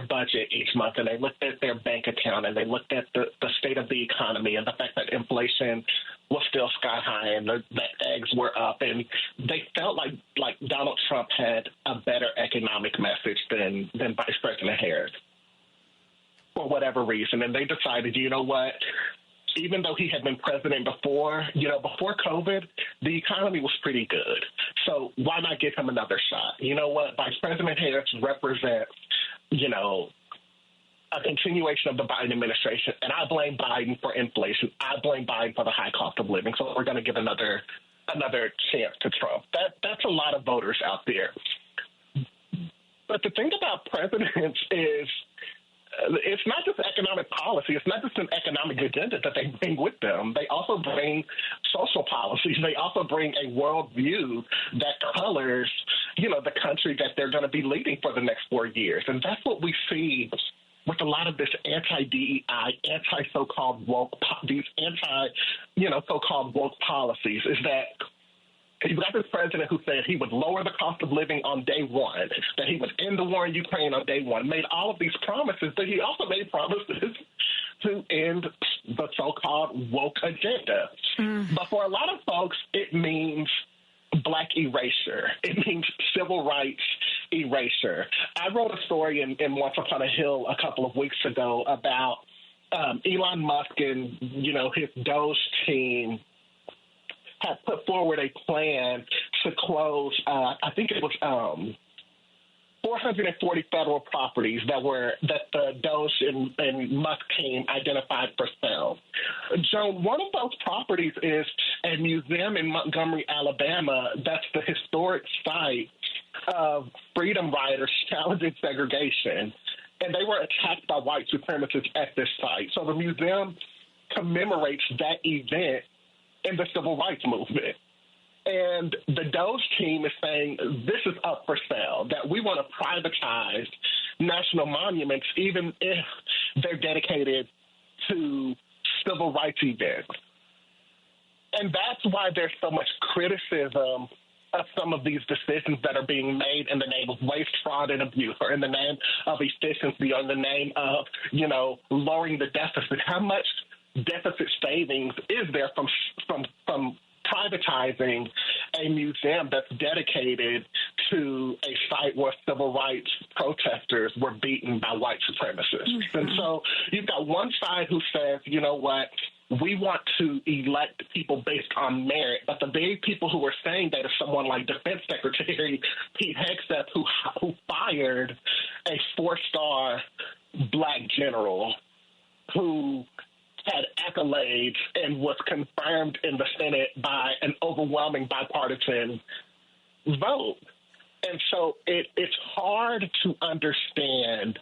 budget each month, and they looked at their bank account, and they looked at the state of the economy and the fact that inflation was still sky high and the eggs were up, and they felt like Donald Trump had a better economic message than Vice President Harris for whatever reason. And they decided, you know what, even though he had been president before COVID, the economy was pretty good. So why not give him another shot? You know what? Vice President Harris represents, a continuation of the Biden administration. And I blame Biden for inflation. I blame Biden for the high cost of living. So we're going to give another chance to Trump. That's a lot of voters out there. But the thing about presidents is, it's not just economic policy. It's not just an economic agenda that they bring with them. They also bring social policies. They also bring a worldview that colors, the country that they're going to be leading for the next 4 years. And that's what we see with a lot of this anti-DEI, anti-so-called woke, these so-called woke policies, is that you've got this president who said he would lower the cost of living on day one, that he would end the war in Ukraine on day one, made all of these promises, but he also made promises to end the so-called woke agenda. But for a lot of folks, it means black erasure. It means civil rights erasure. I wrote a story in Once Upon a Hill a couple of weeks ago about Elon Musk and, his Doge team had put forward a plan to close, I think it was 440 federal properties that the Doge and Musk team identified for sale. Joan, one of those properties is a museum in Montgomery, Alabama. That's the historic site of freedom riders challenging segregation. And they were attacked by white supremacists at this site. So the museum commemorates that event in the civil rights movement. And the Doge team is saying this is up for sale, that we want to privatize national monuments even if they're dedicated to civil rights events. And that's why there's so much criticism of some of these decisions that are being made in the name of waste, fraud, and abuse, or in the name of efficiency, or in the name of, lowering the deficit. How much deficit savings is there from privatizing a museum that's dedicated to a site where civil rights protesters were beaten by white supremacists? Mm-hmm. And so you've got one side who says, you know what, we want to elect people based on merit, but the very people who are saying that is someone like Defense Secretary Pete Hegseth, who fired a 4-star black general who had accolades and was confirmed in the Senate by an overwhelming overwhelming bipartisan vote. And so it's hard to understand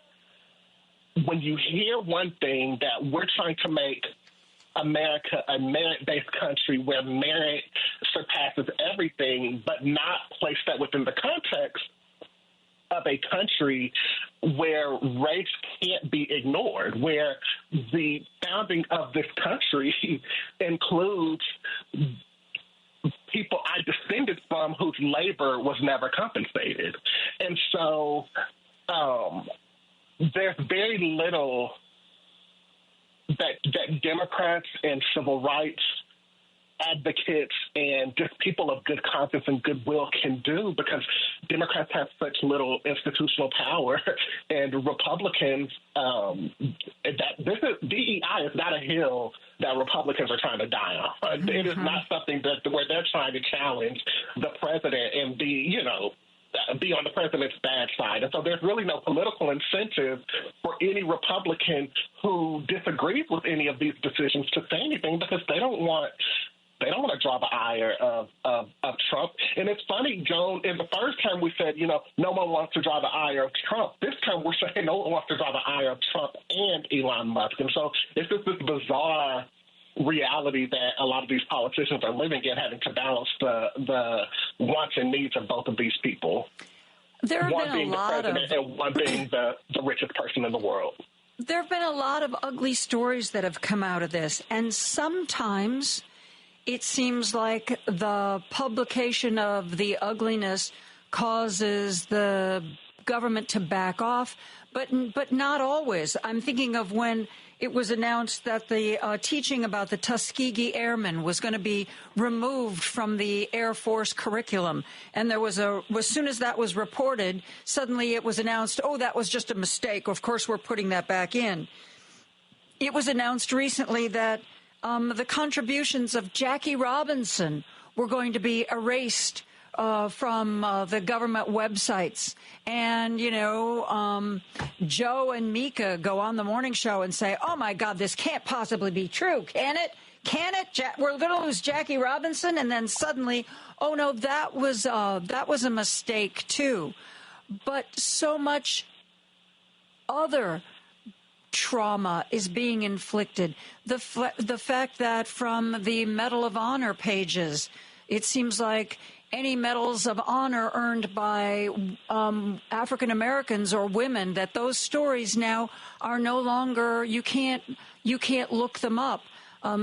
when you hear one thing that we're trying to make America a merit-based country where merit surpasses everything, but not place that within the context of a country where race can't be ignored, where the founding of this country includes people I descended from whose labor was never compensated. And so there's very little that Democrats and civil rights advocates and just people of good conscience and goodwill can do, because Democrats have such little institutional power, and Republicans, DEI is not a hill that Republicans are trying to die on. Mm-hmm. It is not something where they're trying to challenge the president and be on the president's bad side. And so there's really no political incentive for any Republican who disagrees with any of these decisions to say anything, because they don't want to draw the ire of Trump. And it's funny, Joan, in the first term we said, no one wants to draw the ire of Trump. This time we're saying no one wants to draw the ire of Trump and Elon Musk. And so it's just this bizarre reality that a lot of these politicians are living in, having to balance the wants and needs of both of these people. There have one been being a lot the president and one being the richest person in the world. There have been a lot of ugly stories that have come out of this, and sometimes it seems like the publication of the ugliness causes the government to back off, but not always. I'm thinking of when it was announced that the teaching about the Tuskegee Airmen was going to be removed from the Air Force curriculum. And there was as soon as that was reported, suddenly it was announced, that was just a mistake. Of course, we're putting that back in. It was announced recently that the contributions of Jackie Robinson were going to be erased from the government websites. And, Joe and Mika go on the morning show and say, oh, my God, this can't possibly be true. Can it? Can it? We're going to lose Jackie Robinson. And then suddenly, oh, no, that was a mistake, too. But so much other trauma is being inflicted. The fact that from the Medal of Honor pages, it seems like any medals of honor earned by African Americans or women, that those stories now are no longer, you can't look them up.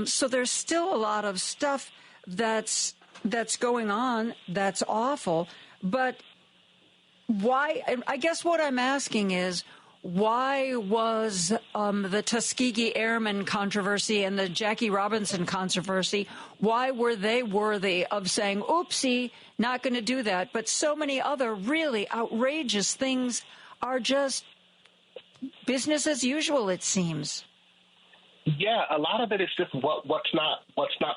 So there's still a lot of stuff that's going on that's awful. But why? I guess what I'm asking is, why was the Tuskegee Airmen controversy and the Jackie Robinson controversy, why were they worthy of saying, oopsie, not going to do that? But so many other really outrageous things are just business as usual, it seems. Yeah, a lot of it is just what's not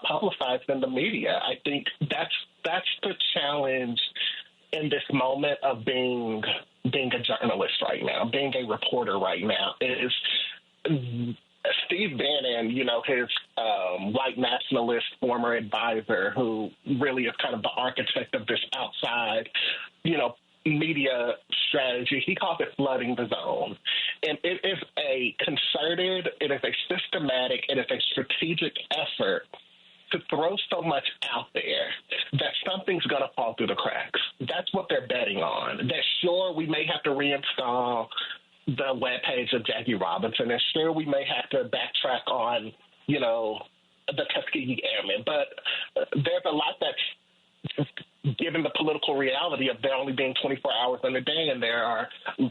publicized in the media. I think that's the challenge in this moment of being a journalist right now, being a reporter right now, is Steve Bannon, his white nationalist former advisor, who really is kind of the architect of this outside, media strategy. He calls it flooding the zone. And it is a concerted, it is a systematic, it is a strategic effort to throw so much out there that something's going to fall through the cracks. That's what they're betting on. That sure, we may have to reinstall the webpage of Jackie Robinson, and sure, we may have to backtrack on, the Tuskegee Airmen. But there's a lot that's, given the political reality of there only being 24 hours in a day, and there are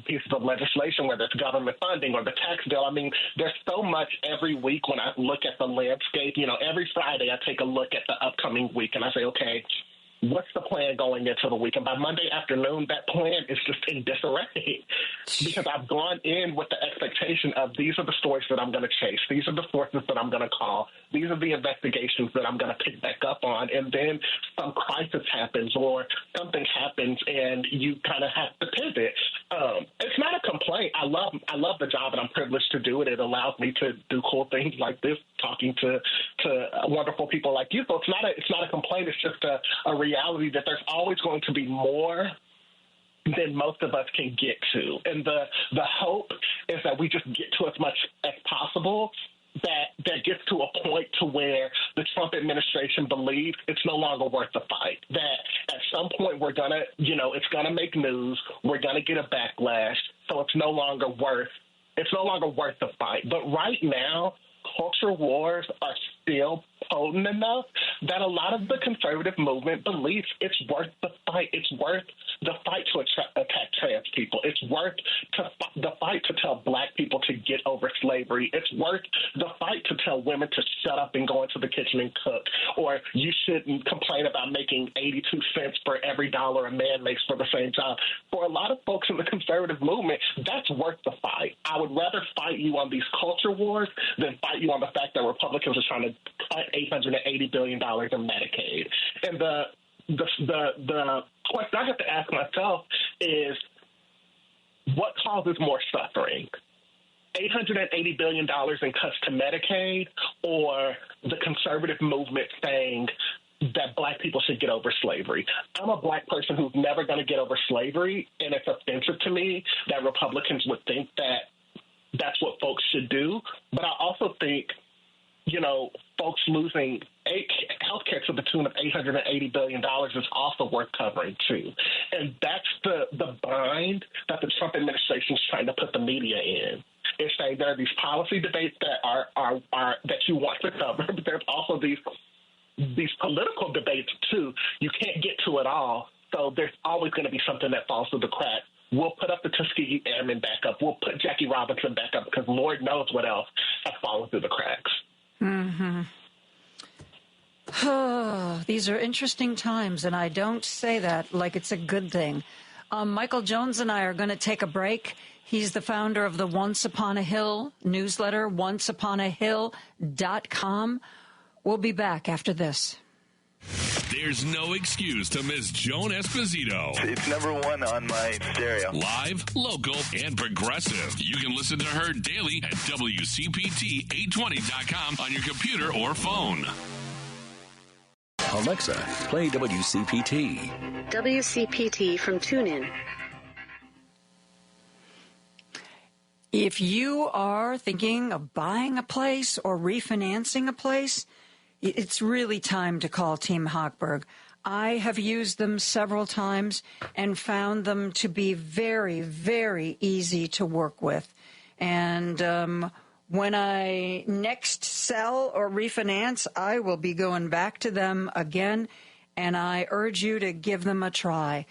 pieces of legislation, whether it's government funding or the tax bill. I mean, there's so much every week when I look at the landscape. Every Friday I take a look at the upcoming week, and I say, okay, what's the plan going into the week? And by Monday afternoon, that plan is just in disarray, because I've gone in with the expectation of these are the stories that I'm going to chase. These are the sources that I'm going to call. These are the investigations that I'm going to pick back up on. And then some crisis happens or something happens and you kind of have to pivot. It's not a complaint complain. I love the job, and I'm privileged to do it. It allows me to do cool things like this, talking to wonderful people like you. So it's not a complaint. It's just a reality that there's always going to be more than most of us can get to. And the hope is that we just get to as much as possible, that gets to a point to where the Trump administration believes it's no longer worth the fight. That at some point we're going to, it's going to make news. We're going to get a backlash. So it's no longer worth the fight. But right now, culture wars are still potent enough that a lot of the conservative movement believes it's worth the fight. It's worth the fight to attack trans people. It's worth the fight to tell black people to get over slavery. It's worth the fight to tell women to shut up and go into the kitchen and cook, or you shouldn't complain about making 82 cents for every dollar a man makes for the same job. For a lot of folks in the conservative movement, that's worth the fight. I would rather fight you on these culture wars than fight you on the fact that Republicans are trying to cut $880 billion in Medicaid. And the question I have to ask myself is, what causes more suffering? $880 billion in cuts to Medicaid, or the conservative movement saying that black people should get over slavery? I'm a black person who's never going to get over slavery, and it's offensive to me that Republicans would think that that's what folks should do. But I also think, folks losing health care to the tune of $880 billion is also worth covering, too. And that's the bind that the Trump administration is trying to put the media in. It's saying there are these policy debates that are that you want to cover, but there's also these political debates, too. You can't get to it all, so there's always going to be something that falls through the cracks. We'll put up the Tuskegee Airmen back up. We'll put Jackie Robinson back up, because Lord knows what else has fallen through the cracks. Mm-hmm. These are interesting times, and I don't say that like it's a good thing. Michael Jones and I are going to take a break. He's the founder of the Once Upon a Hill newsletter, onceuponahill.com. We'll be back after this. There's no excuse to miss Joan Esposito. It's number one on my stereo. Live, local, and progressive. You can listen to her daily at WCPT820.com on your computer or phone. Alexa, play WCPT. WCPT from TuneIn. If you are thinking of buying a place or refinancing a place, it's really time to call Team Hochberg. I have used them several times and found them to be very, very easy to work with. And when I next sell or refinance, I will be going back to them again, and I urge you to give them a try.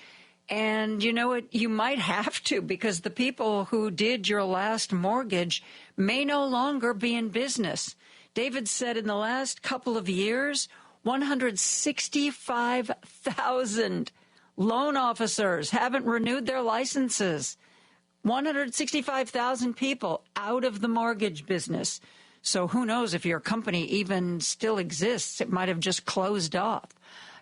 And you know what? You might have to, because the people who did your last mortgage may no longer be in business. David said in the last couple of years, 165,000 loan officers haven't renewed their licenses. 165,000 people out of the mortgage business. So who knows if your company even still exists? It might have just closed off.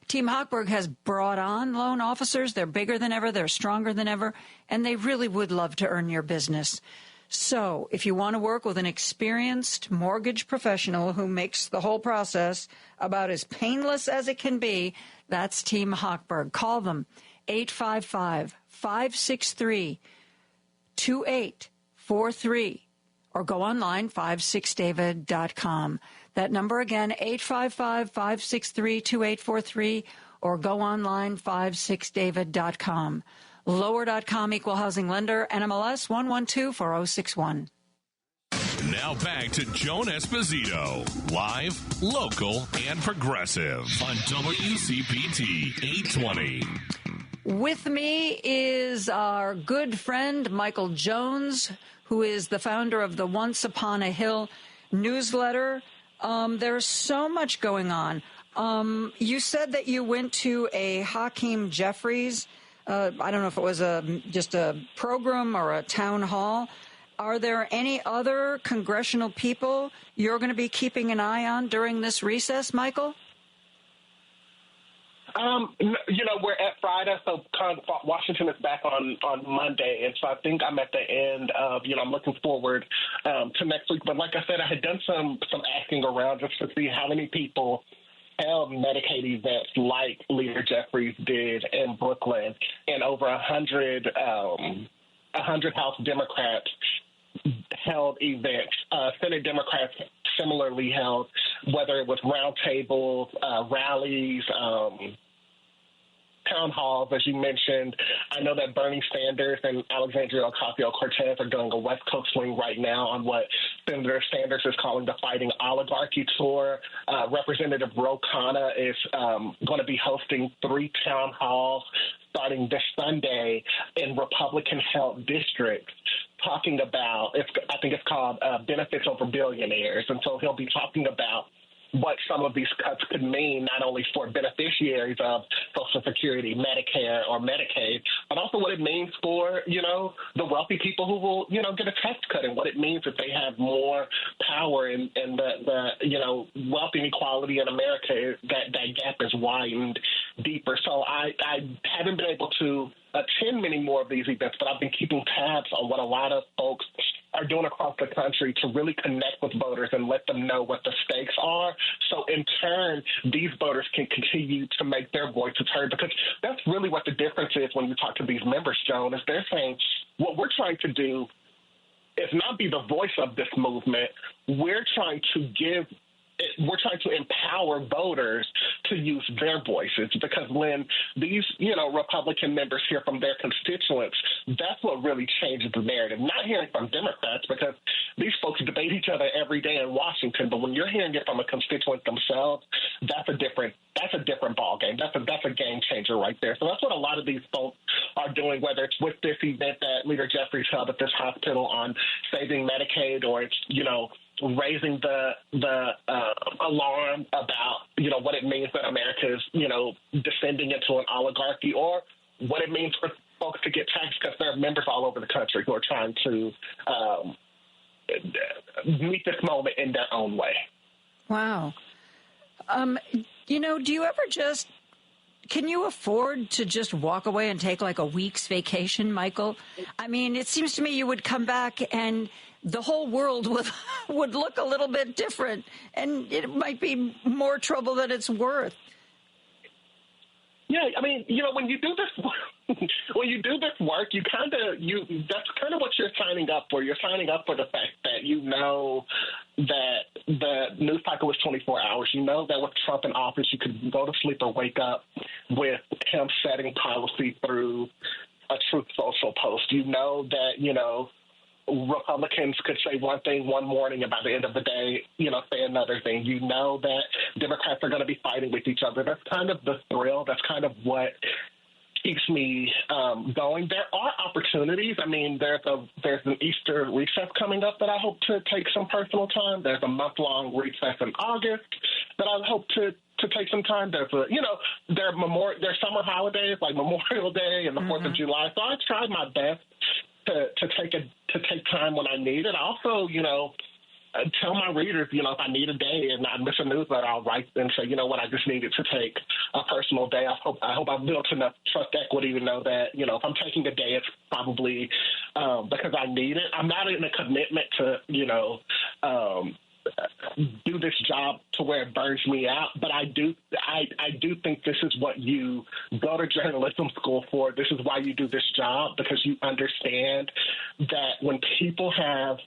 Team Hochberg has brought on loan officers. They're bigger than ever. They're stronger than ever. And they really would love to earn your business. So if you want to work with an experienced mortgage professional who makes the whole process about as painless as it can be, that's Team Hochberg. Call them 855-563-2843 or go online 56david.com. That number again, 855-563-2843 or go online 56david.com. Lower.com, equal housing lender, NMLS 1124061. Now back to Joan Esposito, live, local, and progressive on WCPT 820. With me is our good friend, Michael Jones, who is the founder of the Once Upon a Hill newsletter. There's so much going on. You said that you went to a Hakeem Jeffries I don't know if it was just a program or a town hall. Are there any other congressional people you're going to be keeping an eye on during this recess, Michael? We're at Friday, so Washington is back on Monday, and so I think I'm at the end of, I'm looking forward to next week. But like I said, I had done some asking around just to see how many people held Medicaid events like Leader Jeffries did in Brooklyn, and over 100 House Democrats held events. Senate Democrats similarly held, whether it was roundtables, rallies, town halls, as you mentioned. I know that Bernie Sanders and Alexandria Ocasio-Cortez are doing a West Coast swing right now on what Senator Sanders is calling the Fighting Oligarchy Tour. Representative Ro Khanna is going to be hosting 3 town halls starting this Sunday in Republican-held districts, talking about, I think it's called Benefits Over Billionaires. And so he'll be talking about what some of these cuts could mean, not only for beneficiaries of Social Security, Medicare, or Medicaid, but also what it means for, the wealthy people who will, get a tax cut, and what it means if they have more power and the wealth inequality in America, that gap is widened deeper. So I haven't been able to attend many more of these events, but I've been keeping tabs on what a lot of folks are doing across the country to really connect with voters and let them know what the stakes are. So in turn, these voters can continue to make their voices heard, because that's really what the difference is when you talk to these members, Joan, is they're saying what we're trying to do is not be the voice of this movement. We're trying to empower voters to use their voices, because when these, Republican members hear from their constituents, that's what really changes the narrative. Not hearing from Democrats, because these folks debate each other every day in Washington, but when you're hearing it from a constituent themselves, that's a different ballgame. That's a game changer right there. So that's what a lot of these folks are doing, whether it's with this event that Leader Jeffries held at this hospital on saving Medicaid, or it's, raising the alarm about, what it means that America is, descending into an oligarchy, or what it means for folks to get tax cuts. There are members all over the country who are trying to meet this moment in their own way. Wow. Do you ever can you afford to just walk away and take like a week's vacation, Michael? I mean, it seems to me you would come back and the whole world would look a little bit different, and it might be more trouble than it's worth. Yeah, I mean, when you do this work, that's kind of what you're signing up for. You're signing up for the fact that that the news cycle is 24 hours. You know that with Trump in office, you could go to sleep or wake up with him setting policy through a Truth Social post. You know that, Republicans could say one thing one morning, and by the end of the day, say another thing. You know that Democrats are going to be fighting with each other. That's kind of the thrill. That's kind of what keeps me going. There are opportunities. I mean, there's an Easter recess coming up that I hope to take some personal time. There's a month-long recess in August that I hope to take some time. There's there's summer holidays like Memorial Day and the 4th of July. So I tried my best to take time when I need it. I also, tell my readers, if I need a day and I miss a newsletter, I'll write and say, I just needed to take a personal day. I hope I've built enough trust equity to know that, if I'm taking a day, it's probably because I need it. I'm not in a commitment to, do this job to where it burns me out, but I do think this is what you go to journalism school for. This is why you do this job, because you understand that when people have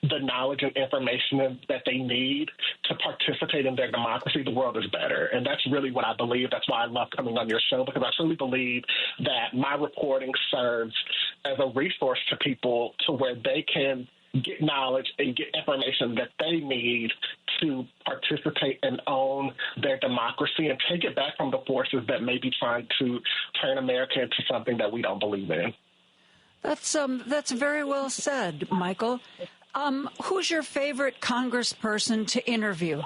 the knowledge and information that they need to participate in their democracy, the world is better. And that's really what I believe. That's why I love coming on your show, because I truly believe that my reporting serves as a resource to people to where they can get knowledge and get information that they need to participate and own their democracy and take it back from the forces that may be trying to turn America into something that we don't believe in. That's very well said, Michael. Who's your favorite congressperson to interview?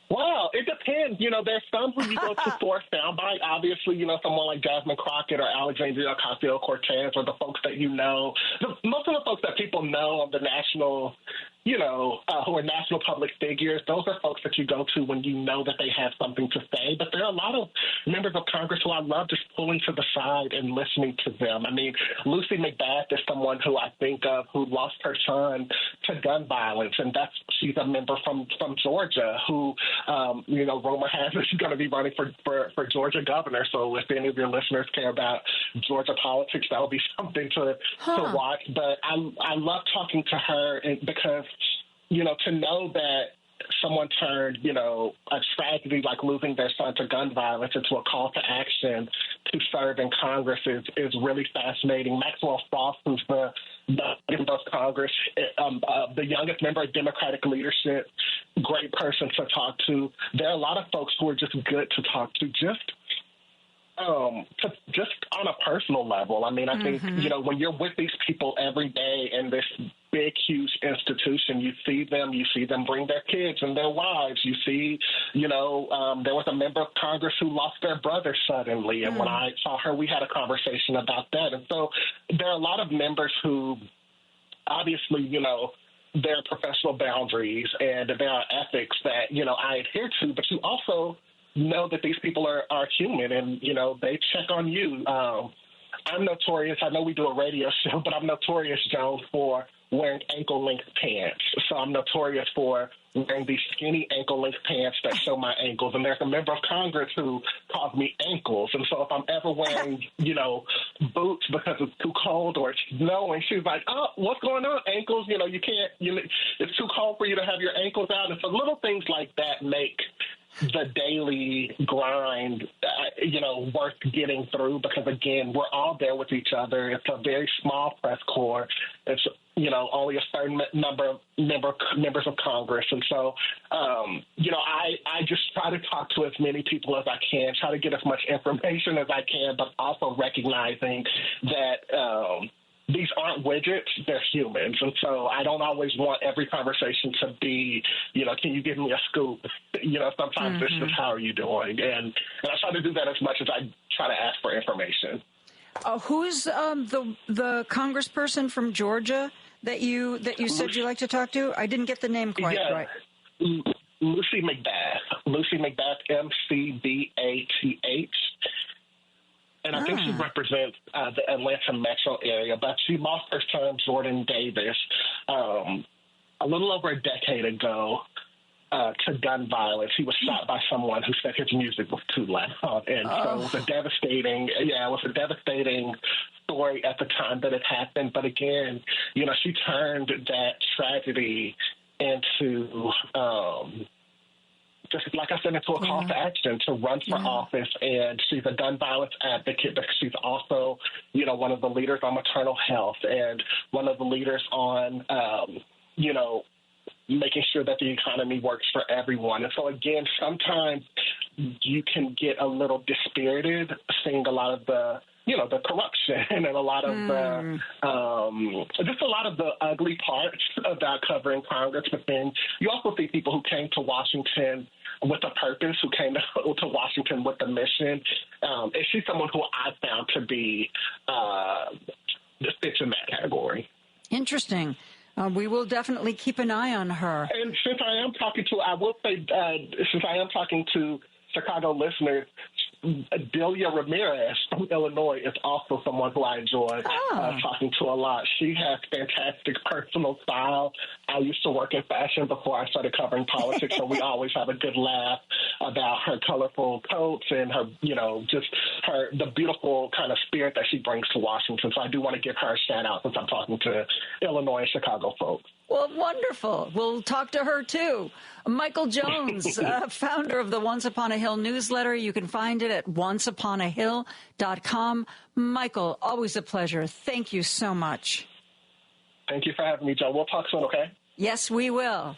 Well, it depends. There's some who you go to source soundbite. Obviously, someone like Jasmine Crockett or Alexandria Ocasio-Cortez or the folks that most of the folks that people know on the national who are national public figures. Those are folks that you go to when you know that they have something to say. But there are a lot of members of Congress who I love just pulling to the side and listening to them. I mean, Lucy McBath is someone who I think of who lost her son to gun violence, and she's a member from Georgia who, rumor has it she's going to be running for Georgia governor. So if any of your listeners care about Georgia politics, that would be something to watch. But I love talking to her because, to know that someone turned, a tragedy like losing their son to gun violence into a call to action to serve in Congress is really fascinating. Maxwell Frost, who's the Congress, the youngest member of Democratic leadership, great person to talk to. There are a lot of folks who are just good to talk to, just on a personal level. I mean, I think, when you're with these people every day in this big, huge institution, you see them bring their kids and their wives. You see, there was a member of Congress who lost their brother suddenly. And when I saw her, we had a conversation about that. And so there are a lot of members who obviously, there are professional boundaries and there are ethics that, I adhere to, but you also know that these people are human and, they check on you. I'm notorious. I know we do a radio show, but I'm notorious, Joan, for wearing ankle-length pants. So I'm notorious for wearing these skinny ankle-length pants that show my ankles. And there's a member of Congress who calls me ankles. And so if I'm ever wearing, boots because it's too cold or it's snowing, she's like, oh, what's going on, ankles? You can't, it's too cold for you to have your ankles out. And so little things like that make the daily grind, worth getting through because, again, we're all there with each other. It's a very small press corps. It's, only a certain number of members of Congress. And so, I just try to talk to as many people as I can, try to get as much information as I can, but also recognizing that these aren't widgets, they're humans. And so I don't always want every conversation to be, can you give me a scoop? Sometimes it's just, how are you doing? And I try to do that as much as I try to ask for information. Who's the congressperson from Georgia that you said you like to talk to? I didn't get the name quite right. Lucy McBath. Lucy McBath, McBath. And I think she represents the Atlanta metro area, but she lost her son, Jordan Davis, a little over a decade ago to gun violence. He was shot by someone who said his music was too loud. And so it was a devastating story at the time that it happened. But again, she turned that tragedy into just like I said, into a call to action to run for office. And she's a gun violence advocate, but she's also, one of the leaders on maternal health and one of the leaders on, making sure that the economy works for everyone. And so, again, sometimes you can get a little dispirited seeing a lot of the corruption and a lot of just a lot of the ugly parts about covering Congress. But then you also see people who came to Washington with a purpose, who came to Washington with a mission. And she's someone who I found to be fits in that category. Interesting. We will definitely keep an eye on her. And since I am talking to Chicago listeners, Delia Ramirez from Illinois is also someone who I enjoy talking to a lot. She has fantastic personal style. I used to work in fashion before I started covering politics, so we always have a good laugh about her colorful coats and her, the beautiful kind of spirit that she brings to Washington. So I do want to give her a shout out since I'm talking to Illinois and Chicago folks. Well, wonderful. We'll talk to her, too. Michael Jones, founder of the Once Upon a Hill newsletter. You can find it at onceuponahill.com. Michael, always a pleasure. Thank you so much. Thank you for having me, Joe. We'll talk soon, okay? Yes, we will.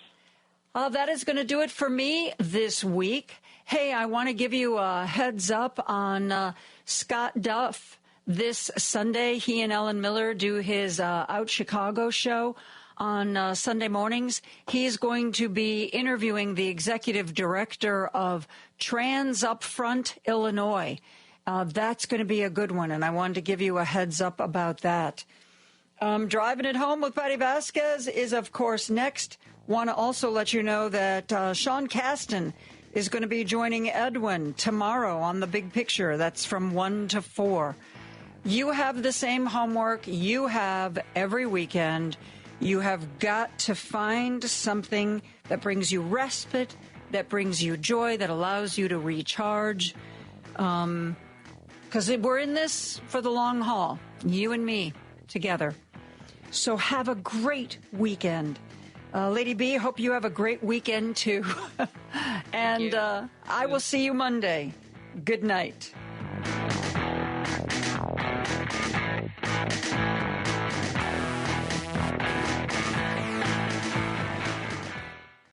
That is going to do it for me this week. Hey, I want to give you a heads up on Scott Duff. This Sunday, he and Ellen Miller do his Out Chicago show on Sunday mornings. He's going to be interviewing the executive director of Trans Upfront Illinois. That's going to be a good one, and I wanted to give you a heads up about that. Driving It Home with Patty Vasquez is, of course, next. Want to also let you know that Sean Caston is going to be joining Edwin tomorrow on The Big Picture. That's from 1 to 4. You have the same homework you have every weekend. You have got to find something that brings you respite, that brings you joy, that allows you to recharge. Because we're in this for the long haul, you and me together. So have a great weekend. Lady B, hope you have a great weekend too. And I will see you Monday. Good night.